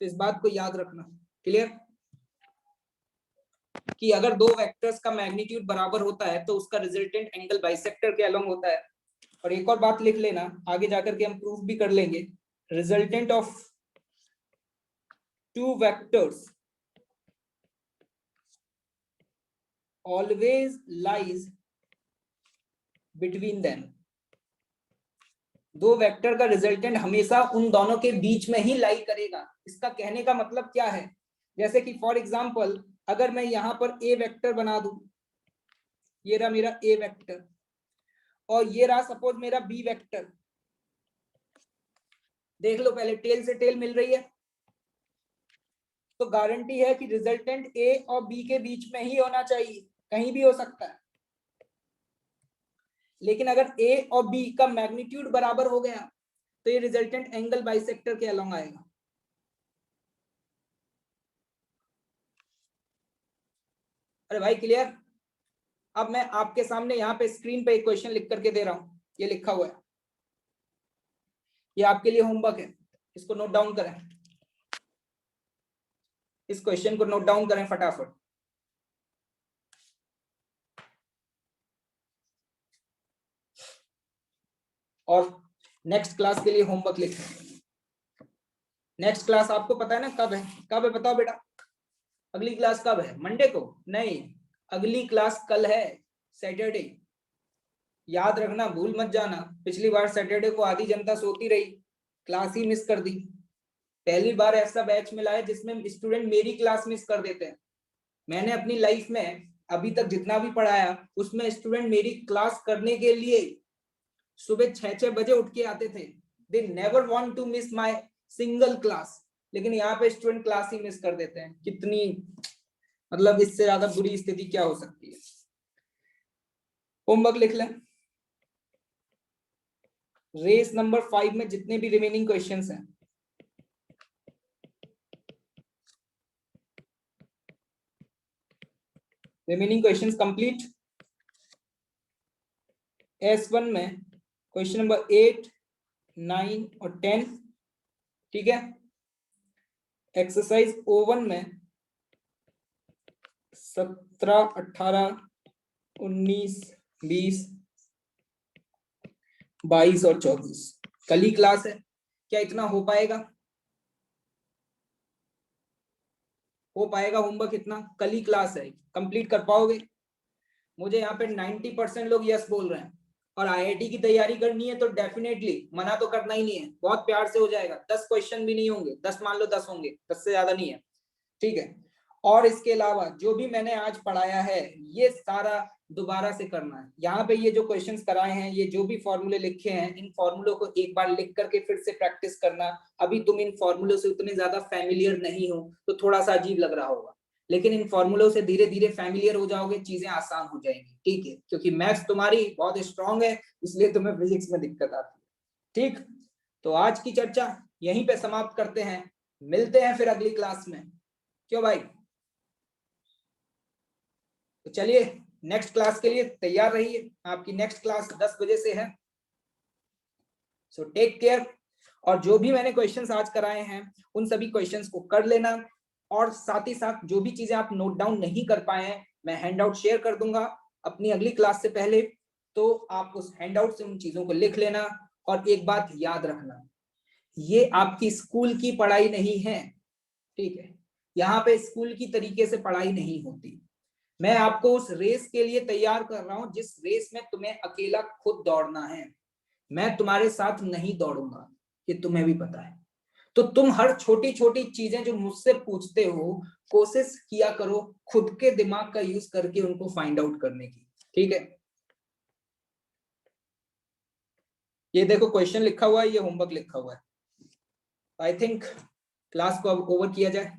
तो इस बात को याद रखना। क्लियर? कि अगर दो वेक्टर्स का मैग्नीट्यूड बराबर होता है तो उसका रिजल्टेंट एंगल बाइसेक्टर के अलोंग होता है। और एक और बात लिख लेना, आगे जाकर के हम प्रूफ भी कर लेंगे, resultant of two vectors always lies between them. दो वेक्टर का रिजल्टेंट हमेशा उन दोनों के बीच में ही लाई करेगा। इसका कहने का मतलब क्या है? जैसे कि फॉर एग्जांपल अगर मैं यहां पर ए वेक्टर बना दूं, ये रहा मेरा ए वेक्टर और ये रहा सपोज मेरा बी वेक्टर, देख लो पहले टेल से टेल मिल रही है, तो गारंटी है कि रिजल्टेंट ए और बी के बीच में ही होना चाहिए, कहीं भी हो सकता है। लेकिन अगर ए और बी का मैग्नीट्यूड बराबर हो गया तो ये रिजल्टेंट एंगल बाइसेक्टर के अलोंग आएगा। अरे भाई क्लियर? अब मैं आपके सामने यहाँ पे स्क्रीन पे एक क्वेश्चन लिख करके दे रहा हूं, ये लिखा हुआ है, ये आपके लिए होमवर्क है, इसको नोट डाउन करें, इस क्वेश्चन को नोट डाउन करें फटाफट। और नेक्स्ट क्लास के लिए होमवर्क लिखें। नेक्स्ट क्लास आपको पता है ना कब है? कब है बताओ बेटा? अगली क्लास कब है? मंडे को? नहीं, अगली क्लास कल है, सैटरडे। याद रखना, भूल मत जाना, पिछली बार सैटरडे को आधी जनता सोती रही, क्लास ही मिस कर दी। पहली बार ऐसा बैच मिला है जिसमें स्टूडेंट मेरी क्लास मिस कर देते हैं। मैंने अपनी लाइफ में अभी तक जितना भी पढ़ाया उसमें स्टूडेंट मेरी क्लास करने के लिए सुबह 6-6 बजे उठ के आते थे, they never want to miss my single class. लेकिन यहाँ पे स्टूडेंट क्लास ही मिस कर देते हैं। कितनी मतलब इससे ज्यादा बुरी स्थिति क्या हो सकती है। होमवर्क लिख लें। रेस नंबर 5 में जितने भी रिमेनिंग क्वेश्चंस हैं, रिमेनिंग क्वेश्चंस कंप्लीट। S1 में क्वेश्चन नंबर 8, 9 और 10, ठीक है। एक्सरसाइज O1 में 17, 18, 19, 20, 22 और 24 कल ही क्लास है। क्या इतना हो पाएगा? हो पाएगा होमवर्क इतना? कल ही क्लास है, कंप्लीट कर पाओगे? मुझे यहाँ पे 90% लोग यस बोल रहे हैं। और आईआईटी की तैयारी करनी है तो डेफिनेटली मना तो करना ही नहीं है, बहुत प्यार से हो जाएगा। 10 क्वेश्चन भी नहीं होंगे, 10 मान लो 10 होंगे, 10 से ज्यादा नहीं है, ठीक है। और इसके अलावा जो भी मैंने आज पढ़ाया है ये सारा दोबारा से करना है। यहाँ पे ये जो क्वेश्चंस कराए हैं, ये जो भी फॉर्मूले लिखे हैं, इन फॉर्मूलों को एक बार लिख करके फिर से प्रैक्टिस करना। अभी तुम इन फॉर्मूलों से उतने ज्यादा फैमिलियर नहीं हो तो थोड़ा सा अजीब लग रहा होगा, लेकिन इन फॉर्मूलों से धीरे धीरे फैमिलियर हो जाओगे, चीजें आसान हो जाएंगी, ठीक है। क्योंकि मैथ्स तुम्हारी बहुत स्ट्रांग है, इसलिए तुम्हें फिजिक्स में दिक्कत आती है, ठीक। तो आज की चर्चा यहीं पे समाप्त करते हैं, मिलते हैं फिर अगली क्लास में। क्यों भाई? तो चलिए नेक्स्ट क्लास के लिए तैयार रहिए। आपकी नेक्स्ट क्लास 10 बजे से है, सो टेक केयर। और जो भी मैंने क्वेश्चंस आज कराए हैं उन सभी क्वेश्चंस को कर लेना। और साथ ही साथ जो भी चीजें आप नोट डाउन नहीं कर पाए हैं, मैं हैंड आउट शेयर कर दूंगा अपनी अगली क्लास से पहले, तो आप उस हैंड आउट से उन चीजों को लिख लेना। और एक बात याद रखना, ये आपकी स्कूल की पढ़ाई नहीं है, ठीक है। यहाँ पे स्कूल की तरीके से पढ़ाई नहीं होती। मैं आपको उस रेस के लिए तैयार कर रहा हूं जिस रेस में तुम्हें अकेला खुद दौड़ना है। मैं तुम्हारे साथ नहीं दौड़ूंगा, ये तुम्हें भी पता है। तो तुम हर छोटी छोटी चीजें जो मुझसे पूछते हो, कोशिश किया करो खुद के दिमाग का यूज करके उनको फाइंड आउट करने की, ठीक है। ये देखो क्वेश्चन लिखा हुआ है, ये होमवर्क लिखा हुआ है। आई थिंक क्लास को अब ओवर किया जाए।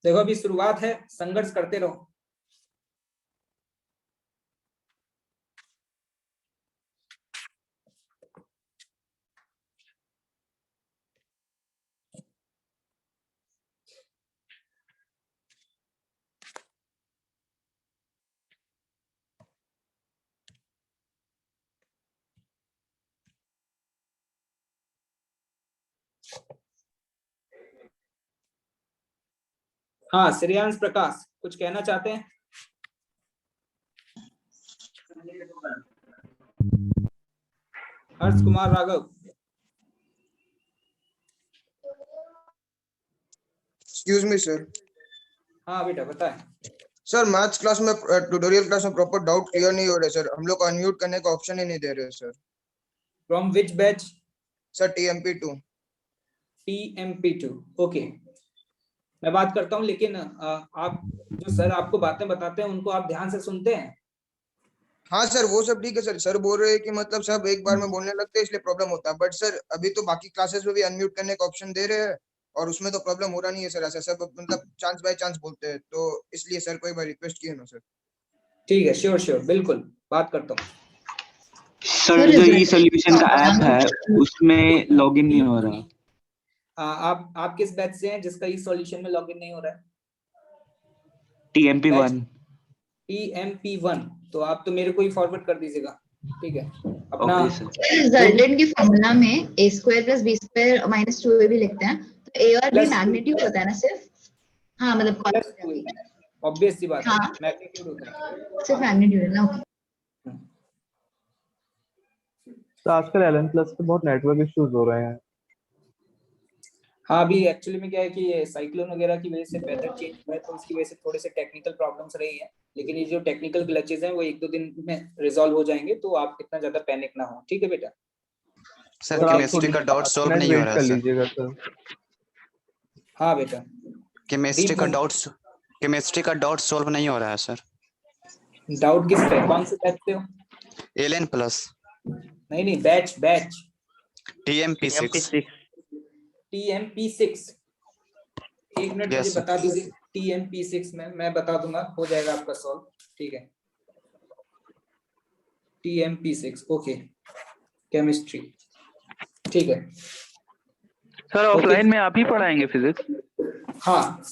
देखो अभी शुरुआत है, संघर्ष करते रहो। हाँ श्रेयांश प्रकाश कुछ कहना चाहते हैं? Harsh Kumar Raghav. Excuse me sir. हाँ बेटा बताएं। सर मैथ्स क्लास में ट्यूटोरियल क्लास में प्रॉपर डाउट क्लियर नहीं हो रहे सर, हम लोग को अनम्यूट करने का ऑप्शन ही नहीं दे रहे sir. From which batch? Sir TMP2। TMP2 okay. मैं बात करता हूँ, लेकिन आप जो सर आपको बातें बताते हैं उनको आप ध्यान से सुनते हैं? हाँ सर वो सब ठीक है सर। सर बोल रहे हैं कि मतलब सब एक बार में बोलने लगते हैं इसलिए प्रॉब्लम होता है, बट सर अभी तो बाकी क्लासेस में भी अनम्यूट करने का ऑप्शन दे रहे हैं और उसमें तो प्रॉब्लम हो रहा नहीं है सर। ऐसा सब मतलब चांस बाय चांस बोलते हैं, तो इसलिए सर को एक बार रिक्वेस्ट किए ना सर। ठीक है, श्योर श्योर, बिल्कुल बात करता हूँ। सर जो ई सॉल्यूशन का ऐप है उसमें लॉगिन नहीं हो रहा। आप किस बैच से हैं जिसका ई सॉल्यूशन में लॉगिन नहीं हो रहा है? TMP1। TMP1 तो आप तो मेरे को ही फॉरवर्ड कर दीजिएगा, ठीक है अपना। Okay sir. रिजल्टेंट की फॉर्मूला में a square plus b square minus 2ab लिखते हैं, तो a और b प्लस मैग्नीट्यूड होता है ना सिर्फ? हाँ मतलब प्लस 2 ऑब्वियस सी बात है, हाँ मैग्नीट्यूड होता है। सिर्फ मैग्नीट्यूड है ना, ओके। तो आजकल LN प्लस पे बहुत नेटवर्क इश्यूज हो रहे हैं। हाँ अभी एक्चुअली में क्या है कि ये साइक्लोन वगैरह की वजह से वेदर चेंज हुआ है, तो उसकी वजह से थोड़े से टेक्निकल प्रॉब्लम्स रही है। लेकिन ये जो टेक्निकल ग्लिचेस हैं वो 1-2 दिन में रिजॉल्व हो जाएंगे, तो आप इतना ज्यादा पैनिक ना हो, ठीक है बेटा। सर सर आप केमिस्ट्री थोड़ी का डॉट सॉल्व नहीं हो वेट रहा कर है सर। लीजिएगा सर। हाँ बेटा, केमिस्ट्री डीप का में डॉट सॉल्व नहीं हो रहा है सर। डाउट किस पे, कौन से बैच पे हो? एलएन प्लस नहीं नहीं, बैच बैच TMP6। TMP6। एक मिनट मुझे यस सर। बता दीजिए, TMP6 में मैं बता दूंगा, हो जाएगा आपका सॉल्व, ठीक है। TMP6 ओके, केमिस्ट्री, ठीक है। सर ऑफलाइन में आप ही पढ़ाएंगे फिजिक्स? हाँ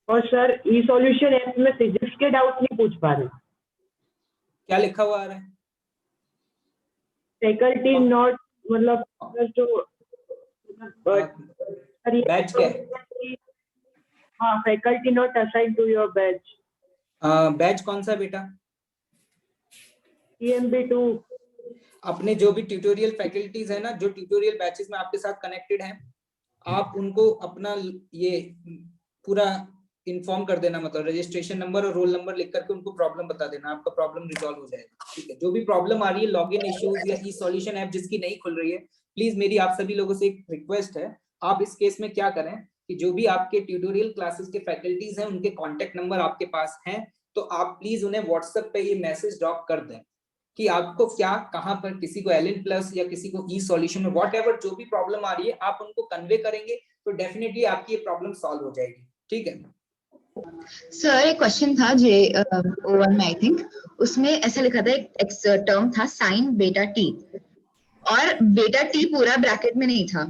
और सर ई सॉल्यूशन ऐप में फिजिक्स के डाउट नहीं पूछ पा रहे। क्या लिखा हुआ आ रहा है? फैकल्टी नॉट, मतलब जो बैच क्या है? हाँ, faculty not assign to your batch. Batch कौन सा बेटा? TMP2। अपने जो भी ट्यूटोरियल फैकल्टीज है ना, जो ट्यूटोरियल बैचेस में आपके साथ कनेक्टेड हैं, आप उनको अपना ये पूरा इन्फॉर्म कर देना, मतलब रजिस्ट्रेशन नंबर और रोल नंबर लिख करके उनको प्रॉब्लम बता देना, आपका प्रॉब्लम रिजॉल्व हो जाएगा, ठीक है। जो भी प्रॉब्लम आ रही है, लॉगिन इश्यूज या ई सॉल्यूशन ऐप जिसकी नहीं खुल रही है, प्लीज मेरी आप सभी लोगों से एक रिक्वेस्ट है, आप इस केस में क्या करें कि जो भी आपके ट्यूटोरियल क्लासेस के फैकल्टीज हैं, उनके कॉन्टेक्ट नंबर आपके पास हैं, तो आप प्लीज उन्हें व्हाट्सएप पे ये मैसेज ड्रॉप कर दें कि आपको क्या, कहां पर, किसी को LN प्लस या किसी को ई सॉल्यूशन में व्हाटएवर जो भी प्रॉब्लम आ रही है, आप उनको कन्वे करेंगे तो डेफिनेटली आपकी ये प्रॉब्लम सॉल्व हो जाएगी, ठीक है। सर एक क्वेश्चन था J1 में आई थिंक, उसमें ऐसा लिखा था, एक टर्म था साइन बीटा टी, और बीटा टी पूरा ब्रैकेट में नहीं था,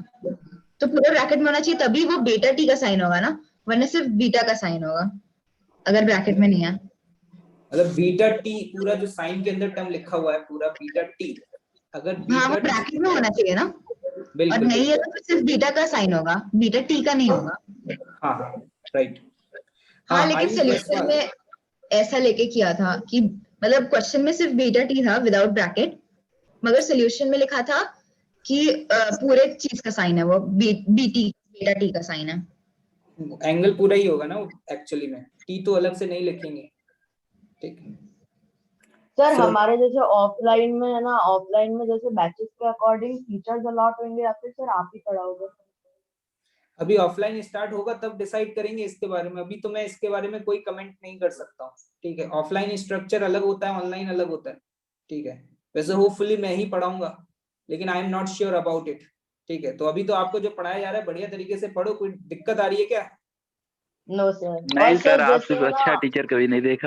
तो पूरा ब्रैकेट में होना चाहिए तभी वो बीटा टी का साइन होगा ना, वरना सिर्फ बीटा का साइन होगा अगर ब्रैकेट में नहीं है। मतलब बीटा टी पूरा जो साइन के अंदर टर्म लिखा हुआ है पूरा बीटा टी, अगर हाँ वो बीटा ब्रैकेट में होना चाहिए ना, और बिल्कुल नहीं है तो सिर्फ बीटा का साइन होगा, बीटा टी का नहीं होगा। हाँ राइट। हाँ लेकिन आयुष सोल्यूशन जायसवाल, में ऐसा लेके किया था कि मतलब क्वेश्चन में सिर्फ बीटा टी था विदाउट ब्रैकेट, मगर सोल्यूशन में लिखा था कि पूरे चीज का साइन है वो बीटी बीटा टी का साइन है। एंगल पूरा ही होगा ना एक्चुअली में, टी तो अलग से नहीं लिखेंगे, ठीक है। सर So- हमारे जैसे ऑफलाइन में है ना, ऑफलाइन में जैसे बैचेस के अकॉर्डिंग टीचर्स अलॉट होंगे या फिर सर आप ही पढ़ाओगे? अभी ऑफलाइन स्टार्ट होगा तब डिसाइड करेंगे इसके बारे में, अभी तो मैं इसके बारे में कोई कमेंट नहीं कर सकता हूँ, ठीक है। ऑफलाइन स्ट्रक्चर अलग होता है, ऑनलाइन अलग होता है, ठीक है। वैसे होपफुली मैं ही पढ़ाऊंगा, लेकिन I am not sure about it, ठीक है। तो अभी तो आपको जो पढ़ाया जा रहा है बढ़िया तरीके से पढ़ो, कोई दिक्कत आ रही है क्या? No sir. नहीं और सर, जैसे आपसे है ना, अच्छा टीचर कभी नहीं देखा।